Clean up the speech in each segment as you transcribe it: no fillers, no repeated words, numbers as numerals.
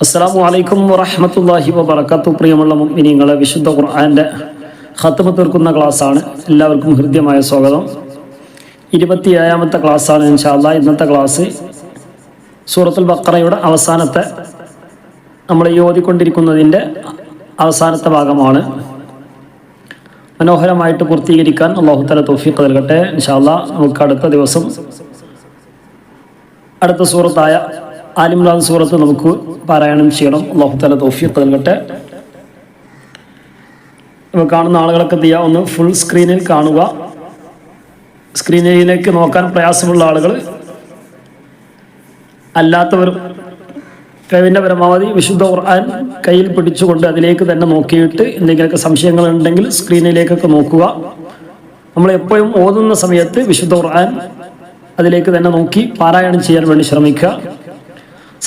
അസ്സലാമു അലൈക്കും വറഹ്മത്തുള്ളാഹി വബറകാതുഹു. പ്രിയമുള്ള മുഅ്മിനീങ്ങളെ, വിശുദ്ധ ഖുർആന്റെ ഖത്മ തീർക്കുന്ന ക്ലാസ്സാണ്. എല്ലാവർക്കും ഹൃദ്യമായ സ്വാഗതം. 27ാമത്തെ ക്ലാസ്സാണ് ഇൻഷാ അല്ലാഹ്. ഇന്നത്തെ ക്ലാസ് സൂറത്തുൽ ബഖറയുടെ അവസാനത്തെ, നമ്മൾ ഈ ഓതിക്കൊണ്ടിരിക്കുന്നതിൻ്റെ അവസാനത്തെ ഭാഗമാണ്. മനോഹരമായിട്ട് പൂർത്തീകരിക്കാൻ അല്ലാഹു തആല തൗഫീഖ് നൽകട്ടെ. ഇൻഷാ അല്ലാഹ് നമുക്ക് അടുത്ത ദിവസം അടുത്ത സൂറത്തായ ആൽ ഇംറാൻ സൂറത്ത് നമുക്ക് പാരായണം ചെയ്യണം. അല്ലാഹു തആല തൗഫീഖ് നൽകട്ടെ. ഇപ്പോൾ കാണുന്ന ആളുകളൊക്കെ എന്ത് ചെയ്യുക, ഒന്ന് ഫുൾ സ്ക്രീനിൽ കാണുക. സ്ക്രീനിലേക്ക് നോക്കാൻ പ്രയാസമുള്ള ആളുകൾ, അല്ലാത്തവരും കഴിവിൻ്റെ പരമാവധി വിശുദ്ധ ഖുർആൻ കയ്യിൽ പിടിച്ചുകൊണ്ട് അതിലേക്ക് തന്നെ നോക്കിയിട്ട് എന്തെങ്കിലുമൊക്കെ സംശയങ്ങളുണ്ടെങ്കിൽ സ്ക്രീനിലേക്കൊക്കെ നോക്കുക. നമ്മൾ എപ്പോഴും ഓതുന്ന സമയത്ത് വിശുദ്ധ ഖുർആൻ അതിലേക്ക് തന്നെ നോക്കി പാരായണം ചെയ്യാൻ വേണ്ടി ശ്രമിക്കുക.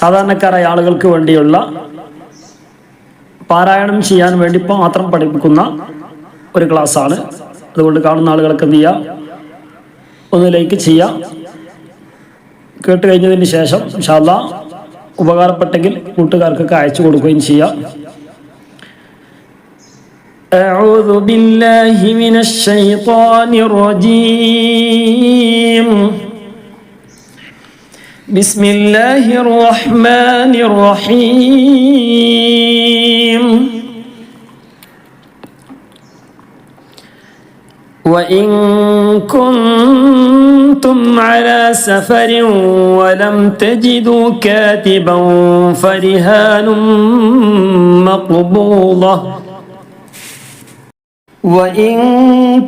സാധാരണക്കാരായ ആളുകൾക്ക് വേണ്ടിയുള്ള പാരായണം ചെയ്യാൻ വേണ്ടി മാത്രം പഠിപ്പിക്കുന്ന ഒരു ക്ലാസ്സാണ്. അതുകൊണ്ട് കാണുന്ന ആളുകൾക്ക് എന്ത് ചെയ്യുക, ഒന്ന് ലൈക്ക് ചെയ്യുക. കേട്ട് കഴിഞ്ഞതിന് ശേഷം ഇൻഷാ അല്ലാഹ് ഉപകാരപ്പെട്ടെങ്കിൽ കൂട്ടുകാർക്കൊക്കെ അയച്ചു കൊടുക്കുകയും ചെയ്യാം. أعوذ بالله من الشيطان الرجيم. بسم الله الرحمن الرحيم. وإن كنتم على سفر ولم تجدوا كاتبا فرهان مقبوضة وإن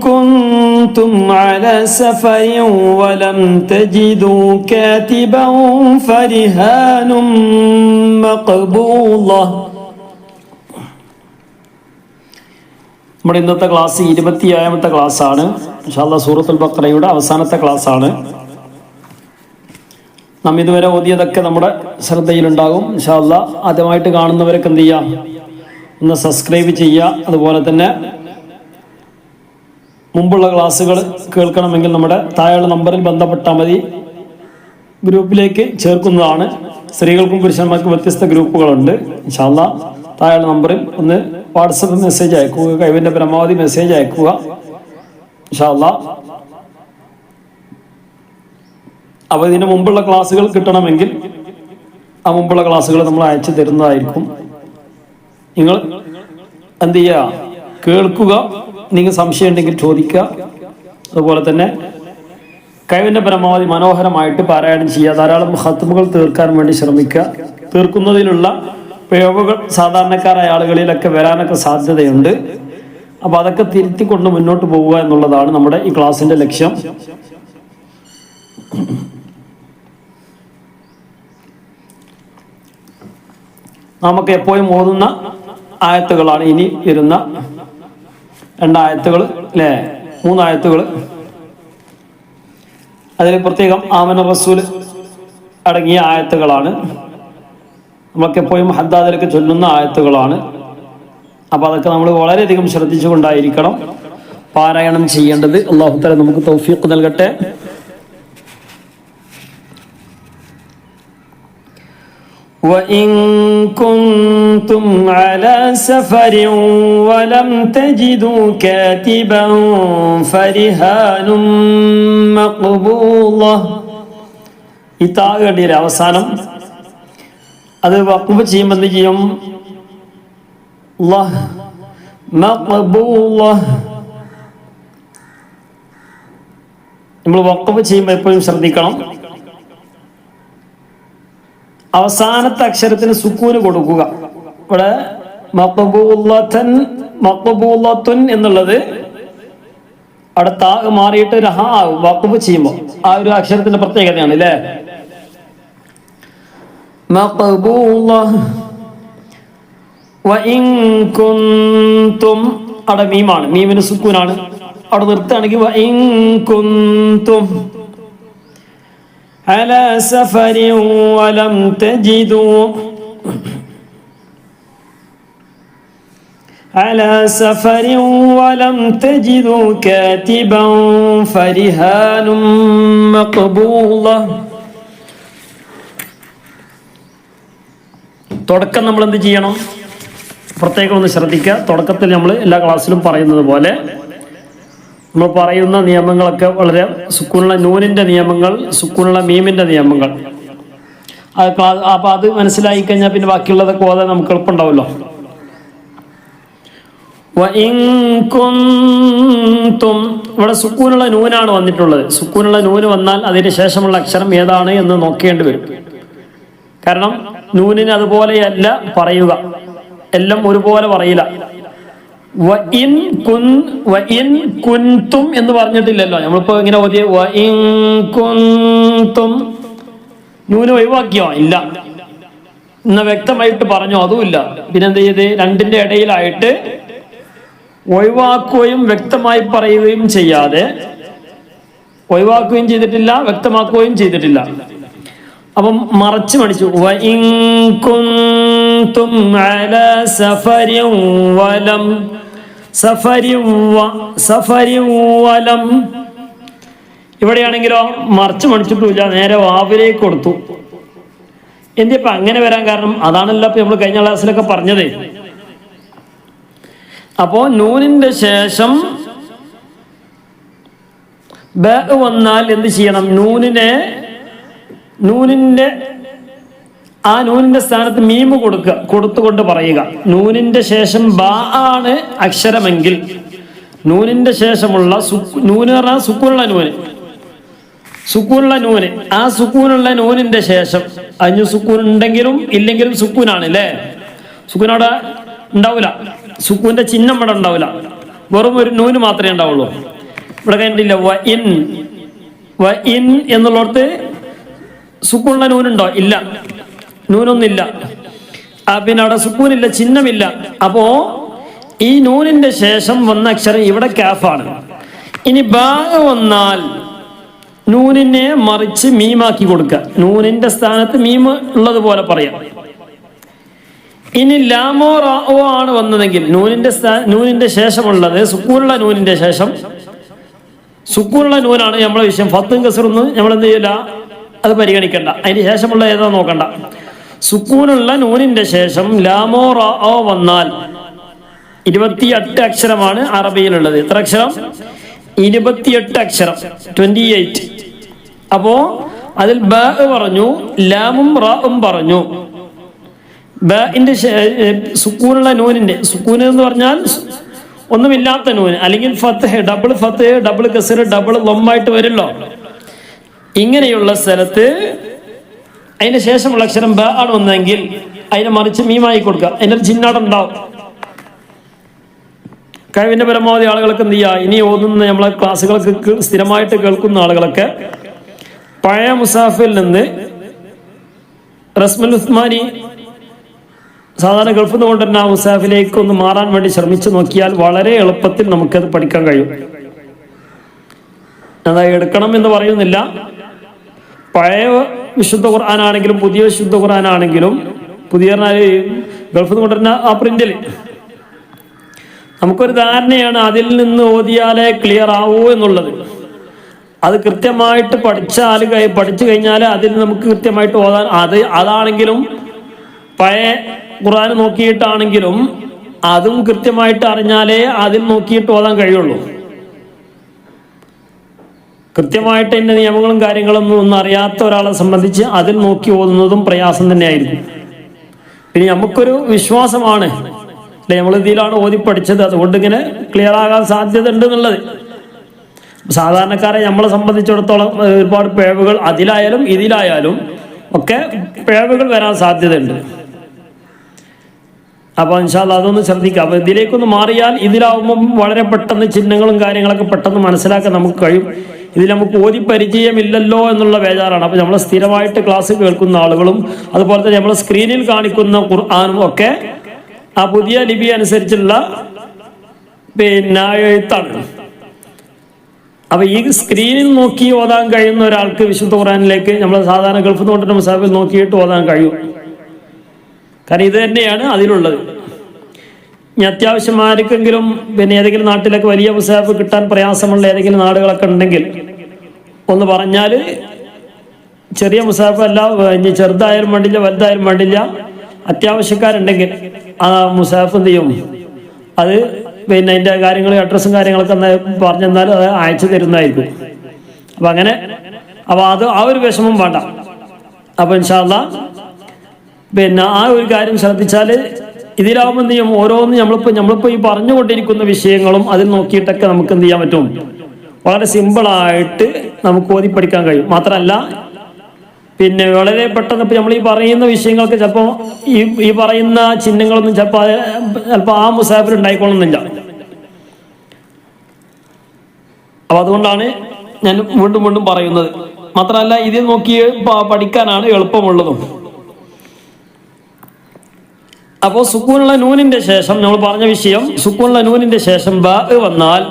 كنتم على سفر ولم تجدوا كاتبا فرهان مقبوضة. നമ്മുടെ ഇന്നത്തെ ക്ലാസ് 27ാമത്തെ ക്ലാസ്സാണ്. ഇൻഷാ അല്ലാഹ് സൂറത്തുൽ ബഖറയുടെ അവസാനത്തെ ക്ലാസ്സാണ്. നാം ഇതുവരെ ഓതിയതൊക്കെ നമ്മുടെ ശ്രദ്ധയിലുണ്ടാകും. ഇൻഷാ അല്ലാഹ് ആദ്യമായിട്ട് കാണുന്നവരൊക്കെ എന്ത് ചെയ്യുക, ഒന്ന് സബ്സ്ക്രൈബ് ചെയ്യുക. അതുപോലെ തന്നെ മുമ്പുള്ള ക്ലാസ്സുകൾ കേൾക്കണമെങ്കിൽ നമ്മുടെ താഴെയുള്ള നമ്പറിൽ ബന്ധപ്പെട്ടാൽ മതി. ഗ്രൂപ്പിലേക്ക് ചേർക്കുന്നതാണ്. സ്ത്രീകൾക്കും പുരുഷന്മാർക്കും വ്യത്യസ്ത ഗ്രൂപ്പുകളുണ്ട്. ഇൻഷാ അല്ലാഹ് താഴെയുള്ള നമ്പറിൽ ഒന്ന് വാട്സപ്പ് മെസ്സേജ് അയക്കുക. കഴിവിൻ്റെ പരമാവധി മെസ്സേജ് അയക്കുക ഇൻഷാ അല്ലാഹ്. അപ്പോൾ ഇതിന് മുമ്പുള്ള ക്ലാസ്സുകൾ കിട്ടണമെങ്കിൽ ആ മുമ്പുള്ള ക്ലാസ്സുകൾ നമ്മൾ അയച്ചു തരുന്നതായിരിക്കും. നിങ്ങൾ എന്ത് ചെയ്യുക, കേൾക്കുക. നിങ്ങൾ സംശയം ഉണ്ടെങ്കിൽ ചോദിക്കുക. അതുപോലെ തന്നെ കഴിവിൻ്റെ പരമാവധി മനോഹരമായിട്ട് പാരായണം ചെയ്യുക. ധാരാളം ഖത്മുകൾ തീർക്കാൻ വേണ്ടി ശ്രമിക്കുക. തീർക്കുന്നതിനുള്ള പിഴവുകൾ സാധാരണക്കാരായ ആളുകളിലൊക്കെ വരാനൊക്കെ സാധ്യതയുണ്ട്. അപ്പോൾ അതൊക്കെ തിരുത്തിക്കൊണ്ട് മുന്നോട്ട് പോവുക എന്നുള്ളതാണ് നമ്മുടെ ഈ ക്ലാസ്സിൻ്റെ ലക്ഷ്യം. നമുക്ക് എപ്പോഴും ഓതുന്ന ആയത്തുകളാണ് ഇനി വരുന്ന 2 ആയത്തുകൾ, അല്ലേ, 3 ആയത്തുകൾ. അതിൽ പ്രത്യേകം ആമന റസൂൽ അടങ്ങിയ ആയത്തുകളാണ്. നമുക്കെപ്പോഴും ഹദ്ദാദിലൊക്കെ ചൊല്ലുന്ന ആയത്തുകളാണ്. അപ്പോൾ അതൊക്കെ നമ്മൾ വളരെയധികം ശ്രദ്ധിച്ചുകൊണ്ടായിരിക്കണം പാരായണം ചെയ്യേണ്ടത്. അല്ലാഹു തആല നമുക്ക് തൗഫീഖ് നൽകട്ടെ. وإن كنتم على سفر ولم تجدوا كاتبا فرهان مقبوضة. ഈ താകടിയുടെ അവസാനം അത് വഖഫ് ചെയ്യുമ്പോൾ എന്ത് ചെയ്യും, നമ്മൾ വഖഫ് ചെയ്യുമ്പോൾ എപ്പോഴും ശ്രദ്ധിക്കണം, അവസാനത്തെ അക്ഷരത്തിന് സുക്കൂന് കൊടുക്കുക. ഇവിടെ മഖ്ബൂലത്തുൻ എന്നുള്ളത് അവിടെ താ മാറിയിട്ട് ഒരു ഹ ആവും വഖഫ് ചെയ്യുമ്പോൾ. ആ ഒരു അക്ഷരത്തിന്റെ പ്രത്യേകതയാണ്, അല്ലേ. മഖ്ബൂല വഇൻ കുൻതും അവിടെ മീമാണ്, മീമിന് സുക്കൂനാണ്. അവിടെ നിർത്തുകയാണെങ്കിൽ വഇൻ കുൻതും على سفر ولم تجدوا على سفر ولم تجدوا كاتبا فرهان مقبوضة. തുടക്കം നമ്മൾ എന്ത് ചെയ്യണം? പ്രത്യേകം ഒന്ന് ശ്രദ്ധിക്കുക. തുടക്കത്തിൽ നമ്മൾ എല്ലാ ക്ലാസ്സിലും പറയുന്നത് പോലെ നമ്മൾ പറയുന്ന നിയമങ്ങളൊക്കെ വളരെ സുക്കൂനുള്ള നൂനിൻ്റെ നിയമങ്ങൾ, സുക്കൂനുള്ള മീമിൻ്റെ നിയമങ്ങൾ, അപ്പോൾ അത് മനസ്സിലായി കഴിഞ്ഞാൽ പിന്നെ ബാക്കിയുള്ളതൊക്കെ ഓതാൻ നമുക്ക് എളുപ്പമുണ്ടാവുമല്ലോ. ഇവിടെ സുക്കൂനുള്ള നൂനാണ് വന്നിട്ടുള്ളത്. സുക്കൂനുള്ള നൂന് വന്നാൽ അതിന് ശേഷമുള്ള അക്ഷരം ഏതാണ് എന്ന് നോക്കേണ്ടി വരും. കാരണം നൂനിന് അതുപോലെയല്ല പറയുക, എല്ലാം ഒരുപോലെ പറയില്ല. കുന്തും എന്ന് പറഞ്ഞിട്ടില്ലല്ലോ. നമ്മളിപ്പോ ഇങ്ങനെ ഓതിയ കുന്തും നൂന് ഒഴിവാക്കിയോ? ഇല്ല. ഇന്ന് വ്യക്തമായിട്ട് പറഞ്ഞോ? അതുമില്ല. പിന്നെന്ത് ചെയ്ത്? രണ്ടിന്റെ ഇടയിലായിട്ട് ഒഴിവാക്കുകയും വ്യക്തമായി പറയുകയും ചെയ്യാതെ, ഒഴിവാക്കുകയും ചെയ്തിട്ടില്ല, വ്യക്തമാക്കുകയും ചെയ്തിട്ടില്ല. അപ്പം മറച്ചു പഠിച്ചു. ഇവിടെയാണെങ്കിലോ മറച്ചു പഠിച്ചിട്ടില്ല, നേരെ വാവിലേക്ക് കൊടുത്തു. എന്തിപ്പോ അങ്ങനെ വരാൻ കാരണം? അതാണല്ലോ ഇപ്പൊ നമ്മൾ കഴിഞ്ഞ ക്ലാസ്സിലൊക്കെ പറഞ്ഞത്. അപ്പോ നൂനിന്റെ ശേഷം ബ വന്നാൽ എന്ത് ചെയ്യണം? നൂനിന്റെ സ്ഥാനത്ത് മീമ് കൊടുത്തുകൊണ്ട് പറയുക. നൂനിന്റെ ശേഷം ബ ആണ് അക്ഷരമെങ്കിൽ നൂനിന്റെ ശേഷമുള്ള നൂന് പറഞ്ഞാൽ സുക്കൂനുള്ള നൂന്, ആ സുക്കൂനുള്ള നൂനിന്റെ ശേഷം, അതിന് സുക്കൂൻ ഉണ്ടെങ്കിലും ഇല്ലെങ്കിലും സുക്കൂനാണ് അല്ലേ. സുക്കൂൻ അവിടെ ഉണ്ടാവില്ല, സുക്കൂന്റെ ചിഹ്നം ഇവിടെ ഉണ്ടാവില്ല, വെറും ഒരു നൂന് മാത്രമേ ഉണ്ടാവുള്ളൂ. ഇവിടെ കണ്ടില്ല വ ഇൻ എന്നുള്ളടത്ത് സുക്കൂനുള്ള നൂനുണ്ടോ? ഇല്ല, നൂനൊന്നില്ല. പിന്നെ അവിടെ സുക്കൂനില്ല, ചിഹ്നമില്ല. അപ്പോ ഈ നൂനിന്റെ ശേഷം വന്ന അക്ഷരം ഇവിടെ കാഫാണ്. ഇനി ബാ വന്നാൽ നൂനിനെ മറിച്ച് മീമാക്കി കൊടുക്കുക. നൂനിന്റെ സ്ഥാനത്ത് മീമ് ഉള്ളതുപോലെ പറയാം. ഇനി ലാമോ റാവോ ആണ് വന്നതെങ്കിൽ നൂനിന്റെ ശേഷമുള്ളത് സുക്കൂനുള്ള നൂനിന്റെ ശേഷം, സുക്കൂനുള്ള നൂനാണ് നമ്മളെ വിഷയം. ഫത്തും കസറൊന്നും നമ്മൾ എന്ത് ചെയ്യില്ല, അത് പരിഗണിക്കണ്ട. അതിന് ശേഷമുള്ള ഏതാ നോക്കണ്ട. സുക്കൂനുള്ള നൂനിന്റെ ശേഷം ലാമോ റാവോ വന്നാൽ 28 അക്ഷരമാണ് അറബിയിലുള്ളത്. എത്ര അക്ഷരം? 28 അക്ഷരം, 28. അപ്പോ അതിൽ ബ പറഞ്ഞു, ലാമും റാവും പറഞ്ഞു. ബിന്റെ സുക്കൂനുള്ള നൂനിന്റെ, സുക്കൂൻ എന്ന് പറഞ്ഞാൽ ഒന്നുമില്ലാത്ത നൂന്, അല്ലെങ്കിൽ ഫത്ത്, ഡബിൾ കസർ, ഡബിൾ ലൊമ്മായിട്ട് വരുമല്ലോ. ഇങ്ങനെയുള്ള സ്ഥലത്ത് അതിന് ശേഷമുള്ള അക്ഷരം ബ ആണ് വന്നെങ്കിൽ അതിനെ മറിച്ച് മീമായി കൊടുക്കുക. അതിൻ്റെ ചിഹ്നം ഉണ്ടാവും. കഴിവിന്റെ പരമാവധി ആളുകൾക്ക് എന്ത് ചെയ്യുക, ഇനി ഓതുന്ന നമ്മളെ ക്ലാസ്സുകളൊക്കെ സ്ഥിരമായിട്ട് കേൾക്കുന്ന ആളുകളൊക്കെ പഴയ മുസാഫിൽ നിന്ന് റസ്മുൽ ഉസ്മാനി സാധാരണ ഗൾഫിൽ നിന്ന് കൊണ്ടുവരുന്ന ആ മുസാഫിലേക്ക് ഒന്ന് മാറാൻ വേണ്ടി ശ്രമിച്ചു നോക്കിയാൽ വളരെ എളുപ്പത്തിൽ നമുക്കത് പഠിക്കാൻ കഴിയും. അതായത് എടുക്കണം എന്ന് പറയുന്നില്ല. പഴയ വിശുദ്ധ ഖുർആനാണെങ്കിലും പുതിയ വിശുദ്ധ ഖുർആനാണെങ്കിലും, പുതിയ ഗൾഫിൽ നിന്ന് കൊണ്ടുവരുന്ന ആ പ്രിന്റിൽ നമുക്കൊരു ധാരണയാണ് അതിൽ നിന്ന് ഓതിയാലേ ക്ലിയർ ആവൂ എന്നുള്ളത്. അത് കൃത്യമായിട്ട് പഠിച്ചു കഴിഞ്ഞാൽ അതിൽ നമുക്ക് കൃത്യമായിട്ട് ഓതാൻ, അതാണെങ്കിലും പഴയ ഖുർആൻ നോക്കിയിട്ടാണെങ്കിലും അതും കൃത്യമായിട്ട് അറിഞ്ഞാലേ അതിൽ നോക്കിയിട്ട് ഓതാൻ കഴിയുള്ളൂ. കൃത്യമായിട്ട് അതിൻ്റെ നിയമങ്ങളും കാര്യങ്ങളൊന്നും ഒന്നും അറിയാത്ത ഒരാളെ സംബന്ധിച്ച് അതിൽ നോക്കി ഓതുന്നതും പ്രയാസം തന്നെയായിരിക്കും. പിന്നെ നമുക്കൊരു വിശ്വാസമാണ്, അല്ലെ, നമ്മൾ ഇതിലാണ് ഓതി പഠിച്ചത്, അതുകൊണ്ട് ഇങ്ങനെ ക്ലിയർ ആകാൻ സാധ്യത ഉണ്ട് എന്നുള്ളത്. സാധാരണക്കാരെ നമ്മളെ സംബന്ധിച്ചിടത്തോളം ഒരുപാട് പിഴവുകൾ അതിലായാലും ഇതിലായാലും ഒക്കെ പിഴവുകൾ വരാൻ സാധ്യതയുണ്ട്. അപ്പോൾ ഇൻഷാ അല്ലാഹ് അതൊന്ന് ശ്രദ്ധിക്കുക. അപ്പോൾ ഇതിലേക്കൊന്ന് മാറിയാൽ ഇതിലാവുമ്പം വളരെ പെട്ടെന്ന് ചിഹ്നങ്ങളും കാര്യങ്ങളൊക്കെ പെട്ടെന്ന് മനസ്സിലാക്കാൻ നമുക്ക് കഴിയും. ഇതിൽ നമുക്ക് ഓതി പരിചയമില്ലല്ലോ എന്നുള്ള ബേജാറാണ്. അപ്പോൾ നമ്മൾ സ്ഥിരമായിട്ട് ക്ലാസ് കേൾക്കുന്ന ആളുകളും അതുപോലെ തന്നെ നമ്മൾ സ്ക്രീനിൽ കാണിക്കുന്ന ഖുർആനും ഒക്കെ ആ പുതിയ ലിപി അനുസരിച്ചുള്ള പിന്നെ എഴുത്താണ്. അപ്പൊ ഈ സ്ക്രീനിൽ നോക്കി ഓതാൻ കഴിയുന്ന ഒരാൾക്ക് വിശുദ്ധ ഖുർആനിലേക്ക് നമ്മൾ സാധാരണ ഗൾഫിൽ നിന്ന് കൊണ്ടുവരുന്ന മുസാഫിൽ നോക്കിയിട്ട് ഓതാൻ കഴിയും. കാരണം ഇത് തന്നെയാണ് അതിലുള്ളത്. ഇനി അത്യാവശ്യം ആർക്കെങ്കിലും പിന്നെ ഏതെങ്കിലും നാട്ടിലൊക്കെ വലിയ മുസാഫ് കിട്ടാൻ പ്രയാസമുള്ള ഏതെങ്കിലും നാടുകളൊക്കെ ഉണ്ടെങ്കിൽ ഒന്ന് പറഞ്ഞാൽ, ചെറിയ മുസാഫ് അല്ല, ഇനി ചെറുതായാലും വേണ്ടില്ല വലുതായാലും വേണ്ടില്ല, അത്യാവശ്യക്കാരുണ്ടെങ്കിൽ ആ മുസാഫ് എന്ത് ചെയ്യും, അത് പിന്നെ അതിൻ്റെ കാര്യങ്ങൾ അഡ്രസ്സും കാര്യങ്ങളൊക്കെ പറഞ്ഞെന്നാൽ അത് അയച്ചു തരുന്നതായിരിക്കും. അപ്പം അങ്ങനെ അത് ആ ഒരു വിഷമം വേണ്ട. അപ്പം ഇൻഷാ അല്ലാഹ് പിന്നെ ആ ഒരു കാര്യം ശ്രദ്ധിച്ചാൽ ഇതിലാവുമ്പോൾ എന്ത് ചെയ്യും, ഓരോന്ന് നമ്മളിപ്പോൾ ഈ പറഞ്ഞുകൊണ്ടിരിക്കുന്ന വിഷയങ്ങളും അതിൽ നോക്കിയിട്ടൊക്കെ നമുക്ക് എന്ത് ചെയ്യാൻ പറ്റും, വളരെ സിമ്പിളായിട്ട് നമുക്ക് ഓതി പഠിക്കാൻ കഴിയും. മാത്രമല്ല പിന്നെ വളരെ പെട്ടെന്ന് ഇപ്പം നമ്മൾ ഈ പറയുന്ന വിഷയങ്ങൾക്ക് ചിലപ്പോൾ ഈ പറയുന്ന ചിഹ്നങ്ങളൊന്നും ചിലപ്പോൾ ആ മുസാഫിൽ ഉണ്ടായിക്കൊള്ളുന്നില്ല. അപ്പം അതുകൊണ്ടാണ് ഞാൻ വീണ്ടും വീണ്ടും പറയുന്നത്. മാത്രമല്ല ഇതിൽ നോക്കി പഠിക്കാനാണ് എളുപ്പമുള്ളതും. അപ്പോൾ സുക്കൂനുള്ള നൂനിന്റെ ശേഷം നമ്മൾ പറഞ്ഞ വിഷയം, സുക്കൂനുള്ള നൂനിന്റെ ശേഷം ബ വന്നാൽ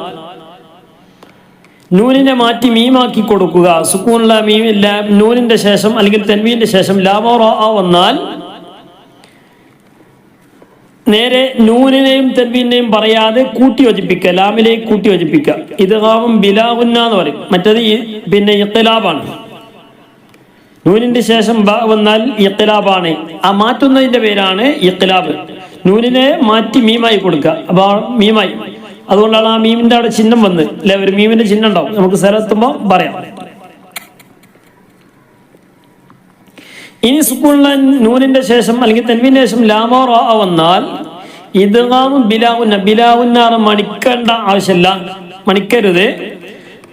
നൂനിനെ മാറ്റി മീമാക്കി കൊടുക്കുക. സുക്കൂനുള്ള നൂനിന്റെ ശേഷം അല്ലെങ്കിൽ തൻവീന്റെ ശേഷം ലാമോ റാ വന്നാൽ നേരെ നൂനിനെയും തൻവീനെയും പറയാതെ കൂട്ടി യോജിപ്പിക്കുക, ലാമിലേക്ക് കൂട്ടി യോജിപ്പിക്കുക. ഇദ്ഗാമും ബിലാഗുന്ന എന്ന് പറയും. മറ്റേത് പിന്നെ ഇഖ്തിലാബാണ്. നൂനിന്റെ ശേഷം ബ വന്നാൽ ഇഖ്തിലാബാണ്. ആ മാറ്റുന്നതിന്റെ പേരാണ് ഇഖ്തിലാബ്. നൂനിനെ മാറ്റി മീമായി കൊടുക്കുക. അപ്പോൾ മീമായി, അതുകൊണ്ടാണ് ആ മീമിന്റെ അവിടെ ചിഹ്നം വന്ന് അല്ലെ, ഒരു മീമിന്റെ ചിഹ്നം ഉണ്ടാവും. നമുക്ക് സ്ഥലത്തുമ്പോൾ പറയാം. ഇനി സുക്കൂനുള്ള നൂനിന്റെ ശേഷം അല്ലെങ്കിൽ തൻവീന്റെ ശേഷം ലാമോ റാ വന്നാൽ ഇദ്ഗാമും ബിലാഗുന്ന മണിക്കേണ്ട ആവശ്യമില്ല, മണിക്കരുത്.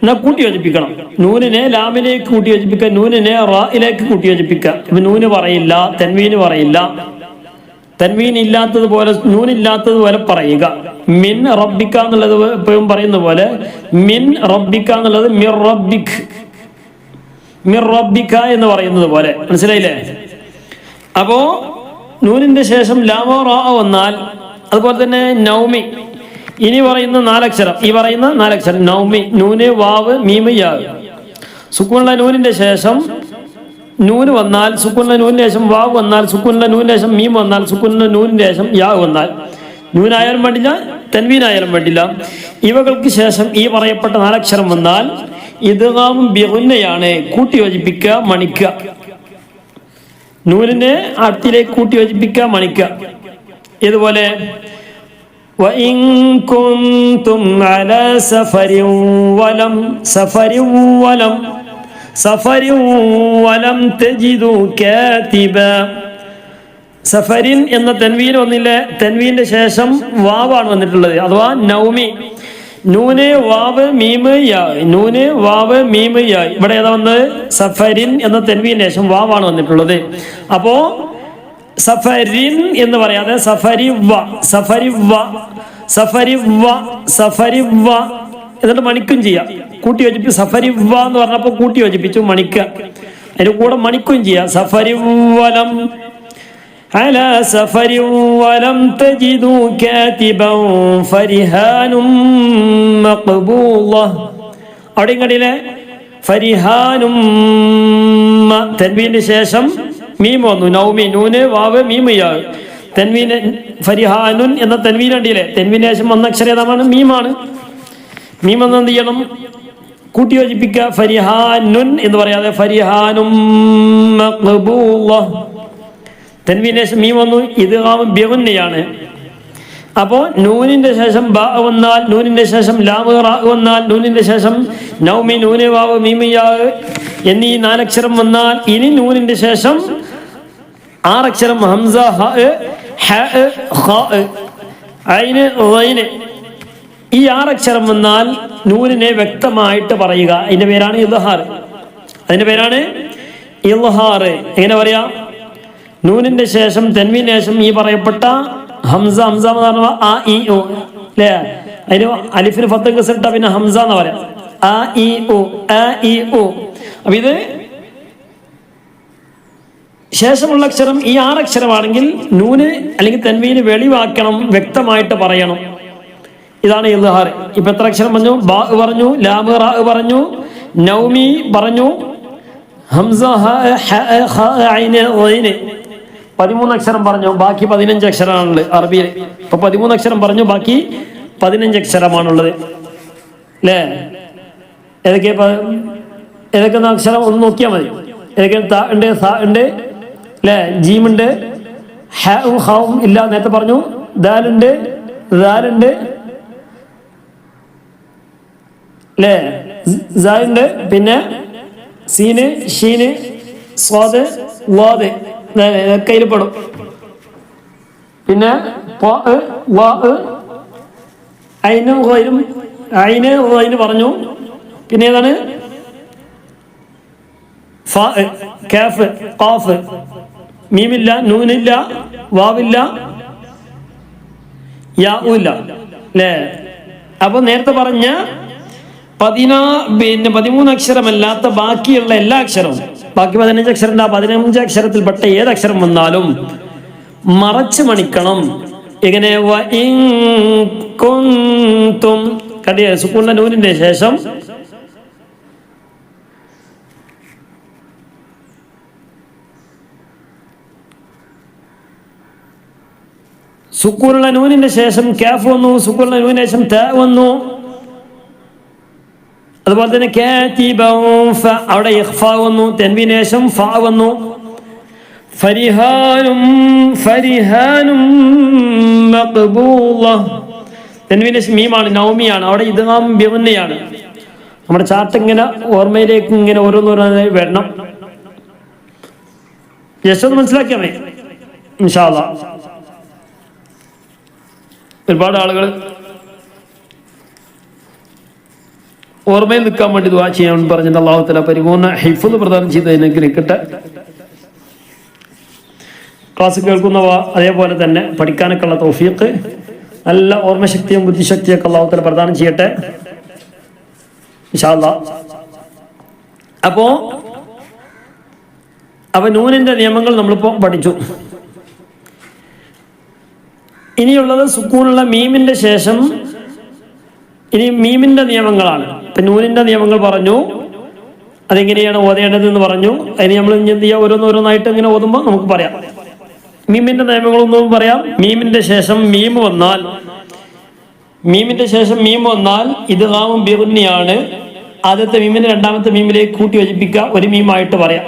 എന്നാൽ കൂട്ടി യോജിപ്പിക്കണം. നൂനിനെ ലാമിലേക്ക് കൂട്ടി യോജിപ്പിക്കുക, നൂനിനെ റായിലേക്ക് കൂട്ടി യോജിപ്പിക്കുക. അപ്പൊ നൂന് പറയില്ല, തൻവീന് പറയില്ല. തൻവീൻ ഇല്ലാത്തതുപോലെ നൂനില്ലാത്തതുപോലെ പറയുക. മിൻ റബ്ബിക്ക എന്നുള്ളത് എപ്പോഴും പറയുന്ന പോലെ മിൻ റബ്ബിക്ക എന്നുള്ളത് മിർ റബ്ബിക്, മിർ റബ്ബിക്ക എന്ന് പറയുന്നത് പോലെ. മനസ്സിലായില്ലേ? അപ്പോ നൂനിന്റെ ശേഷം ലാമോ റാ വന്നാൽ അതുപോലെ തന്നെ നൗമി, ഇനി പറയുന്ന നാലക്ഷരം, ഈ പറയുന്ന നാലക്ഷരം നൗമി, നൂന് വാവ് മീമ് യാ. സുക്കൂനുള്ള നൂനിന്റെ ശേഷം നൂന് വന്നാൽ, സുക്കൂനുള്ള നൂനിന് ശേഷം വാവ് വന്നാൽ, സുക്കൂനുള്ള നൂനിന് ശേഷം മീം വന്നാൽ, സുക്കൂനുള്ള നൂനിന്റെ ശേഷം യാ വന്നാൽ, നൂനായാലും വേണ്ടില്ല തൻവീനായാലും വേണ്ടില്ല. ഇവകൾക്ക് ശേഷം ഈ പറയപ്പെട്ട നാലക്ഷരം വന്നാൽ ഇദ്ഗാമും ബിഗുന്നയാണ്, കൂട്ടി യോജിപ്പിക്കുക, മണിക്കുക. നൂനിനെ അടുത്തിലേക്ക് കൂട്ടി യോജിപ്പിക്കുക, മണിക്കുക. ഇതുപോലെ وَإِن كُنتُمْ عَلَى سَفَرٍ وَلَمْ تَجِدُوا كَاتِبًا. സഫരിൻ എന്ന തൻവീൻ വന്നില്ലേ, തൻവീന്റെ ശേഷം വാവാണ് വന്നിട്ടുള്ളത്, അഥവാ നൗമി. നൂന് വാവ് മീമ് യാ, നൂന് വാവ് മീമ് യാ. ഇവിടെ ഏതാ വന്നത്? സഫരിൻ എന്ന തൻവീന്റെ ശേഷം വാവാണ് വന്നിട്ടുള്ളത്. അപ്പോ സഫരിൻ എന്ന് പറയാതെ സഫരിവ, സഫരിവ, സഫരിവ, സഫരിവ എന്നിട്ട് മണിക്കും ചെയ്യാം, കൂട്ടി യോജിപ്പിക്കും. സഫരിവ എന്ന് പറഞ്ഞപ്പോൾ കൂട്ടി യോജിപ്പിച്ചു, മണിക്കുക. അതിന്റെ കൂടെ മണിക്കും ചെയ്യാം. സഫരിവലം അലാ സഫരിവലം തജിദു കാതിബൻ ഫരിഹാനും മഖ്ബൂള. അവിടെ ഇങ്ങടിലെ ഫരിഹാനും തൻവീന്റെ ശേഷം മീം വന്നു, നൗമി, നൂന് വാവ് മീമ് യാ. തൻവീന് ഫരിഹാനുൻ എന്ന തൻവീൻ ഉണ്ടല്ലേ, തൻവീന് ശേഷം വന്ന അക്ഷരേതാണ് മീമാണ്. മീം എന്ന് എന്ത് ചെയ്യണം? കൂട്ടി യോജിപ്പിക്കുക. ഫരിഹാനുൻ എന്ന് പറയാതെ ഫരിഹാനും മഖ്ബൂള. തൻവീന് ശേഷം മീം വന്നു, ഇദ്ഗാമും ബിഗുന്നയാണ്. അപ്പോൾ നൂനിന്റെ ശേഷം ബ വന്നാൽ, നൂനിന്റെ ശേഷം ലാം റാ വന്നാൽ, നൂനിന്റെ ശേഷം നൗമി, നൂന് വാവ് മീമ് യാ എന്നീ നാലക്ഷരം വന്നാൽ, ഇനി നൂനിന്റെ ശേഷം ആറക്ഷരം ഹംസ, ഹ, ഖ, ഐന്, ഗൈന്, ഈ ആറക്ഷരം വന്നാൽ നൂനിനെ വ്യക്തമായിട്ട് പറയുക. അതിന്റെ പേരാണ് ഇൽഹാർ. അതിന്റെ പേരാണ് ഇൽഹാർ. എങ്ങനെ പറയാ? നൂനിന്റെ ശേഷം തൻവീന് ശേഷം ഈ പറയപ്പെട്ട ഹംസ, ഹംസ എന്ന് പറഞ്ഞാൽ ആ ഇ ഉ അല്ലേ, അതിന് അലിഫിന് ഫത്ത് കസറിട്ട പിന്നെ ഹംസ എന്ന് പറയാം. ആ ഇ ഉ, ആ ഇ ഉ. അപ്പൊ ഇത് ശേഷമുള്ള അക്ഷരം ഈ ആറക്ഷരമാണെങ്കിൽ നൂന് അല്ലെങ്കിൽ തൻവീന് വെളിവാക്കണം, വ്യക്തമായിട്ട് പറയണം. ഇതാണ് ഇൽഹാർ. ഇപ്പൊ എത്ര അക്ഷരം പറഞ്ഞു? ബാ പറഞ്ഞു, ലാം റാ പറഞ്ഞു, നൗമി പറഞ്ഞു, ഹംസ, ഹ, ഖ, ഐന്, ഗൈന് 13 അക്ഷരം പറഞ്ഞു. ബാക്കി 15 അക്ഷരമാണുള്ളത് അറബിയിൽ. ഇപ്പൊ 13 അക്ഷരം പറഞ്ഞു, ബാക്കി 15 അക്ഷരമാണുള്ളത് അല്ലേ? ഏതൊക്കെ അക്ഷരം ഒന്ന് നോക്കിയാൽ മതി. ഏതൊക്കെ? ത ഉണ്ട്, സ ഉണ്ട് അല്ലേ, ജീമുണ്ട്, ഹാവും ഹാവും ഇല്ല, നേരത്തെ പറഞ്ഞു. ദാലുണ്ട്, ദാലുണ്ട് അല്ലേ, സായുണ്ട്, പിന്നെ സീന്, ഷീന്, സ്വാദ്, വാദ് കയ്യിൽ പെടും. പിന്നെ ഐനും ഗൈരും, ഐന് ഗൈന് പറഞ്ഞു. പിന്നെ ഏതാണ്? ഫ, കാഫ്, ഖാഫ്, മീമില്ല, നൂനില്ല, വാവില്ല, യാഉല്ല അല്ലേ. അപ്പൊ നേരത്തെ പറഞ്ഞ 13 അക്ഷരമല്ലാത്ത ബാക്കിയുള്ള എല്ലാ അക്ഷരവും, ബാക്കി 15 അക്ഷരം, 15 അക്ഷരത്തിൽപ്പെട്ട ഏത് അക്ഷരം വന്നാലും മറച്ച് മണിക്കണം. എങ്ങനെ? കടിയ സുക്കൂണിന്റെ നൂനിന്റെ ശേഷം സുക്കൂനുള്ള നൂനിന്റെ ശേഷം കാഫ് വന്നു, സുക്കൂനുള്ള നൂനിന് ശേഷം ത വന്നു. അതുപോലെ തന്നെ അവിടെ ഇഖ്ഫ വന്നു, തൻവീന് ശേഷം ഫ വന്നു. ഫരിഹാനും ഫരിഹാനും മഖ്ബൂല, തൻവീന് ശേഷം മീമാണ്, നൗമിയാണ്. അവിടെ ഇദ്ഗാം ബിഗുന്നയാണ്. നമ്മുടെ ചാർട്ട് ഇങ്ങനെ ഓർമ്മയിലേക്ക് ഇങ്ങനെ ഓരോന്നോരോന്നായി വരണം. ജസ്റ്റ് ഒന്ന് മനസ്സിലാക്കിയാൽ മതി ഇൻഷാ അല്ലാഹ്. ഒരുപാട് ആളുകൾ ഓർമ്മയിൽ നിൽക്കാൻ വേണ്ടി ദുആ ചെയ്യാൻ പറഞ്ഞിട്ട് അല്ലാഹു തആല പരിപൂർണ്ണ ഹിഫ്ള് പ്രദാനം ചെയ്തതിനെങ്കിൽ കിട്ടെ. ക്ലാസ് കേൾക്കുന്നവ അതേപോലെ തന്നെ പഠിക്കാനൊക്കെ ഉള്ള തൗഫീഖ്, നല്ല ഓർമ്മശക്തിയും ബുദ്ധിശക്തിയൊക്കെ അല്ലാഹു തആല പ്രദാനം ചെയ്യട്ടെ ഇൻഷാ അല്ലാഹ്. അപ്പോ നൂനിന്റെ നിയമങ്ങൾ നമ്മളിപ്പോ പഠിച്ചു. ഇനിയുള്ളത് സുക്കൂനുള്ള മീമിന്റെ ശേഷം ഇനി മീമിന്റെ നിയമങ്ങളാണ്. ഇപ്പൊ നൂനിന്റെ നിയമങ്ങൾ പറഞ്ഞു, അതെങ്ങനെയാണ് ഓതേണ്ടത് എന്ന് പറഞ്ഞു. അതിന് നമ്മൾ ഇനി എന്ത് ചെയ്യാം, ഓരോന്നോരോന്നായിട്ട് ഇങ്ങനെ ഓതുമ്പോൾ നമുക്ക് പറയാം. മീമിന്റെ നിയമങ്ങളൊന്നും പറയാം. മീമിന്റെ ശേഷം മീം വന്നാൽ ഇദ്ഗാമും ബിഗുന്നയാണ്. ആദ്യത്തെ മീമിനെ രണ്ടാമത്തെ മീമിലേക്ക് കൂട്ടി യോജിപ്പിക്കുക, ഒരു മീമായിട്ട് പറയാം,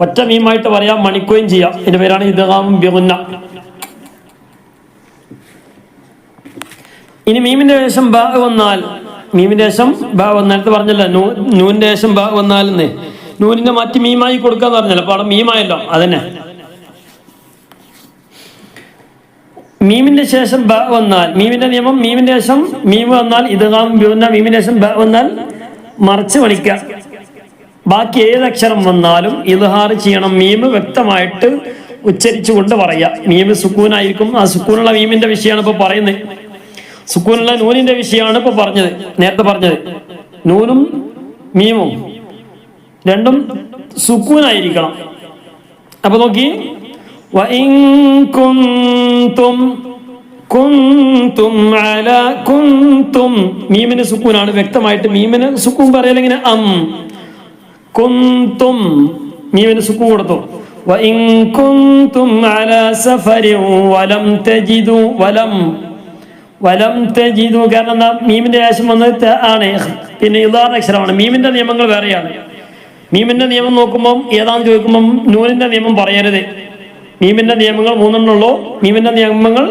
ഒറ്റ മീമായിട്ട് പറയാം, മണിക്കുകയും ചെയ്യാം. ഇതിന്റെ പേരാണ് ഇദ്ഗാമും ബിഗുന്ന. ഇനി മീമിന്റെ ശേഷം ബ വന്നാൽ, മീമിന്റെ ശേഷം ബ വന്നാൽ, പറഞ്ഞല്ലോ നൂനിന്റെ ശേഷം ബ വന്നാലെന്ന്, നൂനിനെ മാറ്റി മീമായി കൊടുക്കാന്ന് പറഞ്ഞല്ലോ. അപ്പൊ അവിടെ മീമായല്ലോ, അതന്നെ. മീമിന്റെ ശേഷം ബ വന്നാൽ, മീമിന്റെ നിയമം, മീമിന്റെ ശേഷം മീം വന്നാൽ ഇദ്ഗാം ബിഗുന്ന, മീമിന്റെ ശേഷം ബ വന്നാൽ മറിച്ച് പണിക്കുക. ബാക്കി ഏതക്ഷരം വന്നാലും ഇദ്ഹാർ ചെയ്യണം. മീം വ്യക്തമായിട്ട് ഉച്ചരിച്ചുകൊണ്ട് പറയാ. മീം സുക്കൂനായിരിക്കും. ആ സുക്കൂനുള്ള മീമിന്റെ വിഷയമാണ് ഇപ്പൊ പറയുന്നത്. സുക്കൂനുള്ള നൂനിന്റെ വിഷയമാണ് ഇപ്പൊ പറഞ്ഞത്, നേരത്തെ പറഞ്ഞത്. നൂനും മീമും രണ്ടും സുക്കൂനായിരിക്കണം. അപ്പൊ നോക്കി, മീമിന് സുക്കൂനാണ് വ്യക്തമായിട്ട്. മീമിന് സുക്കൂൻ പറയലെങ്ങനെ? കുന്തും, മീമിന് സുക്കൂൻ കൊടുത്തു. വഇൻ കുന്തും അലാ സഫരിൻ വലം തജിദു, വലം തജിദു, കാരണം എന്താ? മീമിന്റെ ശേഷം വന്നത് ആണ്, പിന്നെ ഇദ്ഹാർ അക്ഷരമാണ്. മീമിന്റെ നിയമങ്ങൾ വേറെയാണ്. മീമിന്റെ നിയമം നോക്കുമ്പോൾ ഏതാണെന്ന് ചോദിക്കുമ്പോൾ നൂനിന്റെ നിയമം പറയരുത്. മീമിന്റെ നിയമങ്ങൾ 3 മീമിന്റെ നിയമങ്ങൾ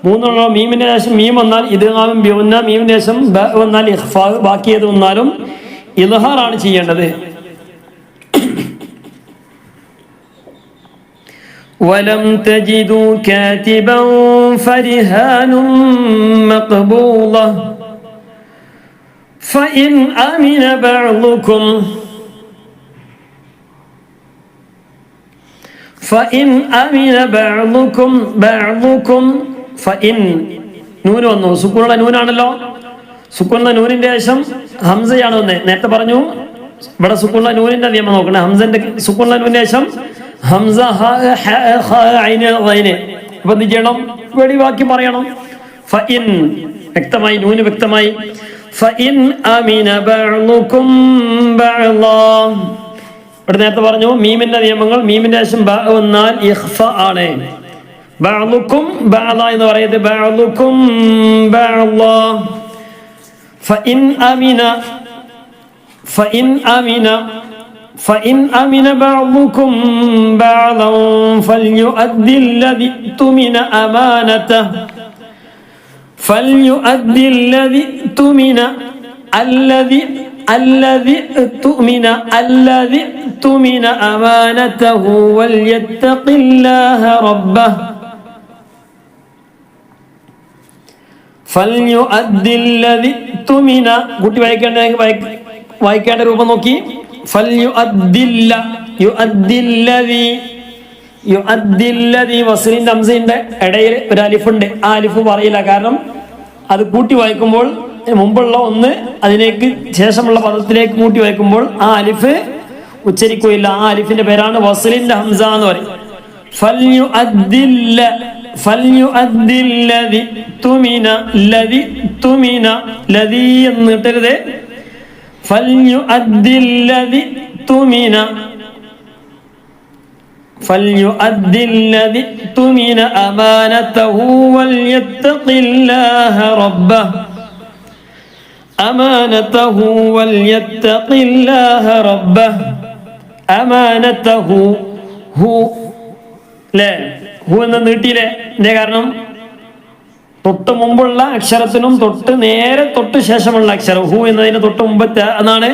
3 മീമിന്റെ ശേഷം മീം വന്നാൽ ഇദ്ഗാമും ബിഗുന്ന, മീമിന്റെ ശേഷം ബ വന്നാൽ ഇഖ്ഫാ, ബാക്കി ഏത് വന്നാലും ഇദ്ഹാറാണ് ചെയ്യേണ്ടത്. വലം തജിദു കാതിബൻ ഫരിഹാനും മഖ്ബൂല ഫഇൻ അമിന ബഅ്ദുകും നൂന് വന്നു. സുക്കൂനുള്ള നൂനാണല്ലോ. സുക്കൂനുള്ള നൂനിന്റെ ശേഷം ഹംസയാണ് വന്നത്. നേരത്തെ പറഞ്ഞു ഇവിടെ സുക്കൂനുള്ള നൂനിന്റെ നിയമം നോക്കണേ. ഹംസന്റെ സുക്കൂനുള്ള നൂനിന്റെ ശേഷം ഹംസ, അപ്പൊ എന്ത് ചെയ്യണം? വെളിവാക്കി പറയണം. ഫഇൻ വ്യക്തമായി, നൂന് വ്യക്തമായി. ഫഇൻ അമിന ബഅ്ദുകും ബഅ്ദാ, ഇവിടെ നേരത്തെ പറഞ്ഞു മീമിന്റെ നിയമങ്ങൾ. മീമിന്റെ ശേഷം ബ വന്നാൽ ഇഖ്ഫ ആണ്. ബഅ്ദുകും ബഅ്ദ എന്ന് പറയുന്നത് ബഅ്ദുകും ബഅ്ദ. ഫഇൻ അമിന فإن أمن بعضكم بعضا فليؤدي الذي اؤتمن أمانته فليؤدي الذي اؤتمن الذي اؤتمن أمانته وليتق الله ربه فليؤدي الذي اؤتمن കുട്ടി വായിക്കേണ്ട രൂപം നോക്കി വസ്ലിന്റെ ഹംസയുടെ ഇടയിൽ ഒരു അലിഫുണ്ട്. ആ അലിഫ് പറയില്ല, കാരണം അത് കൂട്ടി വായിക്കുമ്പോൾ മുമ്പുള്ള ഒന്ന് അതിലേക്ക് ശേഷമുള്ള പദത്തിലേക്ക് കൂട്ടി വായിക്കുമ്പോൾ ആ അലിഫ് ഉച്ചരിക്കുകയില്ല. ആ അലിഫിന്റെ പേരാണ് വസ്ലിന്റെ ഹംസ എന്ന് പറയും. എന്നിട്ടരുത് فليؤدي الذي اؤتمن أمانته وليتق الله ربه أمانته ഹു എന്ന് നീട്ടിയില്ലേ? എന്തേ കാരണം? തൊട്ട് മുമ്പുള്ള അക്ഷരത്തിനും തൊട്ട് ശേഷമുള്ള അക്ഷരം ഹു എന്നതിന് തൊട്ട് മുമ്പത്തെ എന്നാണ്,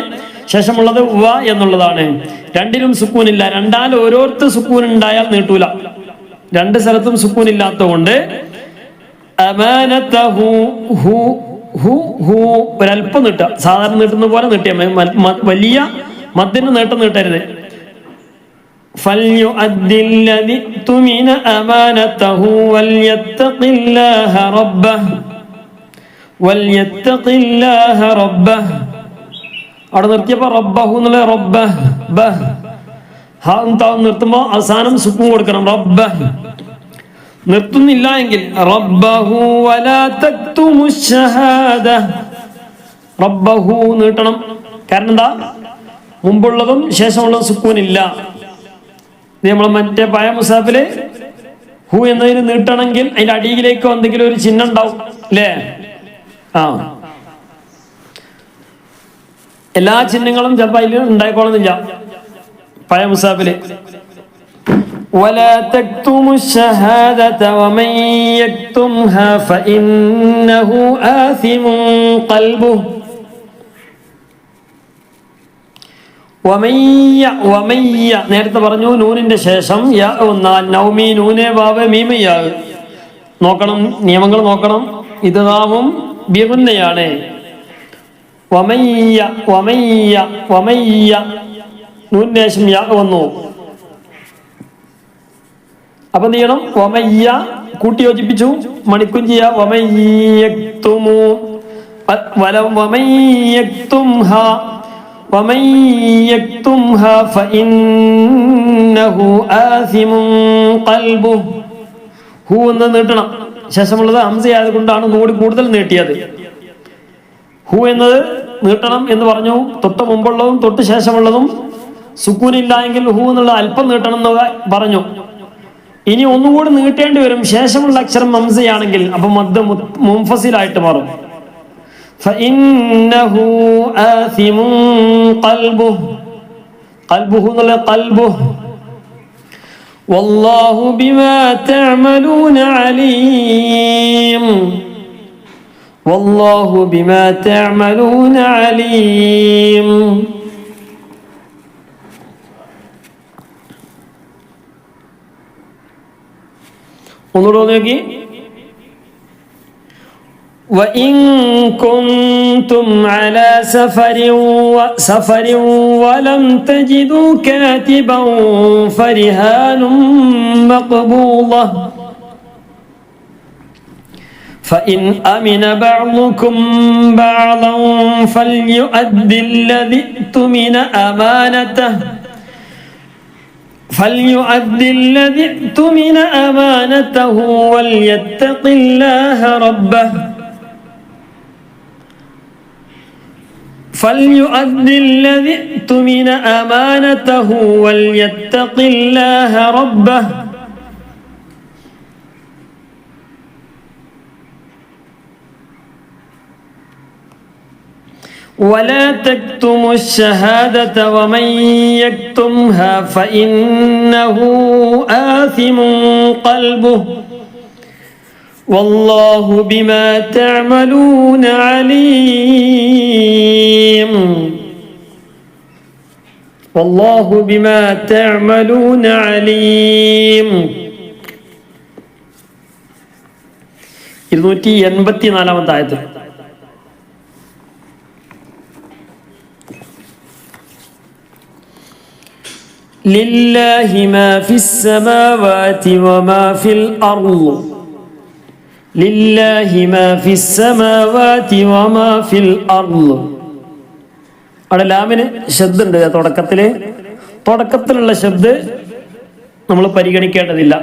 ശേഷമുള്ളത് വ എന്നുള്ളതാണ്. രണ്ടിലും സുക്കൂനില്ല. രണ്ടാൽ ഓരോരുത്തർ സുക്കൂൻ ഉണ്ടായാൽ നീട്ടൂല. രണ്ട് സ്ഥലത്തും സുക്കൂൻ ഇല്ലാത്തതുകൊണ്ട് ഒരല്പം നീട്ടുക. സാധാരണ നീട്ടുന്ന പോലെ നീട്ടിയാൽ വലിയ മദ്ദിന് നീട്ടരുത്. فليؤدي الذي اؤتمن أمانته وليتق الله ربه അവിടെ നിർത്തിയപ്പോ റബ്ബഹു എന്നുള്ള നിർത്തുമ്പോ അവസാനം സുക്കൂൻ കൊടുക്കണം. നിർത്തുന്നില്ല എങ്കിൽ റബ്ബഹു വലാ തക്തുമുശ് ശഹാദ, റബ്ബഹു നീട്ടണം. കാരണം എന്താ? മുമ്പുള്ളതും ശേഷമുള്ളതും സുക്കൂൻ ഇല്ല. നമ്മളെ മറ്റേ പഴയ മുസാഫില് ഹു എന്നതിന് നീട്ടണമെങ്കിൽ അതിന്റെ അടിയിലേക്ക് എന്തെങ്കിലും ഒരു ചിഹ്നം ഉണ്ടാവും, അല്ലേ? എല്ലാ ചിഹ്നങ്ങളും ചിലപ്പോൾ അതിൽ ഉണ്ടായിക്കോളുന്നില്ല പഴയ മുസാഫില്. ولا تكتموا الشهادة ومن يكتمها فإنه آثم قلبه നേരത്തെ പറഞ്ഞു നൂനിന്റെ ശേഷം നൗമി നൂനെ വാവ് മീമ യാ. നോക്കണം, നിയമങ്ങൾ നോക്കണം. ഇത് നാവും ബിഗുന്നയാണ്. നൂനിന് ശേഷം യാ വന്നു. അപ്പൊ എന്ത് ചെയ്യണം? വമയ്യ കൂട്ടി യോജിപ്പിച്ചു, മണിക്കുഞ്ചിയ വമയ്യക്തുമു ومن يكتمها فإنه آثم قلبه. ഹു എന്ന് നീട്ടണം. ശേഷമുള്ളത് ഹംസയായത് കൊണ്ടാണ് ഒന്നുകൂടി കൂടുതൽ നീട്ടിയത്. ഹു എന്നത് നീട്ടണം എന്ന് പറഞ്ഞു. തൊട്ട് മുമ്പുള്ളതും തൊട്ട് ശേഷമുള്ളതും സുക്കൂനില്ല എങ്കിൽ ഹു എന്നുള്ള അല്പം നീട്ടണം എന്ന് പറഞ്ഞു. ഇനി ഒന്നുകൂടി നീട്ടേണ്ടി വരും ശേഷമുള്ള അക്ഷരം ഹംസയാണെങ്കിൽ. അപ്പൊ മദ് മുൻഫസിലായിട്ട് മാറും. فإنه آثم قلبه والله بما تعملون عليم. ഒന്നുകൂടെ നോക്കി. وإن كنتم على سفر ولم تجدوا كاتبا فرهان مقبوضة فإن أمن بعضكم بعضا فليؤدي الذي اؤتمن أمانته وليتق الله ربه فليؤدي الذي اؤتمن أمانته وليتق الله ربه ولا تكتموا الشهادة ومن يكتمها فإنه آثم قلبه والله بما تعملون عليم والله بما تعملون عليم 284 ആയത്ത് لله ما في السماوات وما في الأرض لله ما في السماوات وما في الأرض അവിടെ ലാമിന് ശബ്ദമുണ്ട് തുടക്കത്തിലുള്ള ശബ്ദ് നമ്മൾ പരിഗണിക്കേണ്ടതില്ല.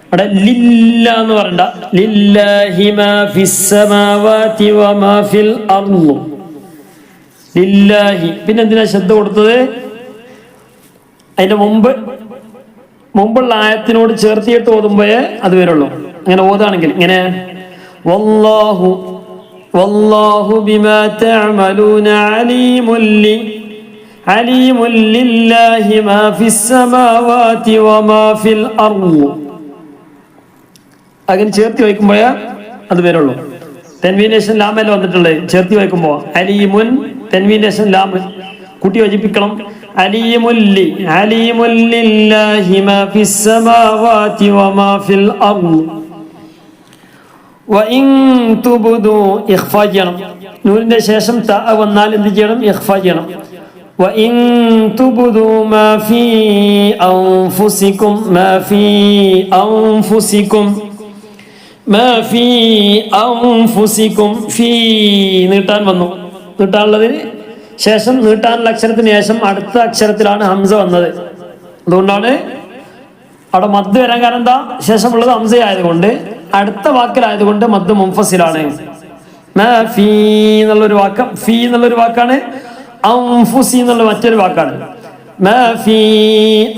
അവിടെ ലില്ല എന്ന് പറയണ്ട, ലില്ലാഹി മാ ഫിസ് സമാവാതി വമാ ഫിൽ അർള്. ലില്ലാഹി പിന്നെ എന്തിനാ ശബ്ദം കൊടുത്തത്? അതിന്റെ മുമ്പുള്ള ആയത്തിനോട് ചേർത്തിയിട്ട് ഓതുമ്പോഴേ അത് വരുള്ളൂ. അങ്ങനെ ഓതാണെങ്കിൽ ഇങ്ങനെ വല്ലാഹു വല്ലാഹു ബിമാ തഅമലൂന അലീമുൻ ലില്ലാഹി മാ ഫിസ് സമാവാതി വമാ ഫിൽ അർള്. അങ്ങനെ ചേർത്തി വയ്ക്കുമ്പോഴേ അത് വരുള്ളൂ. തെൻവീനേഷൻ ലാമല്ല വന്നിട്ടുള്ളത്. ചേർത്തി വയ്ക്കുമ്പോ അലീമുൻ തെൻവീനേഷൻ ലാം കൂട്ടി യോജിപ്പിക്കണം. അലീമുൻ ലില്ലാഹി മാ ഫിസ് സമാവാതി വമാ ഫിൽ അർള്. വഇൻ തുബ്ദു ഇഖ്ഫാ ചെയ്യണം. നൂനിന്റെ ശേഷം ത വന്നാൽ എന്ത് ചെയ്യണം? ഇഖ്ഫാ ചെയ്യണം. വഇൻ തുബ്ദു മാ ഫീ അൻഫുസികും മാ ഫീ അൻഫുസികും മാ ഫീ അൻഫുസികും ഫീ നീട്ടാൻ വന്നു. നീട്ടാനുള്ളതിന് ശേഷം നീട്ടാനുള്ള അക്ഷരത്തിന് ശേഷം അടുത്ത അക്ഷരത്തിലാണ് ഹംസ വന്നത്. അതുകൊണ്ടാണ് അവിടെ മദ് വരാൻ കാരണം എന്താ? ശേഷമുള്ളത് ഹംസ ആയതുകൊണ്ട്, അടുത്ത വാക്കിലായതുകൊണ്ട് മദ് മുൻഫസിലാണ്. മാ ഫീ എന്നുള്ളൊരു വാക്ക്, ഫീ എന്നുള്ളൊരു വാക്കാണ്. അൻഫുസി എന്നുള്ള മറ്റൊരു വാക്കാണ്. മാ ഫീ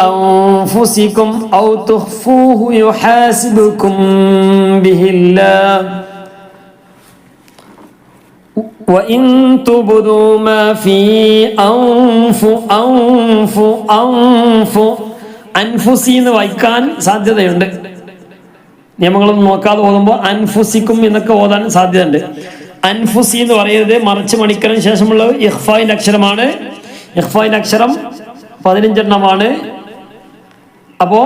അൻഫുസികും ഔ തുഖ്ഫൂഹു യുഹാസിബുകും ബിഹില്ലാഹ് വഇൻ തുബ്ദൂ മാ ഫീ അൻഫുസി എന്ന് വായിക്കാൻ സാധ്യതയുണ്ട്. നിയമങ്ങളൊന്നും നോക്കാതെ ഓതുമ്പോൾ അൻഫുസിക്കും എന്നൊക്കെ ഓതാൻ സാധ്യതയുണ്ട്. അൻഫുസി എന്ന് പറയുന്നത് മറിച്ച് മണിക്കലിന് ശേഷമുള്ള ഇഖ്ഫായിന്റെ അക്ഷരമാണ്. ഇഖ്ഫായിന്റെ അക്ഷരം 15 എണ്ണമാണ്. അപ്പോ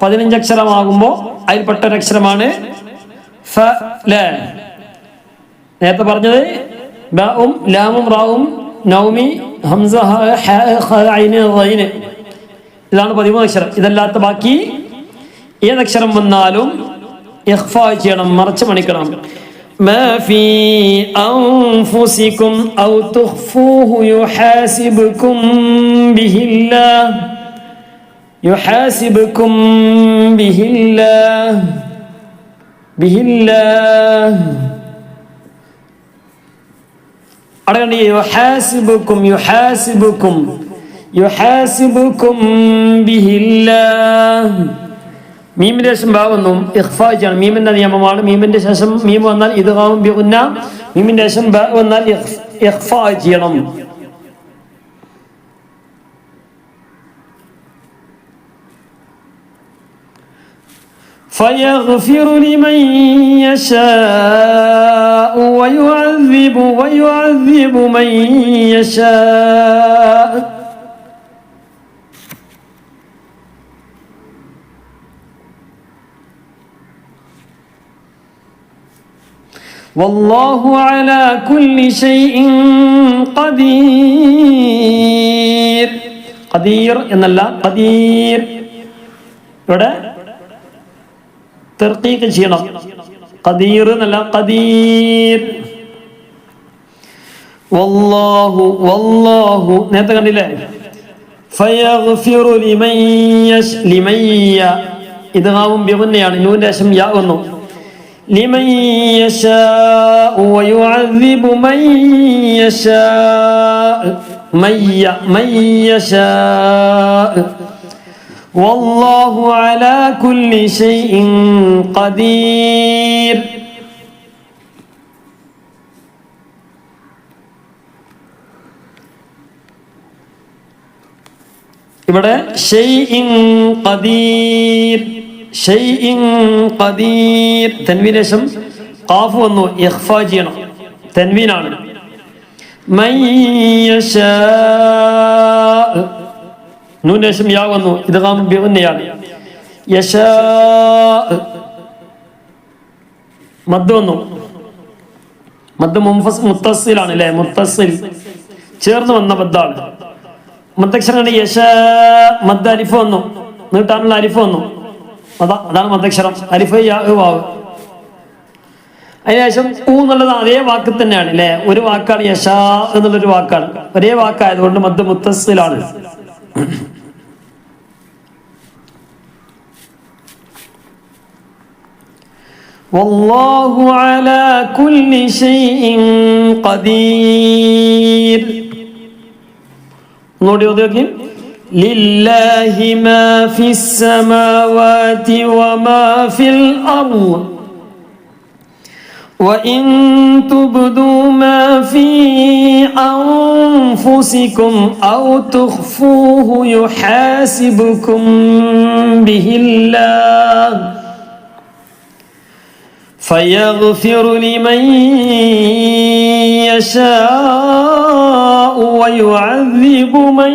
15 അക്ഷരമാകുമ്പോൾ അതിൽപ്പെട്ട ഒരു അക്ഷരമാണ് ഫ. നേരത്തെ പറഞ്ഞത് ബഉം ലാമും റാവും നൗമി ഹംസ ഹ ഐന് ഗൈന്, ഇതാണ് 13 അക്ഷരം. ഇതല്ലാത്ത ബാക്കി ഏതക്ഷരം വന്നാലും ഇഖ്ഫാ ചെയ്യണം, മറച്ച് മണിക്കണം. മാ ഫീ അൻഫുസികും ഔ തുഖ്ഫൂഹു യുഹാസിബുകും ബിഹില്ലാഹ് യുഹാസിബുകും ബിഹില്ലാഹ് അവിടെ കണ്ടി യുഹാസിബുകും യുഹാസിബുകും യുഹാസിബുകും ബിഹില്ലാഹ്. മീമിന്റെ ശേഷം ബാ വന്നും ഇഖ്ഫാ ചെയ്യണം. മീമിന്റെ നിയമമാണ്. മീമിന്റെ ശേഷം മീം വന്നാൽ ഇദ്ഗാം ബിഗുന്ന, മീമിന്റെ ശേഷം ബാ വന്നാൽ ഇഖ്ഫാ ചെയ്യണം. فيغفر لمن يشاء ويعذب من يشاء. والله على كل شيء قدير. ഖദീർ എന്നല്ല, ഖദീർ. ഇവിടെ തർക്കീഖ് ചെയ്യണം. ഖദീർ എന്നല്ല, ഖദീർ. വല്ലാഹു വല്ലാഹു നേരത്തെ കണ്ടില്ലേ? ഫയഗ്ഫിറു ലിമയ്യ ഇദ്ഗാമും ബിഗുന്നയാണ്. നൂന്റെ ശേഷം യാ വന്നു. لمن يشاء ويعذب من يشاء من يشاء والله على كل شيء قدير. ഇവിടെ ഷൈഇൻ ഖദീർ, ഷൈഇൻ ഖദീർ തൻവീന് ശേഷം ഖാഫ് വന്നു, ഇഖ്ഫാ ചെയ്യണം, തൻവീനാണ്. മൻ യശാ നൂന് ശേഷം യാ വന്നു, ഇദ്ഗാം ബിഗുന്നയാണ്. യശാ മദ് വന്നു, മദ് മുത്തസ്സിലാണ് അല്ലേ, മുത്തസ്സിൽ ചേർന്ന് വന്ന മദ്ദാണ്. മദ്ദക്ഷരമാണ് യശാ, മദ് അലിഫ് വന്നു, നീട്ടാനുള്ള അലിഫ് വന്നു, അതാണ് മദ്ദക്ഷരം. അലിഫ് യാ വാവ്. അതിനുശേഷം ഊ എന്നുള്ളത് അതേ വാക്ക് തന്നെയാണ് അല്ലെ, ഒരു വാക്കാണ് യശാ എന്നുള്ളൊരു വാക്കാണ്, ഒരേ വാക്കായതുകൊണ്ട് മദ് മുത്തസ്സിലാണ്. വല്ലാഹു അലാ കുല്ലി ഷൈഇൻ ഖദീർ. നോടി ഓതി ലില്ലാഹി മാ ഫിസ് സമാവാതി വമാ ഫിൽ അർദ് وَإِن تُبْدُوا مَا فِي أَنفُسِكُمْ أَوْ تُخْفُوهُ يُحَاسِبْكُم بِهِ اللَّهُ فَيَغْفِرُ لِمَن يَشَاءُ وَيُعَذِّبُ مَن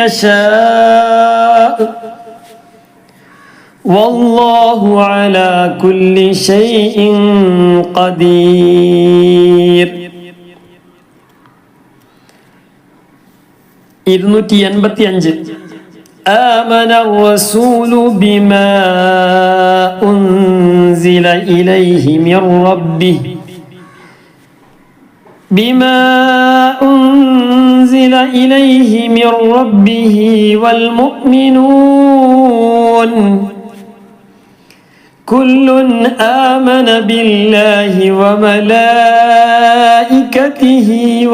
يَشَاءُ വല്ലാഹു അലാ കുല്ലി ഷൈഇൻ ഖദീർ. 285 آمن الرسول بما أنزل إليه من ربه والمؤمنون كل آمن بالله وملائكته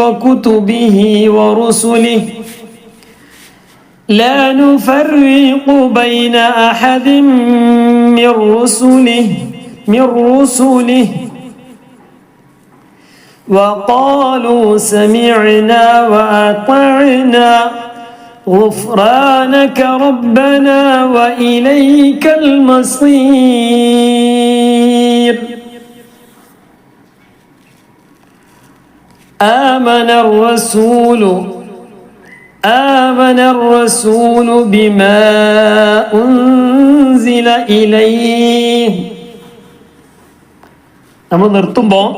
وكتبه ورسله لا نفرق بين أحد من رسله وقالوا سمعنا وأطعنا غفرانك ربنا وإليك المصير. آمن الرسول بما أنزل إليه. നമ്മൾ നിർത്തുമ്പോൾ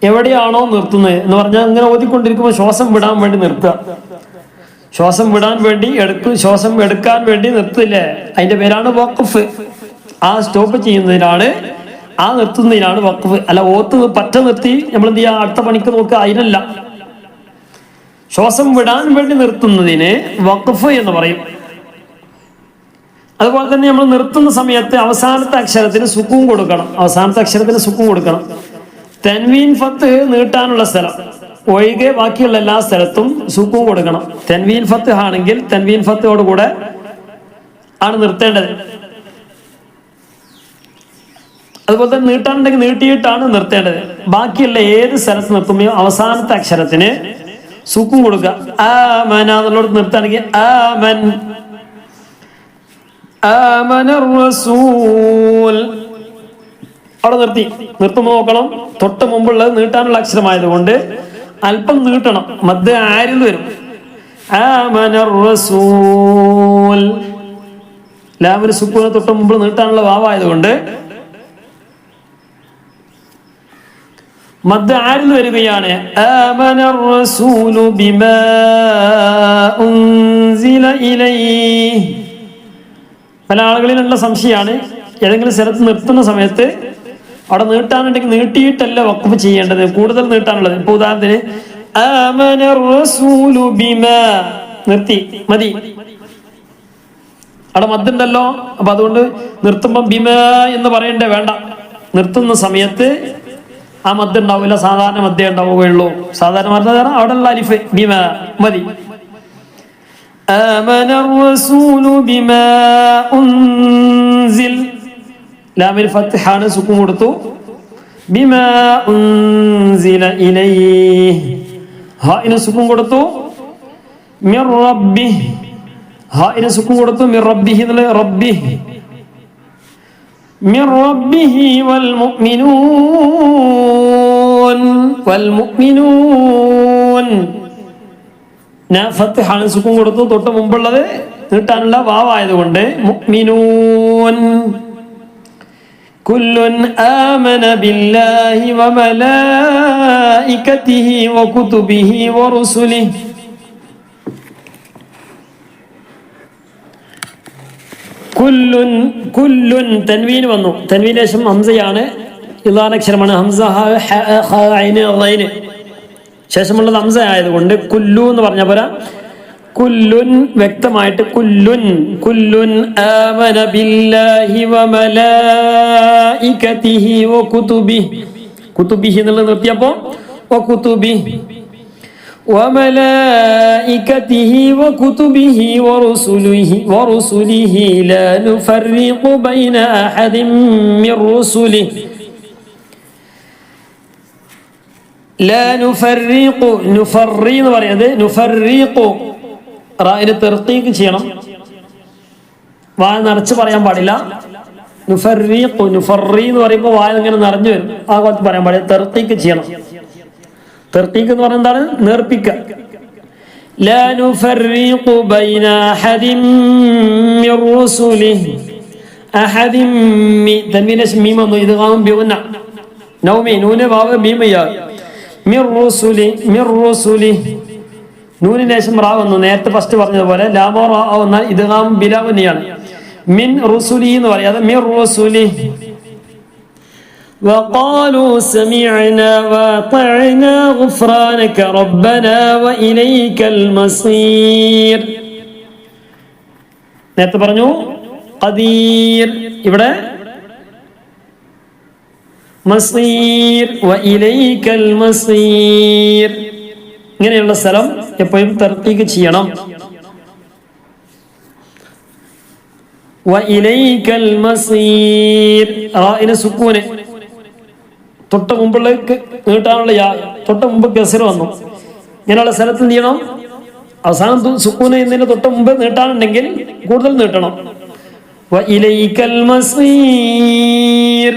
എവിടെയാണോ നിർത്തുന്നത് എന്ന് പറഞ്ഞാൽ ഇങ്ങനെ ഓതിക്കൊണ്ടിരിക്കുമ്പോൾ ശ്വാസം വിടാൻ വേണ്ടി നിർത്തുക, ശ്വാസം വിടാൻ വേണ്ടി ശ്വാസം എടുക്കാൻ വേണ്ടി നിർത്തില്ലേ, അതിന്റെ പേരാണ് വഖഫ്. ആ സ്റ്റോപ്പ് ചെയ്യുന്നതിനാണ്, ആ നിർത്തുന്നതിനാണ് വഖഫ്. അല്ല ഓത്ത് പറ്റ നിർത്തി നമ്മൾ എന്ത് ചെയ്യാ അടുത്ത പണിക്ക് നോക്കുക, അതിനല്ല. ശ്വാസം വിടാൻ വേണ്ടി നിർത്തുന്നതിന് വഖഫ് എന്ന് പറയും. അതുപോലെ തന്നെ നമ്മൾ നിർത്തുന്ന സമയത്ത് അവസാനത്തെ അക്ഷരത്തിന് സുക്കൂൻ കൊടുക്കണം, അവസാനത്തെ അക്ഷരത്തിന് സുക്കൂൻ കൊടുക്കണം. തൻവീൻ ഫത്ത് നീട്ടാനുള്ള സ്ഥലം ഒഴികെ ബാക്കിയുള്ള എല്ലാ സ്ഥലത്തും സുക്കൂൻ കൊടുക്കണം. തൻവീൻ ഫത്ത് ആണെങ്കിൽ തൻവീൻ ഫത്തോട് കൂടെ ആണ് നിർത്തേണ്ടത്. അതുപോലെ തന്നെ നീട്ടാനുണ്ടെങ്കിൽ നീട്ടിയിട്ടാണ് നിർത്തേണ്ടത്. ബാക്കിയുള്ള ഏത് സ്ഥലത്ത് നിർത്തുമ്പോഴും അവസാനത്തെ അക്ഷരത്തിന് സുക്കൂൻ കൊടുക്കുക. ആമന എന്നുള്ളത് നിർത്താണെങ്കിൽ ആമൻ, ആമനർ റസൂൽ അവിടെ നിർത്തി. നിർത്തുമ്പോൾ നോക്കണം, തൊട്ട് മുമ്പുള്ളത് നീട്ടാനുള്ള അക്ഷരമായതുകൊണ്ട് അല്പം നീട്ടണം, മദ് ആരിൽ വരും. ആമനർ റസൂൽ, ലാമിന് സുക്കൂന് തൊട്ട് മുമ്പ് നീട്ടാനുള്ള വാവായതുകൊണ്ട് മദ് ആരിൽ വരികയാണ്. ആമനർ റസൂലു ബിമാ ഉൻസില ഇലൈഹി. പല ആളുകളിലുള്ള സംശയമാണ്, ഏതെങ്കിലും സ്ഥലത്ത് നിർത്തുന്ന സമയത്ത് അവിടെ നീട്ടാനുണ്ടെങ്കിൽ നീട്ടിയിട്ടല്ല വഖഫ് ചെയ്യേണ്ടത്, കൂടുതൽ നീട്ടാനുള്ളത്. ഇപ്പൊ ഉദാഹരണത്തിന് ആമനർ റസൂലു ബിമാ നിർത്തി മതി, അവിടെ മദ്ദുണ്ടല്ലോ. അപ്പൊ അതുകൊണ്ട് നിർത്തുമ്പോ ബിമാ എന്ന് പറയണ്ടേ, വേണ്ട. നിർത്തുന്ന സമയത്ത് ആ മദ് ഉണ്ടാവില്ല, സാധാരണ മദ്ദേ ഉണ്ടാവുകയുള്ളൂ. സാധാരണ പറഞ്ഞാൽ അവിടെ ഉള്ള അലിഫ് ബിമാ മതി. ആമനർ റസൂലു ബിമാ ഉൻസിൽ, ലാമിൽ ഫത്ഹാണ്, സുക്കൂൻ കൊടുത്തു. ബിമാ ഉൻസില ഇലൈഹി, ഹാഇന് സുക്കൂൻ കൊടുത്തു. മിർ റബ്ബി ഹാഇന് സുക്കൂൻ കൊടുത്തു മിർ റബ്ബിഹി എന്നുള്ള റബ്ബി മിർ റബ്ബിഹി വൽ മുഅ്മിനൂൻ ഫത്ഹാണ് സുക്കൂൻ കൊടുത്തു തൊട്ട് മുമ്പുള്ളത് നീട്ടാനുള്ള വാവായതുകൊണ്ട് മുഅ്മിനൂൻ കുല്ലുൻ ആമന ബില്ലാഹി വമലായികതിഹി വകുതുബിഹി വറുസുലിഹി കുല്ലുൻ കുല്ലുൻ തൻവീൻ വന്നു തൻവീന് ശേഷം ഹംസയാണ് ഇളാനക്ഷരമാണ് ഹംസ ശേഷമുള്ളത് ഹംസ ആയതുകൊണ്ട് കുല്ലു എന്ന് പറഞ്ഞ പോലെ കുല്ലുൻ വ്യക്തമായിട്ട് കുല്ലുൻ കുല്ലുൻ ആമന ബില്ലാഹി വമലായികതിഹി വകുതുബിഹി കുതുബിഹി എന്നുള്ളത് നിർത്തിയപ്പോ വകുതുബിഹി وملائكته وكتبه ورسله لا نفرق بين أحد من رسله لا نفرق نفري എന്ന് പറയുന്നത് نفرق റായിനെ തർത്തീഖ് ചെയ്യണം വായ നിറച്ച് പറയാൻ പാടില്ല نفرق نفري എന്ന് പറയുമ്പോൾ വായ ഇങ്ങനെ നിറഞ്ഞു വരും ആ കോലത്തിൽ പറയാൻ പാടില്ല തർത്തീഖ് ചെയ്യണം തർത്തീഖ് എന്ന് പറഞ്ഞാൽ എന്താണ് നേർപ്പിക്കുക لا نفرق بين أحد من رسله أحد تنوين ميم إدغام بغنى نومي نون واو ميم يا من رسله نون نشم راو നേരത്തെ ഫസ്റ്റ് പറഞ്ഞതുപോലെ ലാമോ റാ എന്ന ഇദ്ഗാം ബിലാവനിയാണ് മിൻ റുസുലി എന്ന് പറയാതെ മിർ റുസുലി وقالوا سمعنا وأطعنا غفرانك ربنا وإليك المصير നേരത്തെ പറഞ്ഞു ഖദീർ ഇവിടെ മസീർ വഇലൈക്കൽ മസീർ ഇങ്ങനെയുള്ള സ്ഥലം എപ്പോഴും തർത്തീഖ് ചെയ്യണം വഇലൈക്കൽ മസീർ റാഇന് സുക്കൂന് തൊട്ട് മുമ്പിലേക്ക് നീട്ടാനുള്ള തൊട്ട് മുമ്പ് കസർ വന്നു ഇങ്ങനെയുള്ള സ്ഥലത്ത് എന്ത് ചെയ്യണം അവസാനം സുക്കൂന് എന്നതിന് തൊട്ട് മുമ്പ് നീട്ടാനുണ്ടെങ്കിൽ കൂടുതൽ നീട്ടണം വഇലൈക്കൽ മസീർ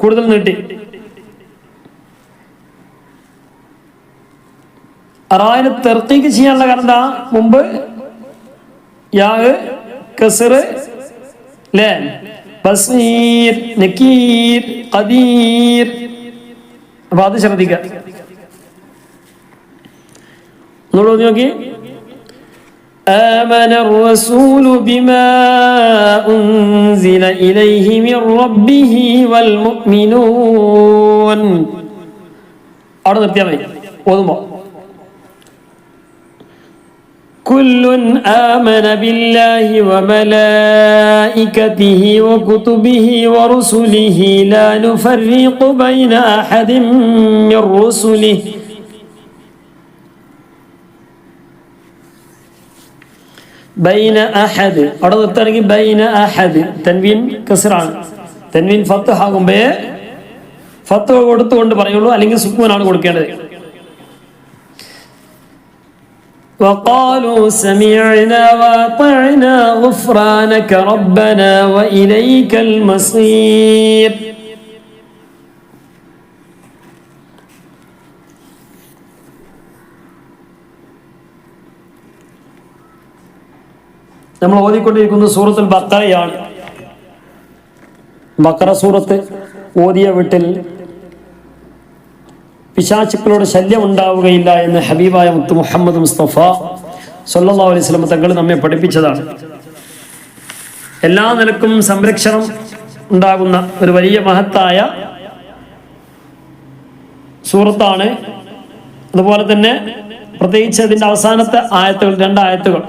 കൂടുതൽ നീട്ടി റായിന് തർത്തീഖ് ചെയ്യാനുള്ള കാരണം എന്താ മുമ്പ് യാ കസർ ലേ ബസീർ നകീർ ഖദീർ അപ്പൊ അത് ശ്രദ്ധിക്കുക ഒന്നുകൂടെ നോക്കി آمن الرسول بما أنزل إليه من ربه والمؤمنون അവിടെ നിർത്തിയാൽ മതി ഓതുമ്പോ كل آمن بالله وملائكته وكتبه ورسله لا نفرق بين أحد من رسله بين أحد അവിടെ നിർത്തുകയാണെങ്കിൽ بين أحد തൻവീൻ കസ്റാണ് തൻവീൻ ഫത്ഹ ആകുമ്പോൾ ഫത്ഹ കൊടുത്തുകൊണ്ട് പറയുള്ളൂ അല്ലെങ്കിൽ സുക്കൂനാണ് കൊടുക്കേണ്ടത് وقالوا سمعنا وأطعنا غفرانك ربنا وإليك المصير നമ്മൾ ഓതിക്കൊണ്ടിരിക്കുന്നത് സൂറത്തുൽ ബഖറയാണ് ബഖറ സൂറത്ത് ഓതിയ വീട്ടിൽ പിശാചുക്കളുടെ ശല്യം ഉണ്ടാവുകയില്ല എന്ന് ഹബീബായ മുത്ത് മുഹമ്മദ് മുസ്തഫ സല്ലല്ലാഹു അലൈഹി വസല്ലം തങ്ങൾ നമ്മെ പഠിപ്പിച്ചതാണ്. എല്ലാ നിലക്കും സംരക്ഷണം ഉണ്ടാകുന്ന ഒരു വലിയ മഹത്തായ സൂറത്താണ്. അതുപോലെ തന്നെ പ്രത്യേകിച്ച് അതിൻ്റെ അവസാനത്തെ ആയത്തുകൾ, 2 ആയത്തുകൾ,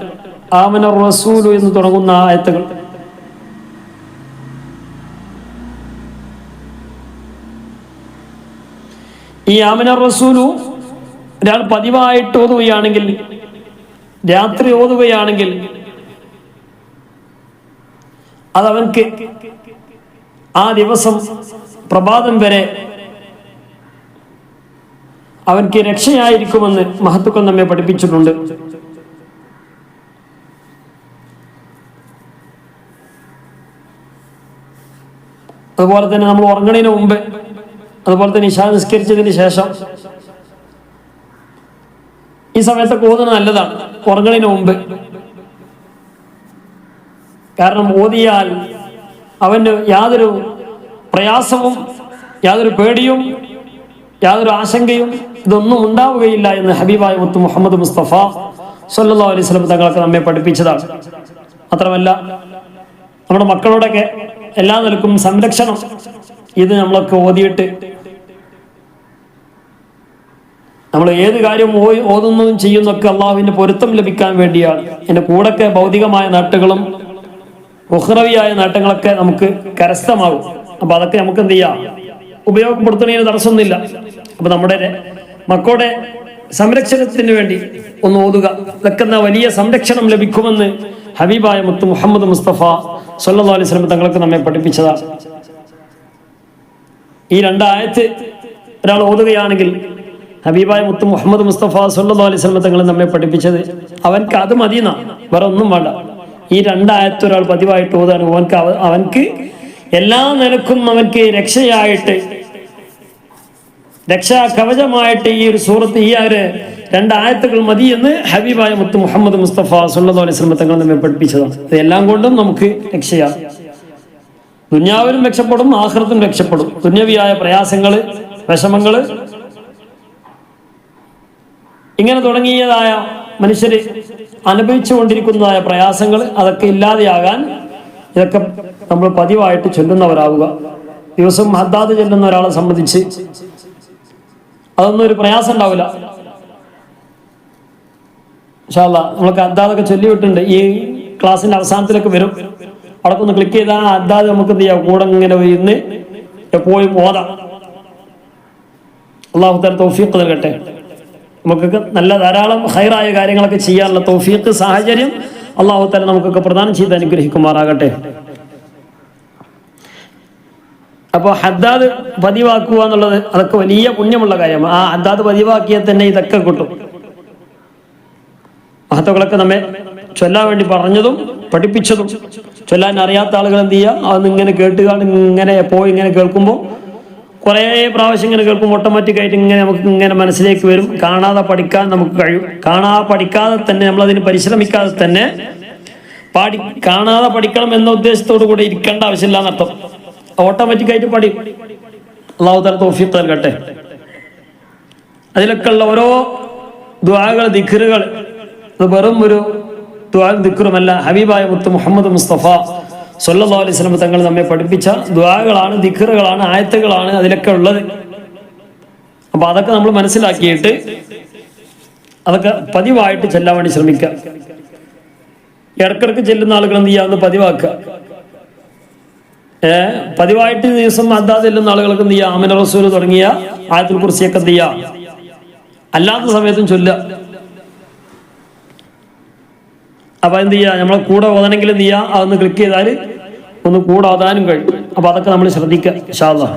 ആമന റസൂലു എന്ന് തുടങ്ങുന്ന ആയത്തുകൾ, ഈ ആമന റസൂലു ഒരാൾ പതിവായിട്ട് ഓതുകയാണെങ്കിൽ, രാത്രി ഓതുകയാണെങ്കിൽ അതവൻക്ക് ആ ദിവസം പ്രഭാതം വരെ അവൻക്ക് രക്ഷയായിരിക്കുമെന്ന് മഹത്തുക്കൾ നമ്മെ പഠിപ്പിച്ചിട്ടുണ്ട്. അതുപോലെ തന്നെ നമ്മൾ ഉറങ്ങണതിന് മുമ്പ്, അതുപോലെ തന്നെ ഇശാ നിസ്കരിച്ചതിന് ശേഷം ഈ സമയത്തൊക്കെ ഓതുന്നത് നല്ലതാണ്, ഉറങ്ങണതിന് മുമ്പ്. കാരണം ഓതിയാൽ അവന് യാതൊരു പ്രയാസവും യാതൊരു പേടിയും യാതൊരു ആശങ്കയും ഇതൊന്നും ഉണ്ടാവുകയില്ല എന്ന് ഹബീബായ മുത്ത് മുഹമ്മദ് മുസ്തഫ സല്ലല്ലാഹു അലൈഹി വസല്ലം തങ്ങളൊക്കെ നമ്മെ പഠിപ്പിച്ചതാണ്. മാത്രമല്ല നമ്മുടെ മക്കളുടെയൊക്കെ എല്ലാ നിലക്കും സംരക്ഷണം ഇത് നമ്മളൊക്കെ ഓതിയിട്ട് നമ്മൾ ഏത് കാര്യം ഓതുന്നതും ചെയ്യുന്നതൊക്കെ അള്ളാഹുവിന്റെ പൊരുത്തം ലഭിക്കാൻ വേണ്ടിയാണ്. എൻ്റെ കൂടെയൊക്കെ ഭൗതികമായ നേട്ടങ്ങളും ഉഖ്റവിയായ നേട്ടങ്ങളൊക്കെ നമുക്ക് കരസ്ഥമാകും. അപ്പൊ അതൊക്കെ നമുക്ക് എന്ത് ചെയ്യാം, ഉപയോഗപ്പെടുത്തുന്നതിന് തടസ്സമൊന്നുമില്ല. അപ്പൊ നമ്മുടെ മക്കളുടെ സംരക്ഷണത്തിന് വേണ്ടി ഒന്ന് ഓതുക. ഇതൊക്കെ വലിയ സംരക്ഷണം ലഭിക്കുമെന്ന് ഹബീബായ മുത്ത് മുഹമ്മദ് മുസ്തഫ സല്ലല്ലാഹു അലൈഹി വസല്ലം തങ്ങൾക്ക് നമ്മെ പഠിപ്പിച്ചതാണ്. ഈ രണ്ടായത്ത് ഒരാൾ ഓതുകയാണെങ്കിൽ ഹബീബായ മുത്ത് മുഹമ്മദ് മുസ്തഫ സല്ലല്ലാഹു അലൈഹി വസല്ലം തങ്ങൾ നമ്മെ പഠിപ്പിച്ചത് അവൻക്ക് അത് മതിയെന്നാ, വേറെ ഒന്നും വേണ്ട. ഈ രണ്ടായത്ത് ഒരാൾ പതിവായിട്ട് ഓതുകയാണെങ്കിൽ അവൻക്ക് എല്ലാ നിലക്കും അവൻക്ക് രക്ഷയായിട്ട്, രക്ഷാ കവചമായിട്ട് ഈ ഒരു സൂറത്ത്, ഈ ഒരു രണ്ടായത്തുകൾ മതി എന്ന് ഹബീബായ മുത്ത് മുഹമ്മദ് മുസ്തഫ സല്ലല്ലാഹു അലൈഹി വസല്ലം തങ്ങൾ നമ്മെ പഠിപ്പിച്ചതാണ്. ഇതെല്ലാം കൊണ്ടും നമുക്ക് രക്ഷയാണ്. ദുനിയാവിലും രക്ഷപ്പെടും, ആഖിറത്തും രക്ഷപ്പെടും. ദുന്യവിയായ പ്രയാസങ്ങള്, വിഷമങ്ങള്, ഇങ്ങനെ തുടങ്ങിയതായ മനുഷ്യര് അനുഭവിച്ചു കൊണ്ടിരിക്കുന്നതായ പ്രയാസങ്ങൾ, അതൊക്കെ ഇല്ലാതെയാകാൻ ഇതൊക്കെ നമ്മൾ പതിവായിട്ട് ചൊല്ലുന്നവരാവുക. ദിവസം ഹദ്ദാദ് ചൊല്ലുന്ന ഒരാളെ സംബന്ധിച്ച് അതൊന്നും ഒരു പ്രയാസം ഉണ്ടാവില്ല. ഇൻഷാ അല്ലാഹ് നമ്മൾക്ക് ഹദ്ദാദൊക്കെ ചൊല്ലിവിട്ടുണ്ട്. ഈ ക്ലാസ്സിന്റെ അവസാനത്തിലൊക്കെ വരും. അവിടെ ഒന്ന് ക്ലിക്ക് ചെയ്താൽ ഹദ്ദാദ് നമുക്ക് എന്ത് ചെയ്യാം, കൂടെ ഇങ്ങനെ ഇരുന്ന് എപ്പോഴും ഓതാം. അല്ലാഹു തആല തൗഫീഖ് നൽകട്ടെ. നമുക്കൊക്കെ നല്ല ധാരാളം ഖൈറായ കാര്യങ്ങളൊക്കെ ചെയ്യാനുള്ള തൗഫീഖ്, സാഹചര്യം അല്ലാഹു തആല നമുക്കൊക്കെ പ്രദാനം ചെയ്ത് അനുഗ്രഹിക്കുമാറാകട്ടെ. അപ്പോൾ ഹദ്ദാദ് പതിവാക്കുക എന്നുള്ളത് അതൊക്കെ വലിയ പുണ്യമുള്ള കാര്യമാണ്. ആ ഹദ്ദാദ് പതിവാക്കിയാൽ തന്നെ ഇതൊക്കെ കിട്ടും. മഹത്തുക്കളൊക്കെ നമ്മെ ചൊല്ലാൻ വേണ്ടി പറഞ്ഞതും പഠിപ്പിച്ചതും, ചൊല്ലാൻ അറിയാത്ത ആളുകൾ എന്ത് ചെയ്യുക, അതൊന്ന് ഇങ്ങനെ കേട്ടുകാണ് ഇങ്ങനെ എപ്പോഴും ഇങ്ങനെ കേൾക്കുമ്പോൾ, കുറേ പ്രാവശ്യം ഇങ്ങനെ കേൾക്കുമ്പോൾ ഓട്ടോമാറ്റിക്കായിട്ട് ഇങ്ങനെ നമുക്ക് ഇങ്ങനെ മനസ്സിലേക്ക് വരും. കാണാതെ പഠിക്കാൻ നമുക്ക് കഴിയും. പഠിക്കാതെ തന്നെ, നമ്മളതിന് പരിശ്രമിക്കാതെ തന്നെ കാണാതെ പഠിക്കണം എന്ന ഉദ്ദേശത്തോടു കൂടി ഇരിക്കേണ്ട ആവശ്യമില്ല എന്നർത്ഥം. ഓട്ടോമാറ്റിക്കായിട്ട് പഠിക്കും. അല്ലാഹു തആല തൗഫീഖ് നൽകട്ടെ. അതിലൊക്കെ ഉള്ള ഓരോ ദുആകൾ, ദിക്റുകൾ, ഇത് വെറും ഒരു ദുആയും ദിക്റുമല്ല. ഹബീബായ മുത്ത് മുഹമ്മദ് മുസ്തഫ സല്ലല്ലാഹു അലൈഹി വസല്ലം തങ്ങൾ നമ്മെ പഠിപ്പിച്ച ദുആകളാണ്, ദിക്റുകളാണ്, ആയത്തുകളാണ് അതിലൊക്കെ ഉള്ളത്. അപ്പൊ അതൊക്കെ നമ്മൾ മനസ്സിലാക്കിയിട്ട് അതൊക്കെ പതിവായിട്ട് ചെല്ലാൻ വേണ്ടി ശ്രമിക്കുക. ഇടക്കിടക്ക് ചെല്ലുന്ന ആളുകൾ എന്ത് ചെയ്യാന്ന് പതിവാക്കുക. പതിവായിട്ട് ദിവസം ഹദ്ദാദ് ചെല്ലുന്ന ആളുകൾക്ക് എന്ത് ചെയ്യുക, ആമിന റസൂൽ തുടങ്ങിയ ആയത്തുൽ കുർസിയൊക്കെ എന്ത് ചെയ്യുക, അല്ലാത്ത സമയത്തും ചൊല്ലുക. അപ്പൊ എന്ത് ചെയ്യുക, നമ്മളെ കൂടെ ഓതണമെങ്കിൽ എന്ത് ചെയ്യുക, അതൊന്ന് ക്ലിക്ക് ചെയ്താൽ ഒന്ന് കൂടെ ഓതാനും കഴിയും. അപ്പൊ അതൊക്കെ നമ്മൾ ശ്രദ്ധിക്കുക ഇൻഷാ അല്ലാഹ്.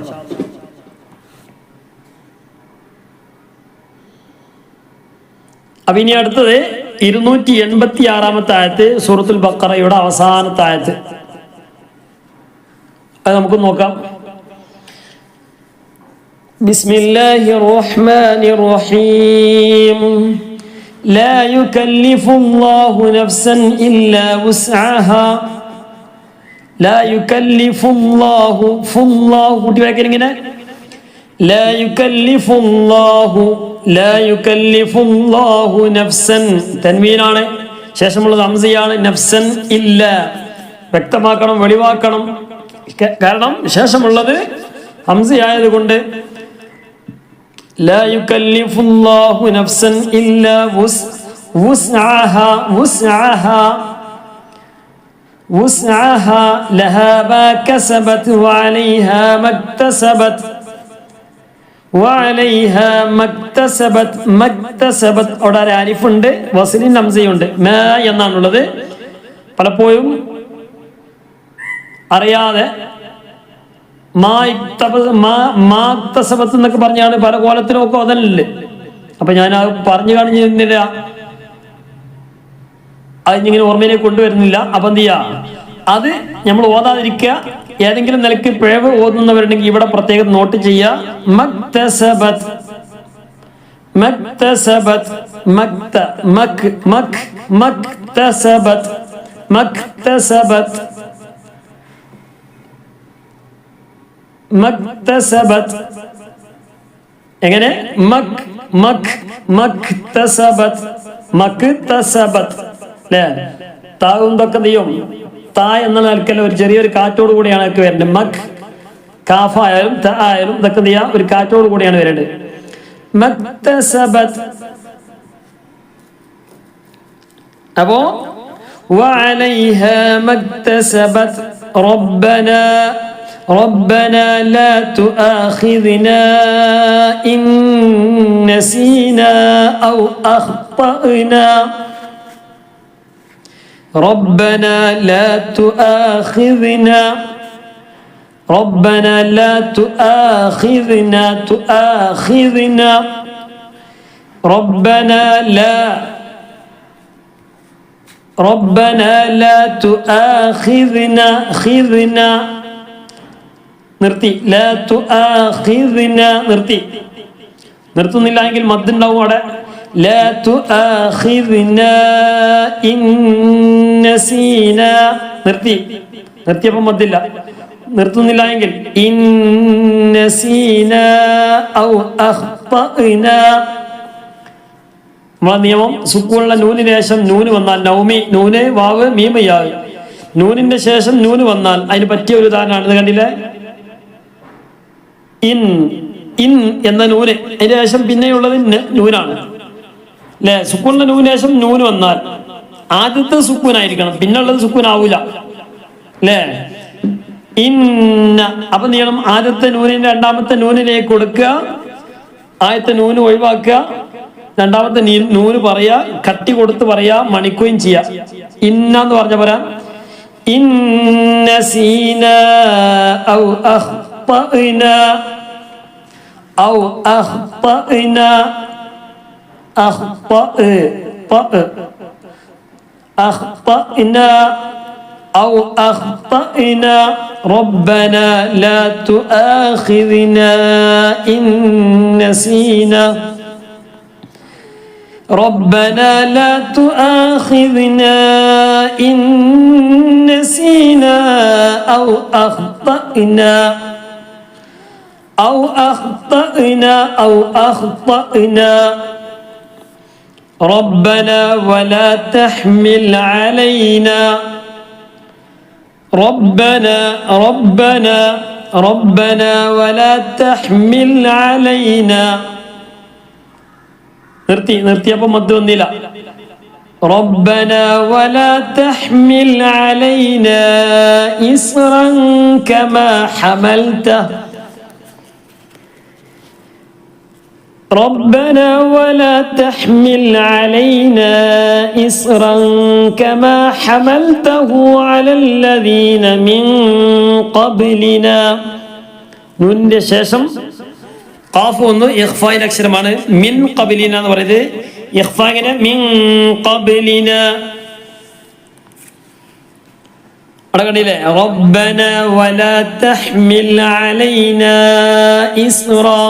അപ്പൊ ഇനി അടുത്തത് 286 ആയത്ത്, സൂറത്തുൽ ബഖറയുടെ അവസാനത്തെ ആയത്ത്. അത് നമുക്ക് നോക്കാം. ബിസ്മില്ലാഹിർ റഹ്മാനിർ റഹീം. لا يكلف الله نفسا إلا وسعها. لا يكلف الله ഇങ്ങനെ لا يكلف الله نفسا തൻവീനാണ്, ശേഷമുള്ളത് ഹംസയാണ്. നഫ്സൻ ഇല്ല, വ്യക്തമാക്കണം, വെളിവാക്കണം. കാരണം ശേഷമുള്ളത് ഹംസയായത് കൊണ്ട് لا يكلف الله نفسا إلا وسعها لها ما كسبت وعليها ما اكتسبت അവിടെ ഒരു അലിഫുണ്ട്, വസ്ലിൻ ഹംസയുണ്ട്. മാ എന്നാണുള്ളത്. പലപ്പോഴും അറിയാതെ എന്നൊക്കെ പറഞ്ഞാണ് പല കോലത്തിനൊക്കെ അതല്ലേ. അപ്പൊ ഞാൻ അത് പറഞ്ഞു കാണിച്ചിരുന്നില്ല, അതിങ്ങനെ ഓർമ്മയിലേക്ക് കൊണ്ടുവരുന്നില്ല. അപ്പൊ എന്ത് ചെയ്യാ, അത് നമ്മൾ ഓതാതിരിക്കുക. ഏതെങ്കിലും നിലയ്ക്ക് പിഴവ് ഓതുന്നവരുണ്ടെങ്കിൽ ഇവിടെ പ്രത്യേകം നോട്ട് ചെയ്യുക. മക്തസബത്, മക്തസബത്, മക്ത മക് മക് മക്തസബത്, മക്തസബത്, മക്തസബത്. എങ്ങനെ? മക് മക് മക്തസബത്, മക്തസബത് അല്ലേ? താവും തൊക്കെ ചെയ്യും. താ എന്ന നിലക്കല്ല, ഒരു ചെറിയൊരു കാറ്റോട് കൂടിയാണ് ഒക്കെ വരേണ്ടത്. മക് കാഫ ആയാലും ത ആയാലും ഇതൊക്കെ ചെയ്യാ ഒരു കാറ്റോട് കൂടിയാണ് വരേണ്ടത്. മക്തസബത്. അപ്പോ വഅലൈഹാ മക്തസബത് റബ്ബനാ ربنا لا تؤاخذنا إن نسينا أو أخطأنا ربنا لا تؤاخذنا ربنا لا تؤاخذنا تؤاخذنا ربنا لا تؤاخذنا خذنا നിർത്തി. ലാ തുആഖിദ്ന നിർത്തി. നിർത്തുന്നില്ല എങ്കിൽ മദ്ദുണ്ടാവും അവിടെ. ലാ തുആഖിദ്ന ഇൻ നസീന നിർത്തി. നിർത്തിയപ്പോൾ മദ്ദില്ല. നിർത്തുന്നില്ല എങ്കിൽ ഇൻ നസീന ഔ അഖ്തഅന. നമ്മളെ നിയമം സുക്കൂനുള്ള നൂനിന് ശേഷം നൂന് വന്നാൽ നൗമി, നൂന് വാവ് മീം യാ, നൂനിന്റെ ശേഷം നൂന് വന്നാൽ അതിന് പറ്റിയ ഒരു ഉദാഹരണമാണ്. ഇത് കണ്ടില്ലേ? ഇൻ ഇൻ എന്ന നൂന്, അതിന് ശേഷം പിന്നെയുള്ളത് നൂനാണ് അല്ലെ? സുക്കൂണിന്റെ നൂന് ശേഷം നൂന് വന്നാൽ ആദ്യത്തെ സുക്കൂനായിരിക്കണം, പിന്നുള്ളത് സുക്കൂൻ ആവൂല അല്ലേ? ഇന്ന. അപ്പൊ എന്ത് ചെയ്യണം? ആദ്യത്തെ നൂനിന്റെ രണ്ടാമത്തെ നൂനിലേക്ക് കൊടുക്കുക, ആദ്യത്തെ നൂന് ഒഴിവാക്കുക, രണ്ടാമത്തെ നൂന് പറയാ, കട്ടി കൊടുത്ത് പറയാ, മണിക്കുകയും ചെയ്യാ. ഇന്ന എന്ന് പറഞ്ഞ പോരാ. ഇന്ന സീന ഔ അഖ്തഅന أو أخطأنا أخطأنا أو أخطأنا ربنا لا تؤاخذنا إن نسينا ربنا لا تؤاخذنا إن نسينا أو أخطأنا أو أخطأنا ربنا ولا تحمل علينا ربنا ولا تحمل علينا നിർത്തിയപ്പോൾ മദ്ദ് വന്നില്ല. ربنا ولا تحمل علينا إصرا كما حملته ربنا ولا تحمل علينا إصرا كما حملته على الذين من قبلنا. നൂനിന്റെ ശേഷം ഖാഫ് ഒന്ന് ഇഖ്ഫായിന്റെ അക്ഷരമാണ്. മിൻ ഖബലിന എന്ന് പറയുന്നത് ഇഖ്ഫ. ഇങ്ങനെ മിൻ ഖബലിന അവിടെ കണ്ടില്ലേ? റബ്ബന വലാ തഹ്മിൽ അലൈനാ ഇസ്റാ.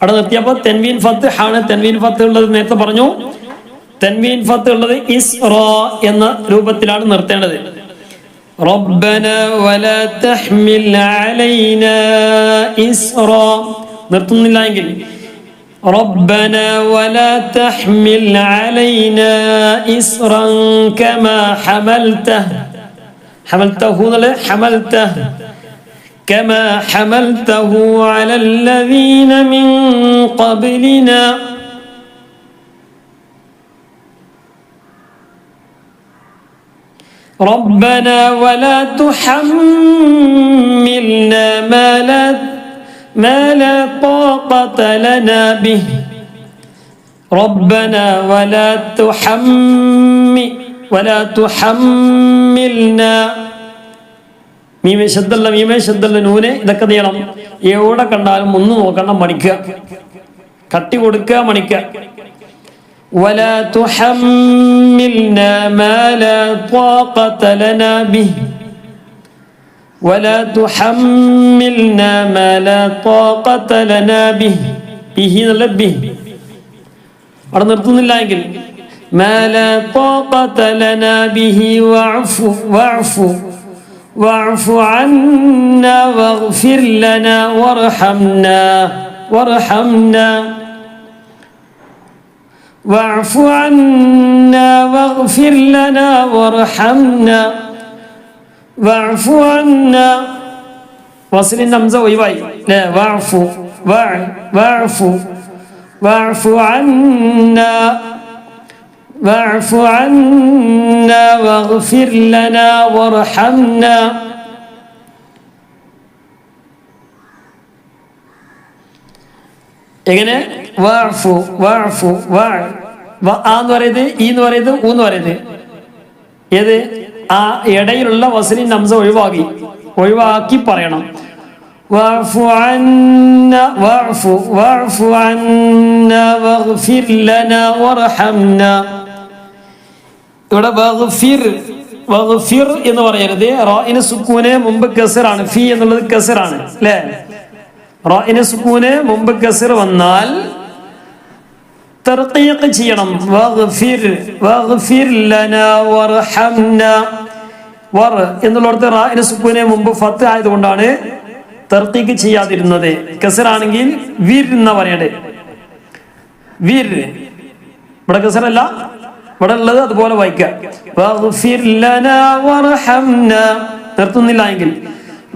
അവിടെ നിർത്തിയപ്പോൾ തെൻവീൻ ഫത്ത് ആണ്. തെൻവീൻ ഫത്ത് ഉള്ളത് നേരത്തെ പറഞ്ഞു. തെൻവീൻ ഫത്ത് ഉള്ളത് ഇസ്റാ എന്ന രൂപത്തിലാണ് നിർത്തേണ്ടത്. റബ്ബന വലാ തഹ്മിൽ അലൈനാ ഇസ്റാ. നിർത്തുന്നില്ല എങ്കിൽ റബ്ബന വലാ തഹ്മിൽ അലൈനാ ഇസ്റാൻ കമാ ഹമൽതഹു എന്നുള്ള ഹമൽതഹ് كما حملته على الذين من قبلنا ربنا ولا تحملنا ما لا طاقة لنا به ربنا ولا تحملنا മീമേ ശബ്ദല്ല നൂനെ. ഇതൊക്കെ ചെയ്യണം. എവിടെ കണ്ടാലും ഒന്ന് നോക്കണം, മണിക്കുക. കട്ടി കൊടുക്കുക, മണിക്കുക. ولا تحملنا ما لا طاقة لنا به ولا تحملنا ما لا طاقة لنا به به നല്ല ബി അവിടെ നിർത്തുന്നില്ല എങ്കിൽ ما لا طاقة لنا به واعف عنا واغفر لنا وارحمنا واعف عنا واغفر لنا وارحمنا واعف عنا وصل النمزة ويباي لا واعف عنا واغفر لنا وارحمنا. എങ്ങനെ എന്ന് പറയുന്നത് ഈ എന്ന് പറയുന്നത് ഊന്ന് പറയുന്നത് ഏത് ആ ഇടയിലുള്ള വസലിൻ ഹംസ ഒഴിവാക്കി പറയണം. واعف عنا واغفر لنا وارحمنا. ഇവിടെ വഗ്ഫിർ എന്ന് പറയരുത്. റാഇന് സുക്കൂന് മുമ്പ് കസറാണ്, ഫി എന്നുള്ളത് കസറാണ് അല്ലേ. റാഇന് സുക്കൂന് മുമ്പ് കസർ വന്നാൽ തർഖീഖ് ചെയ്യണം. വഗ്ഫിർ ലനാ വർഹംനാ. വർ എന്നുള്ളിടത്ത് റാഇന് സുക്കൂന് മുമ്പ് ഫത്ത് ആയതുകൊണ്ടാണ് തർഖീഖ് ചെയ്യാതിരുന്നത്. കസറാണെങ്കിൽ വീർ എന്നാ പറയണ്ടേ. വീർ ഇവിടെ കസറല്ല, ഇവിടെ ഉള്ളത് അതുപോലെ വായിക്കുക. വഗ്ഫിർ ലനാ വർഹംനാ നിർത്തുന്നില്ല എങ്കിൽ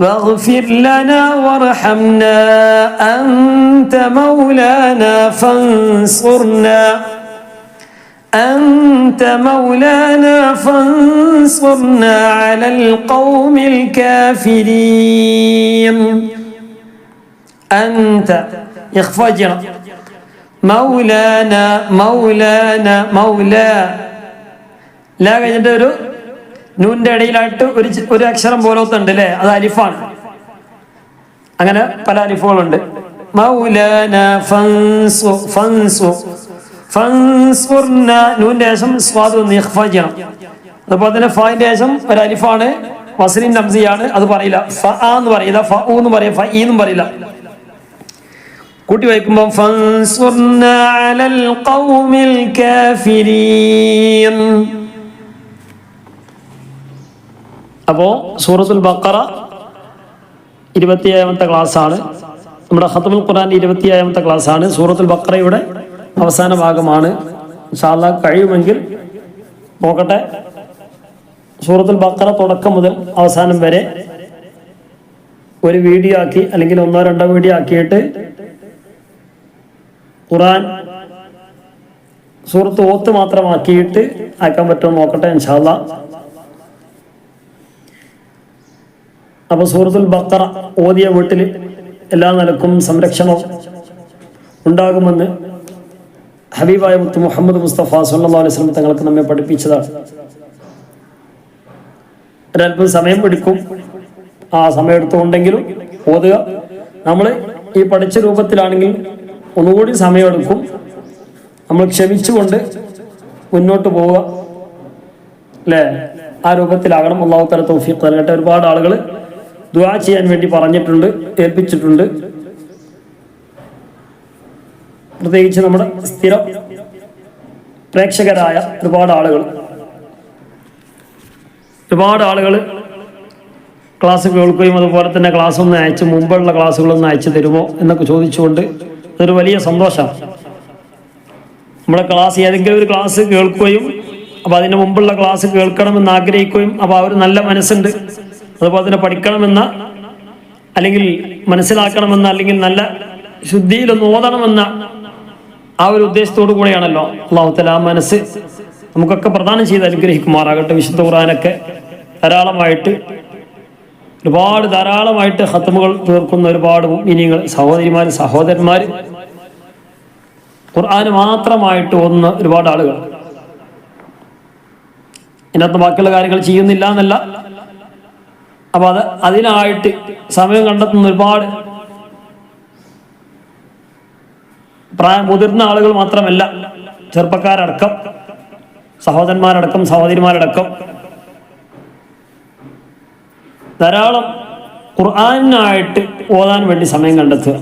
واغفر لنا وارحمنا أنت مولانا فانصرنا على القوم الكافرين. أنت إخفاء جرى مولانا لا കഴിഞ്ഞിട്ട് ഒരു നൂന്റെ ഇടയിലായിട്ട് ഒരു അക്ഷരം പോലത്തുണ്ട് അല്ലേ, അത് അലിഫാണ്. അങ്ങനെ പല അലിഫുകളുണ്ട്. മൗലാന ഫൻസുർന നൂന്റെ ശേഷം സ്വാദ് ഒന്ന് ഇഖ്ഫാ ചെയ്യണം. അതുപോലെ തന്നെ ഫാന്റെ ശേഷം ഒരു അലിഫാണ്, വസ്ലിൻ ഹംസയാണ്, അത് പറയില്ല. ഫ എന്ന് പറയില്ല, ഫ എന്ന് പറയും, ഫ എന്നും പറയില്ല. കൂട്ടി വായിക്കുമ്പോൾ ഫൻസുർന അലൽ ഖൗമിൽ കാഫിരീൻ. അപ്പോ സൂറത്തുൽ ബഖറ 27ാമത്തെ ക്ലാസ്സാണ്. നമ്മുടെ ഖത്മുൽ ഖുർആന്റെ 27ാമത്തെ ക്ലാസ്സാണ്. സൂറത്തുൽ ബഖറയുടെ അവസാന ഭാഗമാണ്. ഇൻഷാ അല്ലാഹ് കഴിയുമെങ്കിൽ നോക്കട്ടെ, സൂറത്തുൽ ബഖറ തുടക്കം മുതൽ അവസാനം വരെ ഒരു വീഡിയോ ആക്കി, അല്ലെങ്കിൽ 1-2 വീഡിയോ ആക്കിയിട്ട് ഖുർആൻ സൂറത്ത് ഓത്ത് മാത്രമാക്കിയിട്ട് ആക്കാൻ പറ്റുമോ നോക്കട്ടെ ഇൻഷാ അല്ലാഹ്. അപ്പൊ സൂറത്തുൽ ബഖറ ഓതിയ വീട്ടിൽ എല്ലാ നിലക്കും സംരക്ഷണവും ഉണ്ടാകുമെന്ന് ഹബീബായ മുത്ത് മുഹമ്മദ് മുസ്തഫ സല്ലല്ലാഹു അലൈഹി വസല്ലം തങ്ങൾക്ക് നമ്മെ പഠിപ്പിച്ചതാണ്. ഒരല്പം സമയം പിടിക്കും, ആ സമയം എടുത്തുകൊണ്ടെങ്കിലും ഓതുക. നമ്മൾ ഈ പഠിച്ച രൂപത്തിലാണെങ്കിൽ ഒന്നുകൂടി സമയമെടുക്കും. നമ്മൾ ക്ഷമിച്ചുകൊണ്ട് മുന്നോട്ട് പോവുക അല്ലേ, ആ രൂപത്തിലാകണം. അല്ലാഹു തആല തൗഫീഖ് നൽകട്ടെ. ഒരുപാട് ആളുകൾ ദുആ ചെയ്യാൻ വേണ്ടി പറഞ്ഞിട്ടുണ്ട്, ഏൽപ്പിച്ചിട്ടുണ്ട്. പ്രത്യേകിച്ച് നമ്മുടെ സ്ഥിരം പ്രേക്ഷകരായ ഒരുപാട് ആളുകൾ ക്ലാസ് കേൾക്കുകയും അതുപോലെ തന്നെ ക്ലാസ് ഒന്ന് അയച്ച് മുമ്പുള്ള ക്ലാസ്സുകളൊന്ന് അയച്ചു തരുമോ എന്നൊക്കെ ചോദിച്ചുകൊണ്ട് അതൊരു വലിയ സന്തോഷമാണ്. നമ്മുടെ ക്ലാസ് ഏതെങ്കിലും ഒരു ക്ലാസ് കേൾക്കുകയും അപ്പോൾ അതിന് മുമ്പുള്ള ക്ലാസ് കേൾക്കണമെന്ന് ആഗ്രഹിക്കുകയും അപ്പോൾ ആ ഒരു നല്ല മനസ്സുണ്ട്, അതുപോലെ തന്നെ പഠിക്കണമെന്ന അല്ലെങ്കിൽ മനസ്സിലാക്കണമെന്ന അല്ലെങ്കിൽ നല്ല ശുദ്ധിയിലൊന്ന് ഓതണമെന്ന ആ ഒരു ഉദ്ദേശത്തോടു കൂടെയാണല്ലോ അല്ലാഹു തആല ആ മനസ്സ് നമുക്കൊക്കെ പ്രദാനം ചെയ്ത് അനുഗ്രഹിക്കുമാറാകട്ടെ. വിശുദ്ധ ഖുർആനൊക്കെ ധാരാളമായിട്ട് ഖത്മുകൾ തീർക്കുന്ന ഒരുപാട് മുഅ്മിനീങ്ങൾ, സഹോദരന്മാർ, ഖുർആന് മാത്രമായിട്ട് ഓതുന്ന ഒരുപാട് ആളുകൾ. ഇതിനകത്ത് ബാക്കിയുള്ള കാര്യങ്ങൾ ചെയ്യുന്നില്ല എന്നല്ല, അപ്പൊ അതിനായിട്ട് സമയം കണ്ടെത്തുന്ന ഒരുപാട് മുതിർന്ന ആളുകൾ മാത്രമല്ല, ചെറുപ്പക്കാരടക്കം, സഹോദരന്മാരടക്കം, സഹോദരിമാരടക്കം ധാരാളം ഖുർആനായിട്ട് ഓതാൻ വേണ്ടി സമയം കണ്ടെത്തുക.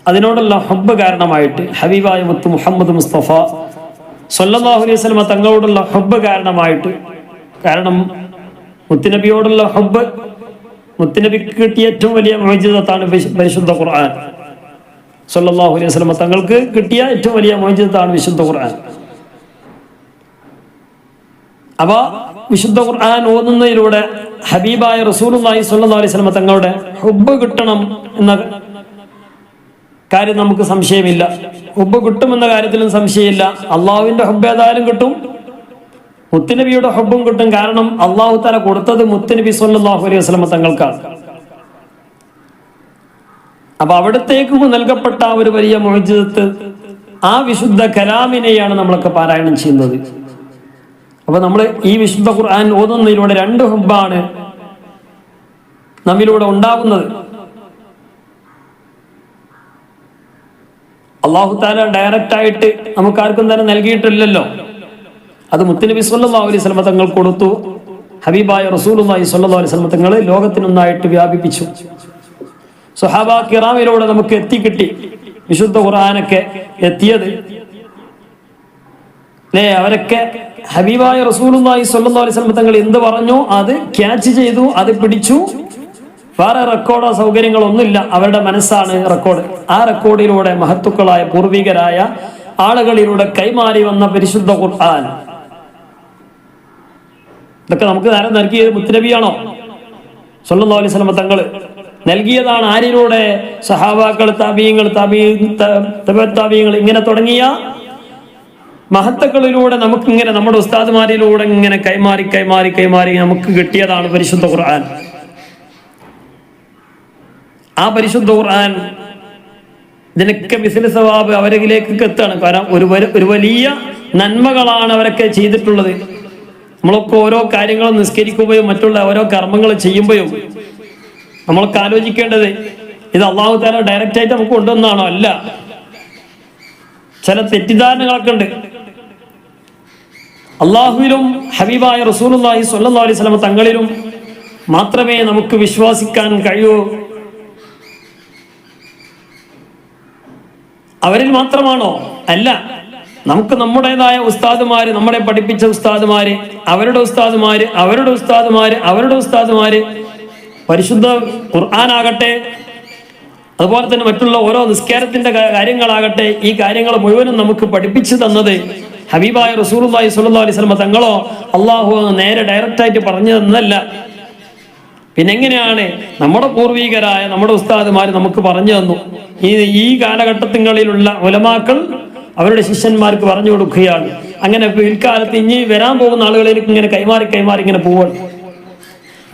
അതിനോടുള്ള ഹബ്ബ് കാരണമായിട്ട് ഹബീബായ മുത്ത് മുഹമ്മദ് മുസ്തഫ സ്വല്ലല്ലാഹു അലൈഹി വസല്ലം തങ്ങളോടുള്ള ഹബ്ബ് കാരണമായിട്ട്, കാരണം മുത്തുനബിയോടുള്ള ഹബ്ബ്, മുത്തുനബിക്ക് കിട്ടിയ ഏറ്റവും വലിയ മുഅ്ജിസത്താണ് പരിശുദ്ധ ഖുർആൻ. സ്വല്ലല്ലാഹു അലൈഹി വസല്ലം തങ്ങൾക്ക് കിട്ടിയ ഏറ്റവും വലിയ മുഅ്ജിസത്താണ് വിശുദ്ധ ഖുർആൻ. അപ്പൊ വിശുദ്ധ ഖുർആൻ ഓതുന്നതിലൂടെ ഹബീബായ റസൂലുള്ളാഹി സ്വല്ലല്ലാഹു അലൈഹി വസല്ലം തങ്ങളുടെ ഹബ്ബ് കിട്ടണം എന്ന കാര്യം നമുക്ക് സംശയമില്ല. ഹബ്ബ് കിട്ടുമെന്ന കാര്യത്തിലും സംശയമില്ല. അള്ളാഹുവിന്റെ ഹബ്ബ് ഏതായാലും കിട്ടും, മുത്തുനബിയുടെ ഹബ്ബും കിട്ടും. കാരണം അള്ളാഹു തആല കൊടുത്തത് മുത്തുനബി സ്വല്ലല്ലാഹു അലൈഹി വസല്ലം തങ്ങൾക്കാണ്. അപ്പൊ അവിടത്തേക്ക് നൽകപ്പെട്ട ഒരു വലിയ മുഅ്ജിസത്ത്, ആ വിശുദ്ധ കലാമിനെയാണ് നമ്മളൊക്കെ പാരായണം ചെയ്യുന്നത്. അപ്പൊ നമ്മൾ ഈ വിശുദ്ധ ഖുർആൻ ഓതുന്നതിലൂടെ രണ്ട് ഹബ്ബാണ് നമ്മിലൂടെ ഉണ്ടാകുന്നത്. അല്ലാഹു തആല ഡയറക്റ്റ് ആയിട്ട് നമുക്കാർക്കും തന്നെ നൽകിയിട്ടില്ലല്ലോ. അത് മുത്തുനബി സ്വല്ലല്ലാഹു അലൈഹി വസല്ലം തങ്ങൾ കൊടുത്തു. ഹബീബായ റസൂലുള്ളാഹി സ്വല്ലല്ലാഹു അലൈഹി വസല്ലം തങ്ങൾ ലോകത്തിനൊന്നായിട്ട് വ്യാപിപ്പിച്ചു. സ്വഹാബ കിറാമിലൂടെ നമുക്ക് എത്തിക്കിട്ടി. വിശുദ്ധ ഖുർആനൊക്കെ എത്തിയത് അല്ലേ, അവരൊക്കെ ഹബീബായ റസൂലുള്ളാഹി സ്വല്ലല്ലാഹു അലൈഹി വസല്ലം തങ്ങൾ എന്ത് പറഞ്ഞു അത് ക്യാച്ച് ചെയ്തു, അത് പിടിച്ചു. വേറെ റെക്കോർഡോ സൗകര്യങ്ങളോ ഒന്നുമില്ല, അവരുടെ മനസ്സാണ് റെക്കോർഡ്. ആ റെക്കോർഡിലൂടെ മഹത്തുക്കളായ പൂർവികരായ ആളുകളിലൂടെ കൈമാറി വന്ന പരിശുദ്ധ ഖുർആൻ, ഇതൊക്കെ നമുക്ക് നേരം നൽകിയത് മുത്തുനബിയാണോ? സ്വല്ലല്ലാഹു അലൈഹി വസല്ലം തങ്ങൾ നൽകിയതാണ്. ആരിലൂടെ? സഹാബാക്കൾ, താബീങ്ങൾ, താബീങ്ങൾ, ഇങ്ങനെ തുടങ്ങിയ മഹത്തുക്കളിലൂടെ നമുക്കിങ്ങനെ നമ്മുടെ ഉസ്താദുമാരിലൂടെ ഇങ്ങനെ കൈമാറി കൈമാറി കൈമാറി നമുക്ക് കിട്ടിയതാണ് പരിശുദ്ധ ഖുർആൻ. ആ പരിശുദ്ധ ഖുർആൻ ഇതിനൊക്കെ മിസ്ല സവാബ് അവരിലേക്ക് എത്താണ്. കാരണം ഒരു വലിയ നന്മകളാണ് അവരൊക്കെ ചെയ്തിട്ടുള്ളത്. നമ്മളൊക്കെ ഓരോ കാര്യങ്ങളും നിസ്കരിക്കുകയും മറ്റുള്ള ഓരോ കർമ്മങ്ങൾ ചെയ്യുമ്പോഴും നമ്മളൊക്കെ ആലോചിക്കേണ്ടത്, ഇത് അല്ലാഹു തആല ഡയറക്റ്റ് ആയിട്ട് നമുക്ക് കൊണ്ടുവന്നാണോ? അല്ല, ചില തെറ്റിദ്ധാരണകളൊക്കെ ഉണ്ട്. അള്ളാഹുവിലും ഹബീബായ റസൂലുള്ളാഹി സ്വല്ലല്ലാഹു അലൈഹി വസല്ലം തങ്ങളിലും മാത്രമേ നമുക്ക് വിശ്വസിക്കാൻ കഴിയൂ. അവരിൽ മാത്രമാണോ? അല്ല, നമുക്ക് നമ്മുടേതായ ഉസ്താദുമാര്, നമ്മളെ പഠിപ്പിച്ച ഉസ്താദുമാര്, അവരുടെ ഉസ്താദുമാര്, അവരുടെ ഉസ്താദുമാര്, അവരുടെ ഉസ്താദുമാര്, പരിശുദ്ധ ഖുർആനാകട്ടെ, അതുപോലെ തന്നെ മറ്റുള്ള ഓരോ നിസ്കാരത്തിന്റെ കാര്യങ്ങളാകട്ടെ, ഈ കാര്യങ്ങൾ മുഴുവനും നമുക്ക് പഠിപ്പിച്ചു തന്നത് ഹബീബായ റസൂലുള്ളാഹി സ്വല്ലല്ലാഹു അലൈഹി വസല്ലം തങ്ങളോ അള്ളാഹു നേരെ ഡയറക്റ്റ് ആയിട്ട് പറഞ്ഞു തന്നല്ല. പിന്നെങ്ങനെയാണ് നമ്മുടെ പൂർവികരായ നമ്മുടെ ഉസ്താദുമാർ നമുക്ക് പറഞ്ഞു തന്നു. ഈ കാലഘട്ടങ്ങളിലുള്ള ഉലമാക്കൾ അവരുടെ ശിഷ്യന്മാർക്ക് പറഞ്ഞു കൊടുക്കുകയാണ്. അങ്ങനെ പിൽക്കാലത്ത് ഇനി വരാൻ പോകുന്ന ആളുകളിലേക്ക് ഇങ്ങനെ കൈമാറി കൈമാറി ഇങ്ങനെ പോവുകയാണ്.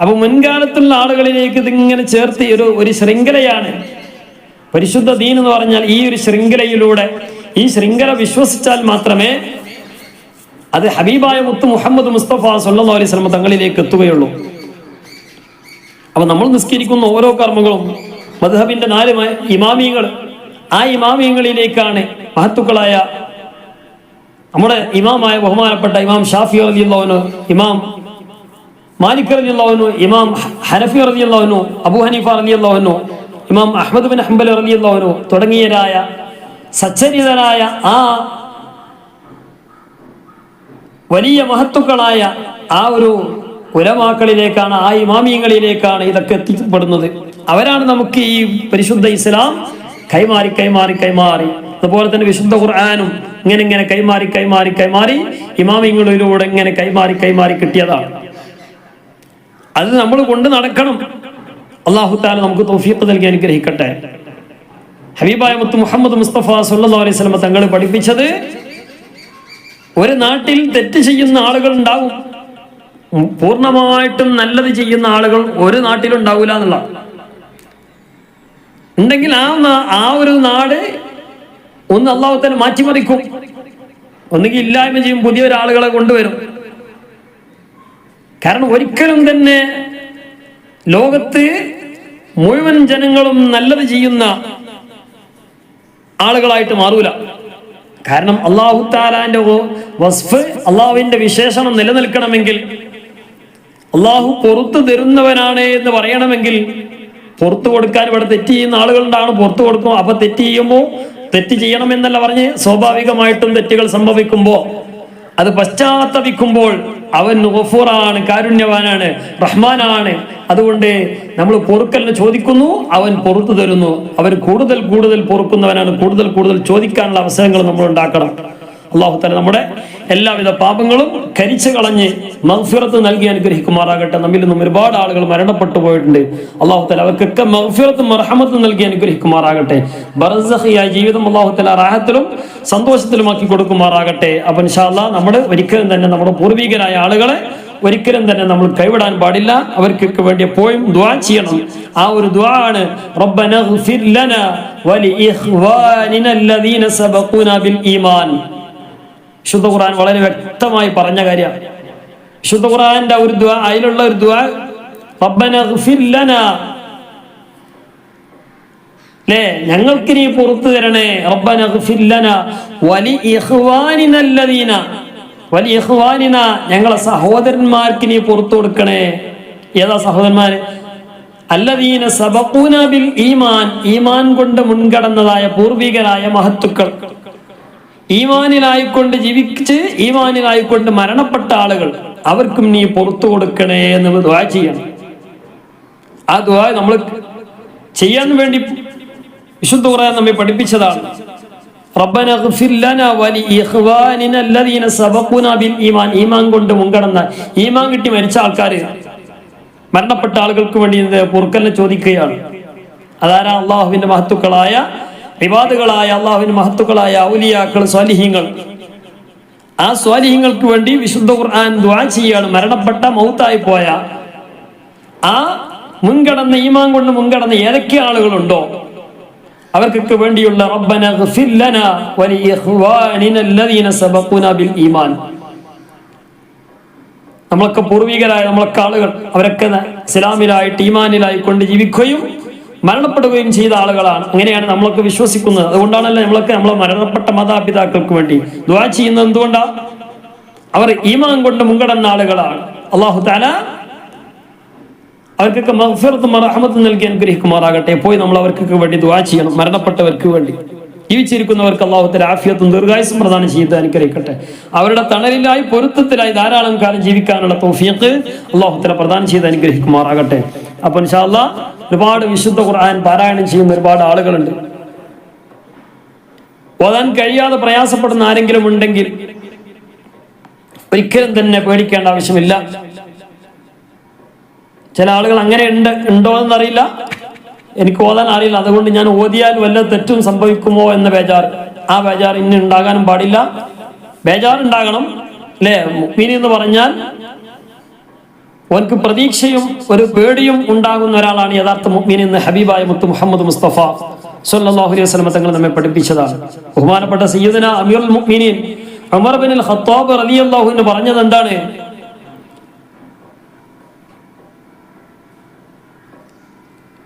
അപ്പൊ മുൻകാലത്തുള്ള ആളുകളിലേക്ക് ഇതിങ്ങനെ ചേർത്ത് ഒരു ശൃംഖലയാണ് പരിശുദ്ധ ദീൻ എന്ന് പറഞ്ഞാൽ. ഈ ഒരു ശൃംഖലയിലൂടെ, ഈ ശൃംഖല വിശ്വസിച്ചാൽ മാത്രമേ അത് ഹബീബായ മുത്ത് മുഹമ്മദ് മുസ്തഫ സ്വല്ലല്ലാഹു അലൈഹി വസല്ലം തങ്ങളിലേക്ക് എത്തുകയുള്ളൂ. അപ്പൊ നമ്മൾ നിസ്കരിക്കുന്ന ഓരോ കർമ്മങ്ങളും മദ്ഹബിന്റെ 4 ഇമാമിയങ്ങൾ, ആ ഇമാമിയങ്ങളിലേക്കാണ് മഹത്തുക്കളായ നമ്മുടെ ഇമാമായ ബഹുമാനപ്പെട്ട ഇമാം ഷാഫി റളിയല്ലാഹു അൻഹു, ഇമാം മാലിക് റളിയല്ലാഹു അൻഹു, ഇമാം ഹനഫി റളിയല്ലാഹു അൻഹു, അബൂ ഹനീഫ റളിയല്ലാഹു അൻഹു, ഇമാം അഹ്മദ് ബിൻ ഹംബൽ റളിയല്ലാഹു അൻഹു തുടങ്ങിയവരായ സച്ചരിതരായ ആ വലിയ മഹത്തുക്കളായ ആ ഒരു ഉലമാക്കളിലേക്കാണ്, ആ ഇമാമിയങ്ങളിലേക്കാണ് ഇതൊക്കെ എത്തിപ്പെടുന്നത്. അവരാണ് നമുക്ക് ഈ പരിശുദ്ധ ഇസ്ലാം കൈമാറി കൈമാറി കൈമാറി, അതുപോലെ തന്നെ വിശുദ്ധ ഖുർആനും ഇങ്ങനെ ഇങ്ങനെ കൈമാറി കൈമാറി കൈമാറി ഇമാമിയങ്ങളിലൂടെ ഇങ്ങനെ കൈമാറി കൈമാറി കിട്ടിയതാണ്. അത് നമ്മൾ കൊണ്ട് നടക്കണം. അല്ലാഹു തആല നമുക്ക് തൗഫീഖ് നൽകി അനുഗ്രഹിക്കട്ടെ. ഹബീബായ മുത്ത് മുഹമ്മദ് മുസ്തഫ സ്വല്ലല്ലാഹു അലൈഹി വസല്ലം തങ്ങൾ പഠിപ്പിച്ചത്, ഒരു നാട്ടിൽ തെറ്റ് ചെയ്യുന്ന ആളുകൾ ഉണ്ടാവും, പൂർണ്ണമായിട്ടും നല്ലത് ചെയ്യുന്ന ആളുകൾ ഒരു നാട്ടിലുണ്ടാവില്ല എന്നുള്ള. ഉണ്ടെങ്കിൽ ആ ഒരു നാട് ഒന്ന് അല്ലാഹു തആല മാറ്റിമറിക്കും, ഒന്നുകിൽ ഇല്ലായ്മ ചെയ്യും, പുതിയ ഒരാളുകളെ കൊണ്ടുവരും. കാരണം ഒരിക്കലും തന്നെ ലോകത്ത് മുഴുവൻ ജനങ്ങളും നല്ലത് ചെയ്യുന്ന ആളുകളായിട്ട് മാറൂല. കാരണം അല്ലാഹു തആലാന്റെ വസ്ഫ്, അള്ളാഹുവിന്റെ വിശേഷണം നിലനിൽക്കണമെങ്കിൽ, അള്ളാഹു പുറത്തു തരുന്നവനാണ് എന്ന് പറയണമെങ്കിൽ പുറത്തു കൊടുക്കാൻ ഇവിടെ തെറ്റ് ചെയ്യുന്ന ആളുകളുണ്ടാണ്. പുറത്തു കൊടുക്കും. അപ്പൊ തെറ്റ് ചെയ്യുമ്പോൾ തെറ്റ് ചെയ്യണമെന്നല്ല പറഞ്ഞ്, സ്വാഭാവികമായിട്ടും തെറ്റുകൾ സംഭവിക്കുമ്പോൾ അത് പശ്ചാത്തപിക്കുമ്പോൾ അവൻ ഗഫൂറാണ്, കാരുണ്യവാനാണ്, റഹ്മാനാണ്. അതുകൊണ്ട് നമ്മൾ പൊറുക്കലിന് ചോദിക്കുന്നു, അവൻ പുറത്തു തരുന്നു. അവൻ കൂടുതൽ കൂടുതൽ പൊറുക്കുന്നവനാണ്. കൂടുതൽ കൂടുതൽ ചോദിക്കാനുള്ള അവസരങ്ങൾ നമ്മൾ ഉണ്ടാക്കണം. അല്ലാഹു തആല നമ്മുടെ എല്ലാവിധ പാപങ്ങളും കരിച്ചു കളഞ്ഞ് മഗ്ഫിറത്ത് നൽകി അനുഗ്രഹിക്കുമാറാകട്ടെ. നമ്മിൽ നിന്നും ഒരുപാട് ആളുകൾ മരണപ്പെട്ടു പോയിട്ടുണ്ട്. അല്ലാഹു തആല അവർക്കൊക്കെ മഗ്ഫിറത്തും മർഹമത്തും നൽകി അനുഗ്രഹിക്കുമാറാകട്ടെ. ബർസഖിയായ ജീവിതം അല്ലാഹു തആല റാഹത്തിലും സന്തോഷത്തിലുമാക്കി കൊടുക്കുമാറാകട്ടെ. അപ്പോൾ ഇൻഷാ അല്ലാഹ് നമ്മൾ ഒരിക്കലും തന്നെ നമ്മുടെ പൂർവികരായ ആളുകളെ ഒരിക്കലും തന്നെ നമ്മൾ കൈവിടാൻ പാടില്ല. അവർക്കൊക്കെ വേണ്ടി എപ്പോഴും ദുആ ചെയ്യണം. ആ ഒരു ദുആ ആണ് റബ്ബനാഗ്ഫിർ ലനാ വലി ഇഖ്വാനിനാ അല്ലദീന സബഖൂനാ ബിൽ ഈമാൻ. വിശുദ്ധ ഖുർആൻ വളരെ വ്യക്തമായി പറഞ്ഞ കാര്യമാണ്. വിശുദ്ധ ഖുർആന്റെ ഒരു ദുആ, അതിലുള്ള ഒരു ദുആ റബ്ബനാഗ്ഫിർ ലനാ, ല്ലേ, ഞങ്ങൾക്ക് നീ പുറത്തു തരണേ. റബ്ബനാഗ്ഫിർ ലനാ വലി ഇഖ്വാനിനാ അല്ലദീന, വലി ഇഖ്വാനിനാ, ഞങ്ങളെ സഹോദരന്മാർക്ക് നീ പുറത്തു കൊടുക്കണേ. ഏതാ സഹോദരന്മാര്? അല്ലദീന സബഖൂനാ ബിൽ ഈമാൻ, ഈമാൻ കൊണ്ട് മുൻകടന്നതായ പൂർവികരായ മഹത്തുക്കൾ, ഈമാനിലായിക്കൊണ്ട് ജീവിച്ച് ഈമാനിലായിക്കൊണ്ട് മരണപ്പെട്ട ആളുകൾ, അവർക്കും നീ പുറത്തു കൊടുക്കണേ എന്ന് ദുആ ചെയ്യണം. ആ ദുആ നമ്മൾ ചെയ്യാൻ വേണ്ടി വിശുദ്ധ ഖുർആൻ നമ്മെ പഠിപ്പിച്ചതാണ്. റബ്ബനാഗ്ഫിർ ലനാ വലി ഇഖ്വാനിനാ അല്ലദീന സബഖൂനാ ബിൽ ഈമാൻ, ഈമാൻ കൊണ്ട് മുൻകടന്ന, ഈമാൻ കിട്ടി മരിച്ച ആൾക്കാര്, മരണപ്പെട്ട ആളുകൾക്ക് വേണ്ടി പൊറുക്കലിനെ ചോദിക്കുകയാണ്. അതാരാ? അള്ളാഹുവിന്റെ മഹത്തുക്കളായ ഇബാദുകളായ, അള്ളാഹുവിന്റെ മഹത്തുക്കളായ ഔലിയാക്കൾ, സ്വാലിഹീങ്ങൾ. ആ സ്വാലിഹീങ്ങൾക്ക് വേണ്ടി വിശുദ്ധ ഖുർആൻ ദുആ ചെയ്യാണ്. മരണപ്പെട്ട മൗത്തായി പോയ ആ മുൻകടന്ന, ഈമാൻ കൊണ്ട് മുൻകടന്ന ഏതൊക്കെ ആളുകളുണ്ടോ അവർക്കൊക്കെ വേണ്ടിയുള്ള റബ്ബനാഗ്ഫിർ ലനാ വലി ഇഖ്വാനിനാ അല്ലദീന സബഖൂനാ ബിൽ ഈമാൻ. നമ്മളൊക്കെ പൂർവികരായ നമ്മളൊക്കെ ആളുകൾ, അവരൊക്കെ ഇസ്ലാമിലായിട്ട് ഈമാനിലായി കൊണ്ട് ജീവിക്കുകയും മരണപ്പെടുകയും ചെയ്ത ആളുകളാണ്. അങ്ങനെയാണ് നമ്മളൊക്കെ വിശ്വസിക്കുന്നത്. അതുകൊണ്ടാണല്ലോ നമ്മളൊക്കെ നമ്മളെ മരണപ്പെട്ട മാതാപിതാക്കൾക്ക് വേണ്ടി ദുആ ചെയ്യുന്നത്. എന്തുകൊണ്ടാ? അവർ ഈമാൻ കൊണ്ട് മുൻകടന്ന ആളുകളാണ്. അല്ലാഹു തആല അവർക്കൊക്കെ മഗ്ഫിറത്തും റഹ്മത്തും നൽകി അനുഗ്രഹിക്കുമാറാകട്ടെ. പോയി നമ്മൾ അവർക്കൊക്കെ വേണ്ടി ദുആ ചെയ്യണം. മരണപ്പെട്ടവർക്ക് വേണ്ടി. ജീവിച്ചിരിക്കുന്നവർക്ക് അല്ലാഹു തആല ആഫിയത്തും ദീർഘായുസ്സും പ്രദാനം ചെയ്ത് അനുഗ്രഹിക്കട്ടെ. അവരുടെ തണലിലായി, പൊരുത്തത്തിലായി ധാരാളം കാലം ജീവിക്കാനുള്ള തൗഫീഖ് അല്ലാഹു തആല പ്രദാനം ചെയ്ത് അനുഗ്രഹിക്കുമാറാകട്ടെ. അപ്പോൾ ഇൻഷാ അല്ലാഹ് ഒരുപാട് വിശുദ്ധ ഖുർആൻ പാരായണം ചെയ്യുന്ന ഒരുപാട് ആളുകളുണ്ട്. ഓതാൻ കഴിയാതെ പ്രയാസപ്പെടുന്ന ആരെങ്കിലും ഉണ്ടെങ്കിൽ ഒരിക്കലും തന്നെ പേടിക്കേണ്ട ആവശ്യമില്ല. ചില ആളുകൾ അങ്ങനെ ഉണ്ടോ എന്നറിയില്ല, എനിക്ക് ഓതാൻ അറിയില്ല, അതുകൊണ്ട് ഞാൻ ഓതിയാൽ വല്ല തെറ്റും സംഭവിക്കുമോ എന്ന ബേജാർ. ആ ബേജാർ ഇനി ഉണ്ടാകാനും പാടില്ല. ബേജാറുണ്ടാകണം, അല്ലേ? മുഅ്മിൻ എന്ന് പറഞ്ഞാൽ അവർക്ക് പ്രതീക്ഷയും ഒരു പേടിയും ഉണ്ടാകുന്ന ഒരാളാണ് യഥാർത്ഥ മുഅ്മിൻ എന്ന് ഹബീബായ മുത്ത് മുഹമ്മദ് മുസ്തഫ സ്വല്ലല്ലാഹു അലൈഹി വസല്ലം തങ്ങൾ നമ്മെ പഠിപ്പിച്ചതാണ്. ബഹുമാനപ്പെട്ട സയ്യിദുന അമീറുൽ മുഅ്മിനീൻ ഉമർ ഇബ്നുൽ ഖത്താബ് റളിയല്ലാഹു അൻഹു പറഞ്ഞത് എന്താണ്?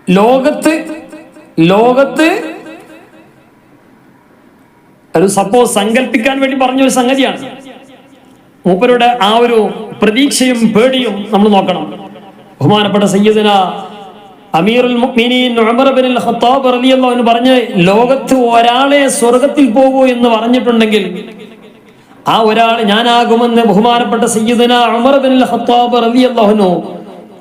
ലോകത്ത് ഒരു സപ്പോസ് സങ്കല്പിക്കാൻ വേണ്ടി പറഞ്ഞൊരു സംഗതിയാണ്. മൂപ്പരുടെ ആ ഒരു പ്രതീക്ഷയും പേടിയും നമ്മൾ നോക്കണം. ബഹുമാനപ്പെട്ട സയ്യിദുന അമീറുൽ മുഅ്മിനീൻ ഉമർ ഇബ്നുൽ ഖത്താബ് റളിയല്ലാഹു അൻഹു പറഞ്ഞ, ലോകത്ത് ഒരാളെ സ്വർഗത്തിൽ പോകൂ എന്ന് പറഞ്ഞിട്ടുണ്ടെങ്കിൽ ആ ഒരാൾ ഞാനാകുമെന്ന് ബഹുമാനപ്പെട്ട സയ്യിദുന ഉമർ ഇബ്നുൽ ഖത്താബ് റളിയല്ലാഹു അൻഹു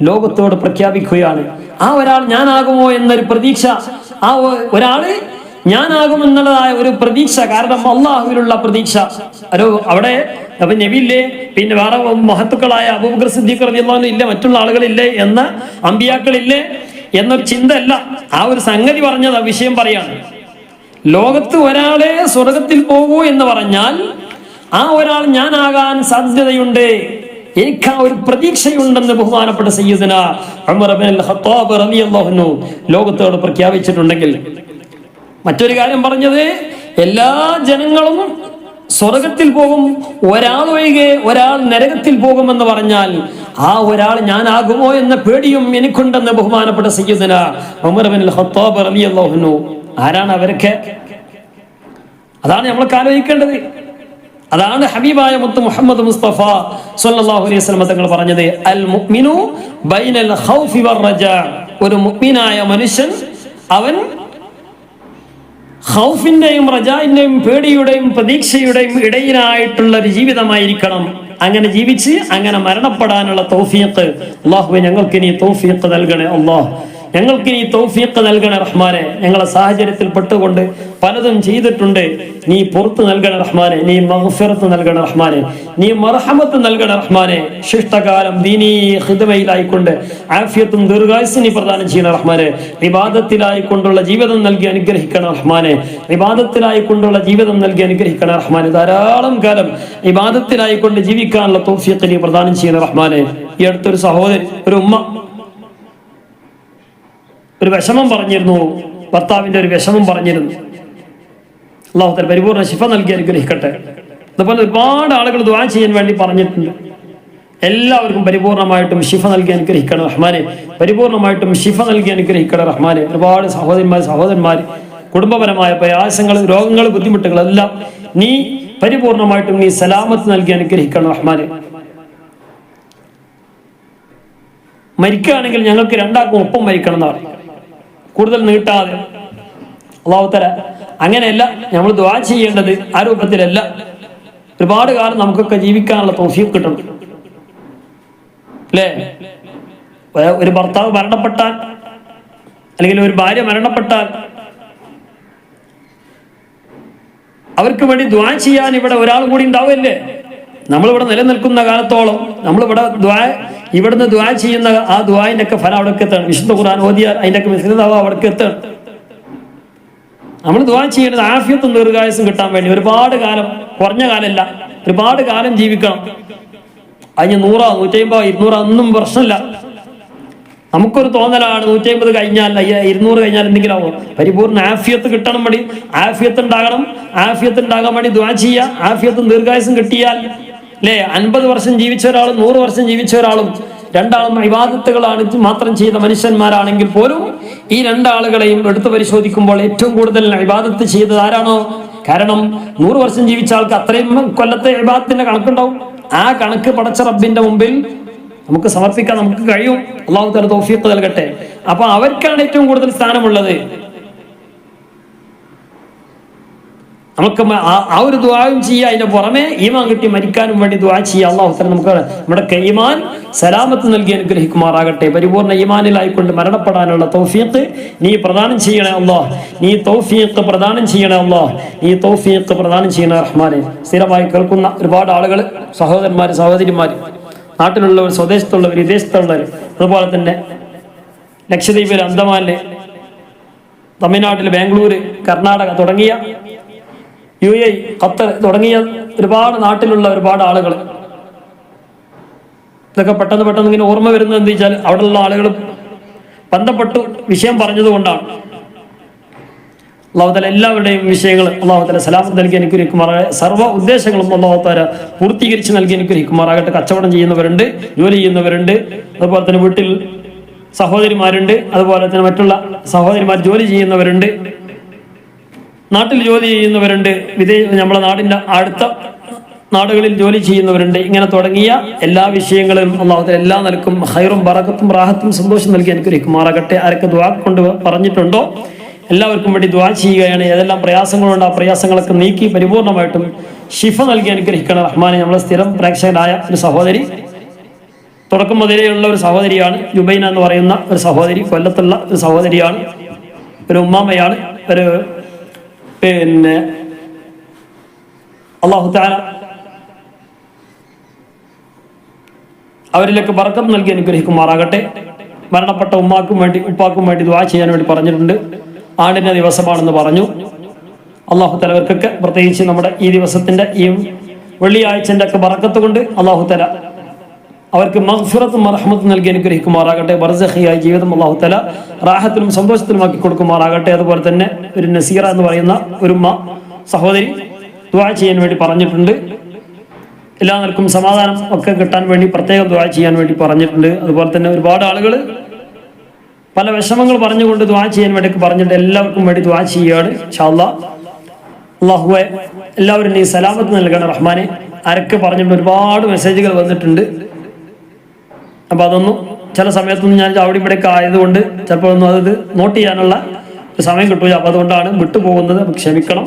ലോകത്തോട് പ്രഖ്യാപിക്കുകയാണ്. ആ ഒരാൾ ഞാനാകുമോ എന്നൊരു പ്രതീക്ഷ, ആ ഒരാള് ഞാനാകുമെന്നുള്ളതായ ഒരു പ്രതീക്ഷ. കാരണം അള്ളാഹുവിലുള്ള പ്രതീക്ഷ. അവിടെ അപ്പൊ നബിയില്ലേ, പിന്നെ വേറെ മഹത്തുക്കളായ അബൂബക്കർ സിദ്ദീഖ് റളിയല്ലാഹു അൻഹു ഇല്ലേ, മറ്റുള്ള ആളുകളില്ലേ, എന്ന അമ്പിയാക്കളില്ലേ എന്നൊരു ചിന്തയല്ല. ആ ഒരു സംഗതി പറഞ്ഞത് ആ വിഷയം പറയാണ്. ലോകത്ത് ഒരാളെ സ്വർഗത്തിൽ പോകൂ എന്ന് പറഞ്ഞാൽ ആ ഒരാൾ ഞാനാകാൻ സാധ്യതയുണ്ട്, എനിക്ക് ആ ഒരു പ്രതീക്ഷയുണ്ടെന്ന് ബഹുമാനപ്പെട്ട സയ്യിദുന ഉമർ ഇബ്നുൽ ഖത്താബ് റളിയല്ലാഹു അൻഹു ലോകത്തോട് പ്രഖ്യാപിച്ചിട്ടുണ്ടെങ്കിൽ. മറ്റൊരു കാര്യം പറഞ്ഞത്, എല്ലാ ജനങ്ങളും സ്വർഗത്തിൽ പോകും, ഒരാൾ ഒഴികെ ഒരാൾ നരകത്തിൽ പോകുമെന്ന് പറഞ്ഞാൽ ആ ഒരാൾ ഞാനാകുമോ എന്ന പേടിയും എനിക്കുണ്ടെന്ന് ബഹുമാനപ്പെട്ട സയ്യിദുന ഉമർ ഇബ്നുൽ ഖത്താബ് റളിയല്ലാഹു അൻഹു. ആരാണ് അവരൊക്കെ? അതാണ് നമ്മൾക്ക് ആലോചിക്കേണ്ടത്. അതാണ് ഹബീബായ മുത്ത് മുഹമ്മദ് മുസ്തഫ സ്വല്ലല്ലാഹു അലൈഹി വസല്ലം തങ്ങൾ പറഞ്ഞത്, അൽ മുഅ്മിനു ബൈനൽ ഖൗഫി വർ-റജാ. ഒരു മുഅ്മിനായ മനുഷ്യൻ അവൻ ഖൗഫിന്റെയും റജാഇന്റെയും പേടിയുടെയും പ്രതീക്ഷയുടെയും ഇടയിലായിട്ടുള്ള ഒരു ജീവിതമായിരിക്കണം. അങ്ങനെ ജീവിച്ച് അങ്ങനെ മരണപ്പെടാനുള്ള തൗഫീഖ് അല്ലാഹുവേ ഞങ്ങൾക്ക് നീ തൗഫീഖ് നൽകണേ. അല്ലാഹ് ഞങ്ങൾക്ക് നീ തൗഫീഖ് നൽകണേ റഹ്മാനെ. ഞങ്ങളെ സാഹചര്യത്തിൽ പെട്ടുകൊണ്ട് പലതും ചെയ്തിട്ടുണ്ട്, നീ പുറത്ത് നൽകണേ റഹ്മാനെ. നീ മഗ്ഫിറത്ത് നൽകണേ റഹ്മാനെ. നീ മർഹമത്ത് നൽകണേ റഹ്മാനെ. ശിഷ്ടകാലം ദീനീ ഖിദ്മയിലായിക്കൊണ്ട് ആഫിയത്തും ദീർഘായുസ്സും നീ പ്രദാനം ചെയ്യണേ റഹ്മാനെ. ഇബാദത്തിലായിക്കൊണ്ടുള്ള ജീവിതം നൽകി അനുഗ്രഹിക്കണം റഹ്മാനെ. ഇബാദത്തിലായിക്കൊണ്ടുള്ള ജീവിതം നൽകി അനുഗ്രഹിക്കണം റഹ്മാനെ. ധാരാളം കാലം ഇബാദത്തിലായിക്കൊണ്ട് ജീവിക്കാനുള്ള തൗഫീഖ് നീ പ്രദാനം ചെയ്യണേ റഹ്മാനെ. ഈ അടുത്തൊരു സഹോദരി, ഒരു ഉമ്മ ഒരു വിഷമം പറഞ്ഞിരുന്നു, ഭർത്താവിന്റെ ഒരു വിഷമം പറഞ്ഞിരുന്നു. അല്ലാഹു തആല പരിപൂർണ്ണ ശിഫ നൽകി അനുഗ്രഹിക്കട്ടെ. അതുപോലെ ഒരുപാട് ആളുകൾ ദുആ ചെയ്യാൻ വേണ്ടി പറഞ്ഞിട്ടുണ്ട്. എല്ലാവർക്കും പരിപൂർണമായിട്ടും ശിഫ നൽകി അനുഗ്രഹിക്കണം റഹ്മാനെ. പരിപൂർണമായിട്ടും ശിഫ നൽകി അനുഗ്രഹിക്കണം റഹ്മാനെ. ഒരുപാട് സഹോദരന്മാർ കുടുംബപരമായ പ്രയാസങ്ങൾ, രോഗങ്ങൾ, ബുദ്ധിമുട്ടുകളെല്ലാം നീ പരിപൂർണമായിട്ടും നീ സലാമത്ത് നൽകി അനുഗ്രഹിക്കണം റഹ്മാനെ. മരിക്കുകയാണെങ്കിൽ ഞങ്ങൾക്ക് രണ്ടാൾക്കും ഒപ്പം മരിക്കണം എന്നാണ്, കൂടുതൽ നീട്ടാതെ. അല്ലാഹു തആല അങ്ങനെയല്ല നമ്മൾ ദുആ ചെയ്യേണ്ടത്, ആ രൂപത്തിലല്ല. ഒരുപാട് കാലം നമുക്കൊക്കെ ജീവിക്കാനുള്ള തൗഫീഖ് കിട്ടണം, അല്ലേ? ഒരു ഭർത്താവ് മരണപ്പെട്ടാൽ അല്ലെങ്കിൽ ഒരു ഭാര്യ മരണപ്പെട്ടാൽ അവർക്ക് വേണ്ടി ദുആ ചെയ്യാൻ ഇവിടെ ഒരാൾ കൂടി ഉണ്ടാവില്ലേ? നമ്മളിവിടെ നിലനിൽക്കുന്ന കാലത്തോളം നമ്മളിവിടെ ഇവിടുന്ന് ദുആ ചെയ്യുന്ന ആ ദുആന്റെ ഒക്കെ ഫലം അവിടേക്ക് എത്തണം. വിശുദ്ധ ഖുർആൻ ഓതിയാൽ അതിന്റെ ഒക്കെ മിസ്ലിതാവ് അവിടേക്ക് എത്തണം. നമ്മൾ ദുആ ചെയ്യേണ്ടത് ആഫിയത്തും ദീർഘായുസ്സും കിട്ടാൻ വേണ്ടി. ഒരുപാട് കാലം, കുറഞ്ഞ കാലമല്ല, ഒരുപാട് കാലം ജീവിക്കണം. അതിന് 100, 150, 200 ഒന്നും പ്രശ്നമില്ല. നമുക്കൊരു തോന്നലാണ് 150 കഴിഞ്ഞാൽ 200 കഴിഞ്ഞാൽ എന്തെങ്കിലും ആവും. പരിപൂർണ്ണ ആഫിയത്ത് കിട്ടണം വേണ്ടി, ആഫിയത്ത് ഉണ്ടാകണം. ആഫിയത്ത് ഉണ്ടാകാൻ വേണ്ടി ദുആ ചെയ്യുക. ആഫിയത്തും ദീർഘായുസ്സും കിട്ടിയാൽ, അല്ലേ, 50 വർഷം ജീവിച്ച ഒരാളും 100 വർഷം ജീവിച്ച ഒരാളും രണ്ടാളും ഇബാദത്തുകളാണ് മാത്രം ചെയ്ത മനുഷ്യന്മാരാണെങ്കിൽ പോലും ഈ രണ്ടാളുകളെയും എടുത്തു പരിശോധിക്കുമ്പോൾ ഏറ്റവും കൂടുതൽ ഇബാദത്ത് ചെയ്തത് ആരാണോ? കാരണം 100 വർഷം ജീവിച്ച ആൾക്ക് അത്രയും കൊല്ലത്തെ ഇബാദത്തിന്റെ കണക്കുണ്ടാവും. ആ കണക്ക് പടച്ച റബ്ബിന്റെ മുമ്പിൽ നമുക്ക് സമർപ്പിക്കാൻ നമുക്ക് കഴിയും. അല്ലാഹു തആല തൗഫീഖ് നൽകട്ടെ. അപ്പൊ അവർക്കാണ് ഏറ്റവും കൂടുതൽ സ്ഥാനമുള്ളത്. നമുക്ക് ആ ഒരു ദുആയും ചെയ്യുക. അതിന്റെ പുറമെ ഈമാൻ കിട്ടി മരിക്കാനും വേണ്ടി ദുആ ചെയ്യുക. അല്ലാഹു തആല നമുക്ക് നമ്മുടെ ഈമാൻ സലാമത്ത് നൽകി അനുഗ്രഹിക്കുമാറാകട്ടെ. പരിപൂർണ്ണ ഈമാനിലായിക്കൊണ്ട് മരണപ്പെടാനുള്ള തൗഫീഖ് നീ പ്രദാനം ചെയ്യണേ അല്ലാഹ്. നീ തൗഫീഖ് പ്രദാനം ചെയ്യണേ അല്ലാഹ്. നീ തൗഫീഖ് പ്രദാനം ചെയ്യണേ റഹ്മാനെ. സ്ഥിരമായി കേൾക്കുന്ന ഒരുപാട് ആളുകൾ, സഹോദരന്മാർ, സഹോദരിമാർ, നാട്ടിലുള്ളവർ, സ്വദേശത്തുള്ളവർ, വിദേശത്തുള്ളവർ, അതുപോലെ തന്നെ ലക്ഷദ്വീപിൽ, അന്തമാനില്, തമിഴ്നാട്ടിൽ, ബാംഗ്ലൂര്, കർണാടക തുടങ്ങിയ UAE, ഖത്തർ തുടങ്ങിയ ഒരുപാട് നാട്ടിലുള്ള ഒരുപാട് ആളുകൾ, ഇതൊക്കെ പെട്ടെന്ന് ഇങ്ങനെ ഓർമ്മ വരുന്നത് എന്താ വെച്ചാൽ അവിടെയുള്ള ആളുകൾ ബന്ധപ്പെട്ടു വിഷയം പറഞ്ഞതുകൊണ്ടാണ്. അല്ലാഹു തആല എല്ലാവരുടെയും വിഷയങ്ങൾ അല്ലാഹു തആല സലാമത്ത് നൽകി അനുഗ്രഹിക്കുമാറാകട്ടെ. സർവ്വ ഉദ്ദേശങ്ങളും അല്ലാഹു തആല പൂർത്തീകരിച്ച് നൽകി അനുഗ്രഹിക്കുമാറാകട്ടെ. കച്ചവടം ചെയ്യുന്നവരുണ്ട്, ജോലി ചെയ്യുന്നവരുണ്ട്, അതുപോലെ തന്നെ വീട്ടിൽ സഹോദരിമാരുണ്ട്, അതുപോലെ തന്നെ മറ്റുള്ള സഹോദരിമാർ ജോലി ചെയ്യുന്നവരുണ്ട്, നാട്ടിൽ ജോലി ചെയ്യുന്നവരുണ്ട്, നമ്മളെ നാടിന്റെ അടുത്ത നാടുകളിൽ ജോലി ചെയ്യുന്നവരുണ്ട്. ഇങ്ങനെ തുടങ്ങിയ എല്ലാ വിഷയങ്ങളും അല്ലാഹു തആല എല്ലാ നിലക്കും ഖൈറും ബറകത്തും റാഹത്തും സന്തോഷം നൽകി അനുഗ്രഹിക്കുമാറാകട്ടെ. ആരൊക്കെ ദുആ കൊണ്ട് പറഞ്ഞിട്ടുണ്ടോ എല്ലാവർക്കും വേണ്ടി ദുആ ചെയ്യുകയാണ്. ഏതെല്ലാം പ്രയാസങ്ങളുണ്ട് ആ പ്രയാസങ്ങളൊക്കെ നീക്കി പരിപൂർണമായിട്ടും ശിഫ നൽകി അനുഗ്രഹിക്കണം റഹ്മാനെ. നമ്മളെ സ്ഥിരം പ്രേക്ഷകരായ ഒരു സഹോദരി, തുടക്കം മുതലേ ഉള്ള ഒരു സഹോദരിയാണ്, ജുബൈന എന്ന് പറയുന്ന ഒരു സഹോദരി, കൊല്ലത്തുള്ള ഒരു സഹോദരിയാണ്, ഒരു ഉമ്മാമയാണ്. ഒരു പിന്നെ അല്ലാഹു തആല അവരിലേക്ക് ബർക്കത്ത് നൽകി അനുഗ്രഹിക്കുമാറാകട്ടെ. മരണപ്പെട്ട ഉമ്മാക്കും വേണ്ടി ഉപ്പാക്കും വേണ്ടി ദുആ ചെയ്യാൻ വേണ്ടി പറഞ്ഞിട്ടുണ്ട്. ആണ്ടിന്റെ ദിവസമാണെന്ന് പറഞ്ഞു. അല്ലാഹു തആല അവർക്കൊക്കെ പ്രത്യേകിച്ച് നമ്മുടെ ഈ ദിവസത്തിന്റെ ഈ വെള്ളിയാഴ്ചന്റെ ഒക്കെ ബർക്കത്ത് കൊണ്ട് അല്ലാഹു തആല അവർക്ക് മഗ്ഫിറത്തും റഹ്മത്തും നൽകി അനുഗ്രഹിക്കുമാറാകട്ടെ. ബർസഖിയായ ജീവിതം അല്ലാഹു തആല റാഹത്തിലും സന്തോഷത്തിലും ആക്കി കൊടുക്കുമാറാകട്ടെ. അതുപോലെ തന്നെ ഒരു നസീറ എന്ന് പറയുന്ന ഒരു സഹോദരി ദുആ ചെയ്യാൻ വേണ്ടി പറഞ്ഞിട്ടുണ്ട്. എല്ലാവർക്കും സമാധാനം ഒക്കെ കിട്ടാൻ വേണ്ടി പ്രത്യേകം ദുആ ചെയ്യാൻ വേണ്ടി പറഞ്ഞിട്ടുണ്ട്. അതുപോലെ തന്നെ ഒരുപാട് ആളുകൾ പല വിഷമങ്ങൾ പറഞ്ഞുകൊണ്ട് ദുആ ചെയ്യാൻ വേണ്ടി പറഞ്ഞിട്ട് എല്ലാവർക്കും വേണ്ടി ദുആ ചെയ്യുകയാണ്. ഇൻഷാ അല്ലാഹ് അള്ളാഹുവെ എല്ലാവരും നീ സലാമത്ത് നൽകണം റഹ്മാനെ. ആരൊക്കെ പറഞ്ഞിട്ട് ഒരുപാട് മെസ്സേജുകൾ വന്നിട്ടുണ്ട്. അപ്പൊ അതൊന്നും ചില സമയത്തൊന്നും ഞാൻ അവിടെ ഇവിടെയൊക്കെ ആയതുകൊണ്ട് ചിലപ്പോൾ ഒന്നും അത് നോട്ട് ചെയ്യാനുള്ള സമയം കിട്ടൂല. അപ്പൊ അതുകൊണ്ടാണ് വിട്ടുപോകുന്നത്. ക്ഷമിക്കണം.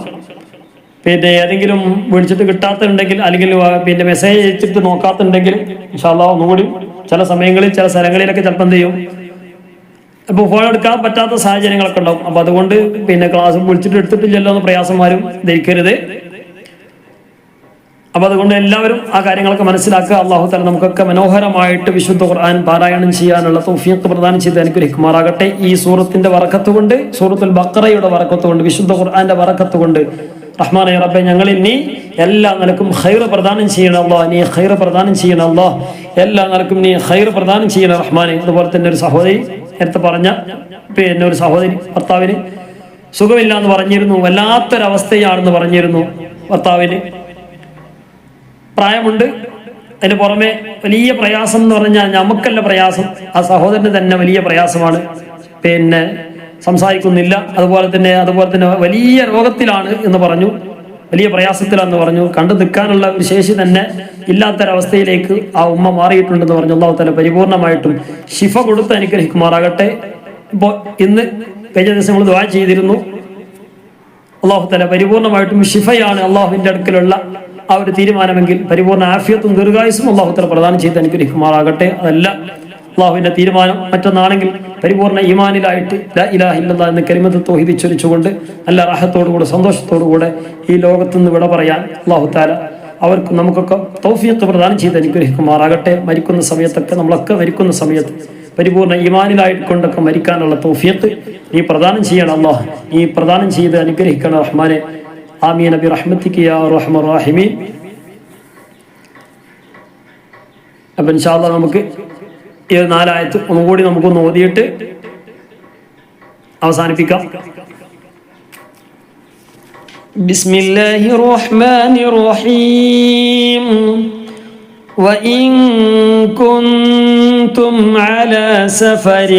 പിന്നെ ഏതെങ്കിലും വിളിച്ചിട്ട് കിട്ടാത്തുണ്ടെങ്കിൽ അല്ലെങ്കിൽ പിന്നെ മെസ്സേജ് അയച്ചിട്ട് നോക്കാത്തുണ്ടെങ്കിൽ ഇൻഷാ അല്ലാഹ് ഒന്നുകൂടി ചില സമയങ്ങളിൽ ചില സ്ഥലങ്ങളിലൊക്കെ ചിലപ്പോൾ എന്ത് ചെയ്യും, ഇപ്പോൾ ഫോൺ എടുക്കാൻ പറ്റാത്ത സാഹചര്യങ്ങളൊക്കെ ഉണ്ടാവും. അപ്പൊ അതുകൊണ്ട് പിന്നെ ക്ലാസ് വിളിച്ചിട്ട് എടുത്തിട്ടില്ലല്ലോ എന്ന് പ്രയാസന്മാരും ധരിക്കരുത്. അപ്പൊ അതുകൊണ്ട് എല്ലാവരും ആ കാര്യങ്ങളൊക്കെ മനസ്സിലാക്കുക. അള്ളാഹു തആല നമുക്കൊക്കെ മനോഹരമായിട്ട് വിശുദ്ധ ഖുർആൻ പാരായണം ചെയ്യാനുള്ള തൗഫീഖ് പ്രദാനം ചെയ്ത് അനുഗ്രഹിക്കുമാറാകട്ടെ. ഈ സൂറത്തിന്റെ ബറക്കത്ത് കൊണ്ട്, സൂറത്തുൽ ബഖറയുടെ ബറക്കത്ത് കൊണ്ട്, വിശുദ്ധ ഖുർആന്റെ ബറക്കത്ത് കൊണ്ട് റഹ്മാനെ റബ്ബേ ഞങ്ങളിൽ നീ എല്ലാ നിലക്കും ഖൈറ് പ്രദാനം ചെയ്യണം അല്ലാഹ്. നീ ഖൈറ് പ്രദാനം ചെയ്യണം അല്ലാഹ്. എല്ലാ നിലക്കും നീ ഖൈറ് പ്രദാനം ചെയ്യണം റഹ്മാനെ. അതുപോലെ തന്നെ ഒരു സഹോദരി നേരത്തെ പറഞ്ഞ പിന്നെ ഒരു സഹോദരി ഭർത്താവിന് സുഖമില്ല എന്ന് പറഞ്ഞിരുന്നു. വല്ലാത്തൊരവസ്ഥയാണെന്ന് പറഞ്ഞിരുന്നു. ഭർത്താവിന് പ്രായമുണ്ട്, അതിന് പുറമെ വലിയ പ്രയാസം എന്ന് പറഞ്ഞാൽ നമുക്കല്ല പ്രയാസം, ആ സഹോദരന് തന്നെ വലിയ പ്രയാസമാണ്. പിന്നെ സംസാരിക്കുന്നില്ല, അതുപോലെ തന്നെ വലിയ രോഗത്തിലാണ് എന്ന് പറഞ്ഞു, വലിയ പ്രയാസത്തിലാണെന്ന് പറഞ്ഞു. കണ്ടു നിൽക്കാനുള്ള ഒരു ശേഷി തന്നെ ഇല്ലാത്തൊരവസ്ഥയിലേക്ക് ആ ഉമ്മ മാറിയിട്ടുണ്ടെന്ന് പറഞ്ഞു. അല്ലാഹു തആല പരിപൂർണമായിട്ടും ശിഫ കൊടുത്ത് അനുഗ്രഹിക്കുമാറാകട്ടെ. ഇപ്പോൾ ഇന്ന് കഴിഞ്ഞ ദിവസം നമ്മൾ ദുആ ചെയ്തിരുന്നു. അല്ലാഹു തആല പരിപൂർണമായിട്ടും ശിഫയാണ് അള്ളാഹുവിന്റെ അടുക്കലുള്ള ആ ഒരു തീരുമാനമെങ്കിൽ പരിപൂർണ്ണ ആഫിയത്തും ദീർഘായുസ്സും അല്ലാഹു തആല പ്രദാനം ചെയ്ത് അനുഗ്രഹിക്കുമാറാകട്ടെ. അതല്ല അള്ളാഹുവിന്റെ തീരുമാനം മറ്റൊന്നാണെങ്കിൽ പരിപൂർണ്ണ ഈമാനിലായിട്ട് ലാ ഇലാഹ ഇല്ലല്ലാഹ് എന്ന കലിമത്ത് തൗഹീദ് ചൊരിച്ചുകൊണ്ട് നല്ല റാഹത്തോടുകൂടെ സന്തോഷത്തോടുകൂടെ ഈ ലോകത്ത് നിന്ന് വിട പറയാൻ അല്ലാഹു തആല അവർക്ക് നമുക്കൊക്കെ തൗഫീഖ് പ്രദാനം ചെയ്ത് അനുഗ്രഹിക്കുമാറാകട്ടെ. മരിക്കുന്ന സമയത്തൊക്കെ നമ്മളൊക്കെ മരിക്കുന്ന സമയത്ത് പരിപൂർണ്ണ ഈമാനിലായിട്ട് കൊണ്ടൊക്കെ മരിക്കാനുള്ള തൗഫീഖ് നീ പ്രദാനം ചെയ്യണം അല്ലാഹ്. നീ പ്രദാനം ചെയ്ത് അനുഗ്രഹിക്കണം റഹ്മാനെ. ആമീൻ ബി റഹ്മതിക യാ അർഹമർ റഹീമീൻ. അപ്പോൾ ഇൻഷാ അല്ലാഹ് നമുക്ക് ഈ 4 ആയത്ത് ഒന്നുകൂടി നമുക്കൊന്ന് ഓതിയിട്ട് അവസാനിപ്പിക്കാം. ബിസ്മില്ലാഹിർ റഹ്മാനിർ റഹീം. وإن كنتم على سفر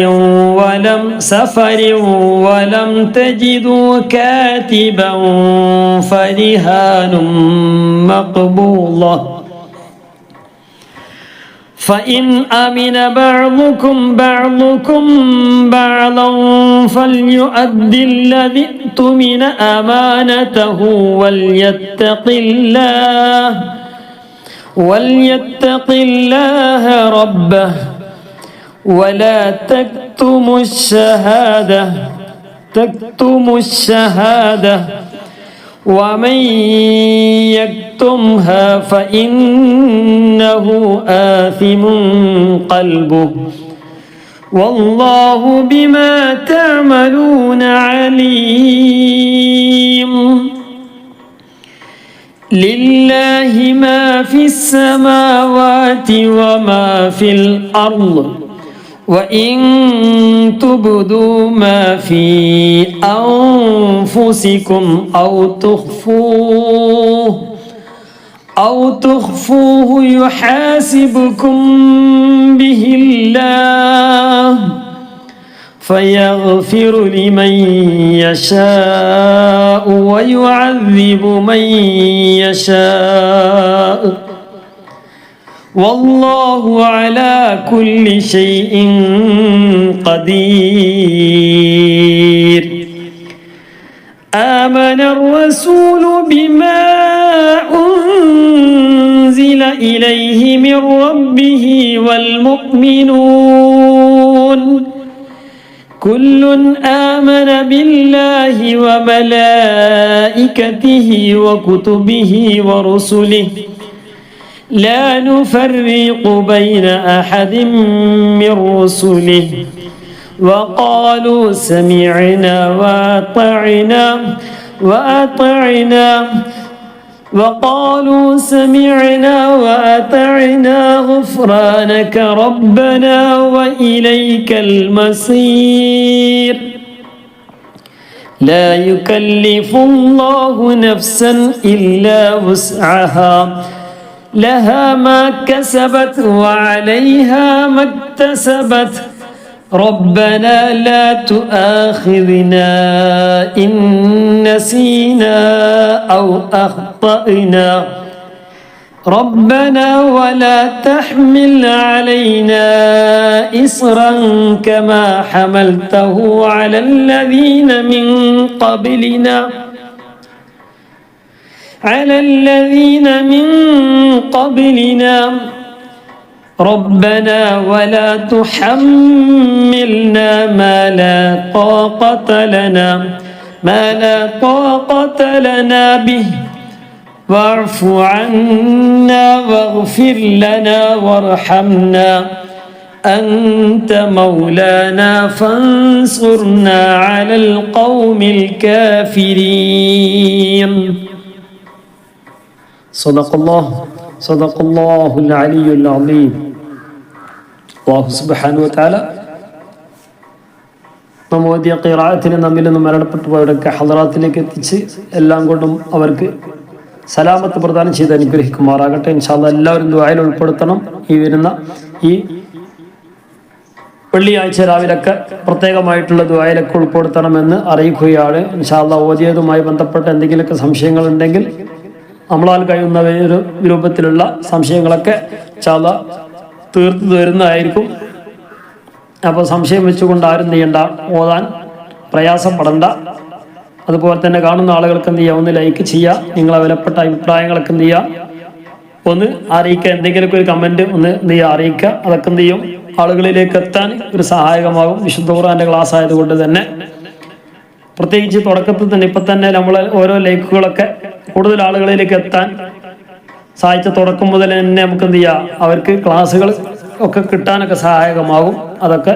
ولم تجدوا كاتبا فرهان مقبوضة فإن أمن بعضكم بعضا فليؤد الذي اؤتمن أمانته وليتق الله ربه ولا تكتموا الشهادة ومن يكتمها فإنه آثم قلبه والله بما تعملون عليم. لله ما في السماوات وما في الأرض وإن تبدوا ما في أنفسكم أو تخفوه يحاسبكم به الله فيغفر لمن يشاء ويعذب من يشاء والله على كل شيء قدير. آمن الرسول بما أنزل إليه من ربه والمؤمنون كل آمن بالله وملائكته وكتبه ورسله لا نفرق بين أحد من رسله وقالوا سمعنا وأطعنا غفرانك ربنا وإليك المصير. لا يكلف الله نفسا إلا وسعها لها ما كسبت وعليها ما اكتسبت ربنا لا تؤاخذنا إن نسينا أو أخطأنا ربنا ولا تحمل علينا إصرا كما حملته على الذين من قبلنا ربنا ولا تحملنا ما لا طاقة لنا به واعف عنا واغفر لنا وارحمنا أنت مولانا فانصرنا على القوم الكافرين صدق الله العلي العظيم. അല്ലാഹു സുബ്ഹാനഹു വ തആല നമ്മോദിയ ഖിറാഅത്തിനെ നമ്മിൽ നിന്ന് മരണപ്പെട്ടു പോയവരൊക്കെ ഹളറാത്തിലേക്ക് എത്തിച്ച് എല്ലാം കൊണ്ടും അവർക്ക് സലാമത്ത് പ്രദാനം ചെയ്ത് അനുഗ്രഹിക്കുമാറാകട്ടെ. ഇൻഷാ അല്ലാഹ് എല്ലാവരും ദുആയിൽ ഉൾപ്പെടുത്തണം. ഈ വരുന്ന ഈ വെള്ളിയാഴ്ച രാവിലൊക്കെ പ്രത്യേകമായിട്ടുള്ള ദുആയിലൊക്കെ ഉൾപ്പെടുത്തണമെന്ന് അറിയിക്കുകയാണ്. ഇൻഷാ അല്ലാഹ് ഓതിയതുമായി ബന്ധപ്പെട്ട എന്തെങ്കിലുമൊക്കെ സംശയങ്ങൾ ഉണ്ടെങ്കിൽ നമ്മളാൽ കഴിയുന്ന ഒരു രൂപത്തിലുള്ള സംശയങ്ങളൊക്കെ ഇൻഷാ അല്ലാഹ് തീർത്തു തരുന്നതായിരിക്കും. അപ്പോൾ സംശയം വെച്ചുകൊണ്ട് ആരും ചെയ്യണ്ട, ഓതാൻ പ്രയാസപ്പെടണ്ട. അതുപോലെ തന്നെ കാണുന്ന ആളുകൾക്ക് എന്ത് ചെയ്യുക, ഒന്ന് ലൈക്ക് ചെയ്യുക, നിങ്ങളെ വിലപ്പെട്ട അഭിപ്രായങ്ങളൊക്കെ എന്ത് ചെയ്യുക ഒന്ന് അറിയിക്കുക, എന്തെങ്കിലുമൊക്കെ ഒരു കമൻറ്റ് ഒന്ന് എന്ത് ചെയ്യുക അറിയിക്കുക. അതൊക്കെ എന്ത് ചെയ്യും ആളുകളിലേക്ക് എത്താൻ ഒരു സഹായകമാകും. വിശുദ്ധ ഖുർആന്റെ ക്ലാസ് ആയതുകൊണ്ട് തന്നെ പ്രത്യേകിച്ച് തുടക്കത്തിൽ തന്നെ ഇപ്പം തന്നെ നമ്മൾ ഓരോ ലൈക്കുകളൊക്കെ കൂടുതൽ ആളുകളിലേക്ക് എത്താൻ സഹായിച്ച തുടക്കം മുതൽ തന്നെ നമുക്ക് എന്ത് ചെയ്യാം അവർക്ക് ക്ലാസ്സുകൾ ഒക്കെ കിട്ടാനൊക്കെ സഹായകമാകും. അതൊക്കെ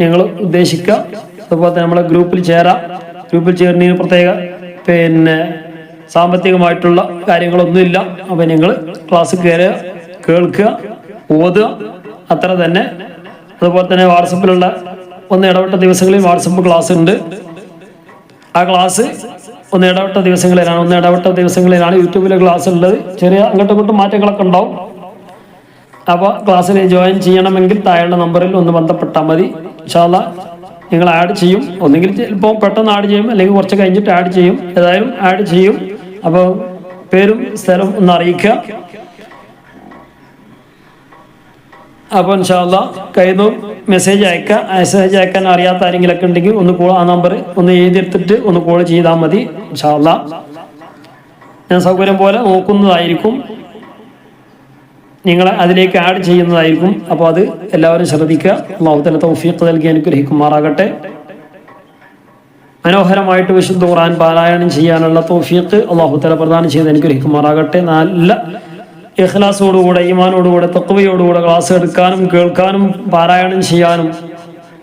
നിങ്ങൾ ഉദ്ദേശിക്കുക. അതുപോലെ തന്നെ നമ്മളെ ഗ്രൂപ്പിൽ ചേരുന്നതിന് പ്രത്യേക സാമ്പത്തികമായിട്ടുള്ള കാര്യങ്ങളൊന്നുമില്ല. അപ്പം നിങ്ങൾ ക്ലാസ് കയറുക, കേൾക്കുക, ഓതുക, അത്ര തന്നെ. അതുപോലെ തന്നെ വാട്സപ്പിലുള്ള ഇടവിട്ട ദിവസങ്ങളിൽ വാട്സപ്പ് ക്ലാസ് ഉണ്ട്. ആ ക്ലാസ് ഇടവിട്ട ദിവസങ്ങളിലാണ് യൂട്യൂബിലെ ക്ലാസ് ഉള്ളത്. ചെറിയ അങ്ങോട്ടും ഇങ്ങോട്ടും മാറ്റങ്ങളൊക്കെ ഉണ്ടാവും. അപ്പോൾ ക്ലാസ്സിൽ ജോയിൻ ചെയ്യണമെങ്കിൽ താഴെയുള്ള നമ്പറിൽ ഒന്ന് ബന്ധപ്പെട്ടാൽ മതി. ഇൻഷാ അല്ലാഹ് നിങ്ങൾ ആഡ് ചെയ്യും. ഒന്നുകിൽ ചിലപ്പോൾ പെട്ടെന്ന് ആഡ് ചെയ്യും, അല്ലെങ്കിൽ കുറച്ച് കഴിഞ്ഞിട്ട് ആഡ് ചെയ്യും. ഏതായാലും ആഡ് ചെയ്യും. അപ്പോൾ പേരും സ്ഥലവും ഒന്ന് അറിയിക്കുക. അപ്പോൾ ഇൻഷാ അല്ലാഹ് കഴിയുന്നു മെസ്സേജ് അയക്കാൻ അറിയാത്ത ആരെങ്കിലൊക്കെ ഉണ്ടെങ്കിൽ ഒന്ന് ആ നമ്പർ ഒന്ന് എഴുതിയെടുത്തിട്ട് ഒന്ന് കോൾ ചെയ്താൽ മതി. ഇൻഷാ അല്ലാഹ് ഞാൻ സൗകര്യം പോലെ നോക്കുന്നതായിരിക്കും, നിങ്ങളെ അതിലേക്ക് ആഡ് ചെയ്യുന്നതായിരിക്കും. അപ്പോൾ അത് എല്ലാവരും ശ്രദ്ധിക്കുക. അല്ലാഹു തആല തൗഫീഖ് നൽകി അനുഗ്രഹിക്കുമാറാകട്ടെ. മനോഹരമായിട്ട് വിശുദ്ധ ഖുർആൻ പാരായണം ചെയ്യാനുള്ള തൗഫീഖ് അല്ലാഹു തആല പ്രദാനം ചെയ്ത് അനുഗ്രഹിക്കുമാറാകട്ടെ. നല്ല ഇഖ്ലാസോടുകൂടെ, ഈമാനോടുകൂടെ, തഖ്വയോടുകൂടെ ക്ലാസ് എടുക്കാനും കേൾക്കാനും പാരായണം ചെയ്യാനും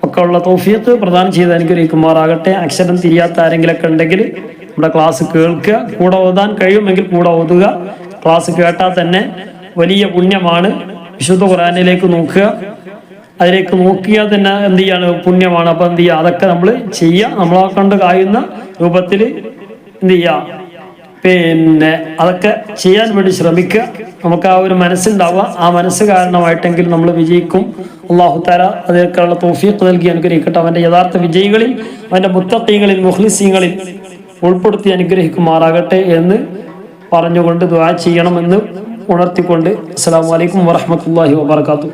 ഒക്കെ ഉള്ള തൗഫീഖ് പ്രദാനം ചെയ്ത് അനുഗ്രഹിക്കുമാറാകട്ടെ. അക്ഷരം തിരിയാത്ത ആരെങ്കിലൊക്കെ ഉണ്ടെങ്കിൽ നമ്മുടെ ക്ലാസ് കേൾക്കുക. കൂടെ ഓതാൻ കഴിയുമെങ്കിൽ കൂടെ ഓതുക. ക്ലാസ് കേട്ടാൽ തന്നെ വലിയ പുണ്യമാണ്. വിശുദ്ധ ഖുർആനിലേക്ക് നോക്കുക, അതിലേക്ക് നോക്കിയാൽ തന്നെ എന്ത് ചെയ്യാണ് പുണ്യമാണ്. അപ്പം എന്ത് ചെയ്യുക, അതൊക്കെ നമ്മൾ ചെയ്യുക. നമ്മളെ കൊണ്ട് കഴിയുന്ന രൂപത്തിൽ എന്ത് ചെയ്യുക, അതൊക്കെ ചെയ്യാൻ വേണ്ടി ശ്രമിക്കുക. നമുക്ക് ആ ഒരു മനസ്സുണ്ടാവുക. ആ മനസ്സ് കാരണമായിട്ടെങ്കിലും നമ്മൾ വിജയിക്കും. അല്ലാഹു തആല അതിനൊക്കെയുള്ള തൗഫീഖ് നൽകി അനുഗ്രഹിക്കട്ടെ. അവന്റെ യഥാർത്ഥ വിജയികളിൽ, അവന്റെ മുത്തഖീങ്ങളിൽ, മുഖ്ലിസീങ്ങളിൽ ഉൾപ്പെടുത്തി അനുഗ്രഹിക്കുമാറാകട്ടെ എന്ന് പറഞ്ഞുകൊണ്ട് ദുആ ചെയ്യണമെന്ന് ഉണർത്തിക്കൊണ്ട് അസ്സലാമു അലൈക്കും വറഹ്മത്തുള്ളാഹി വബറകാതുഹു.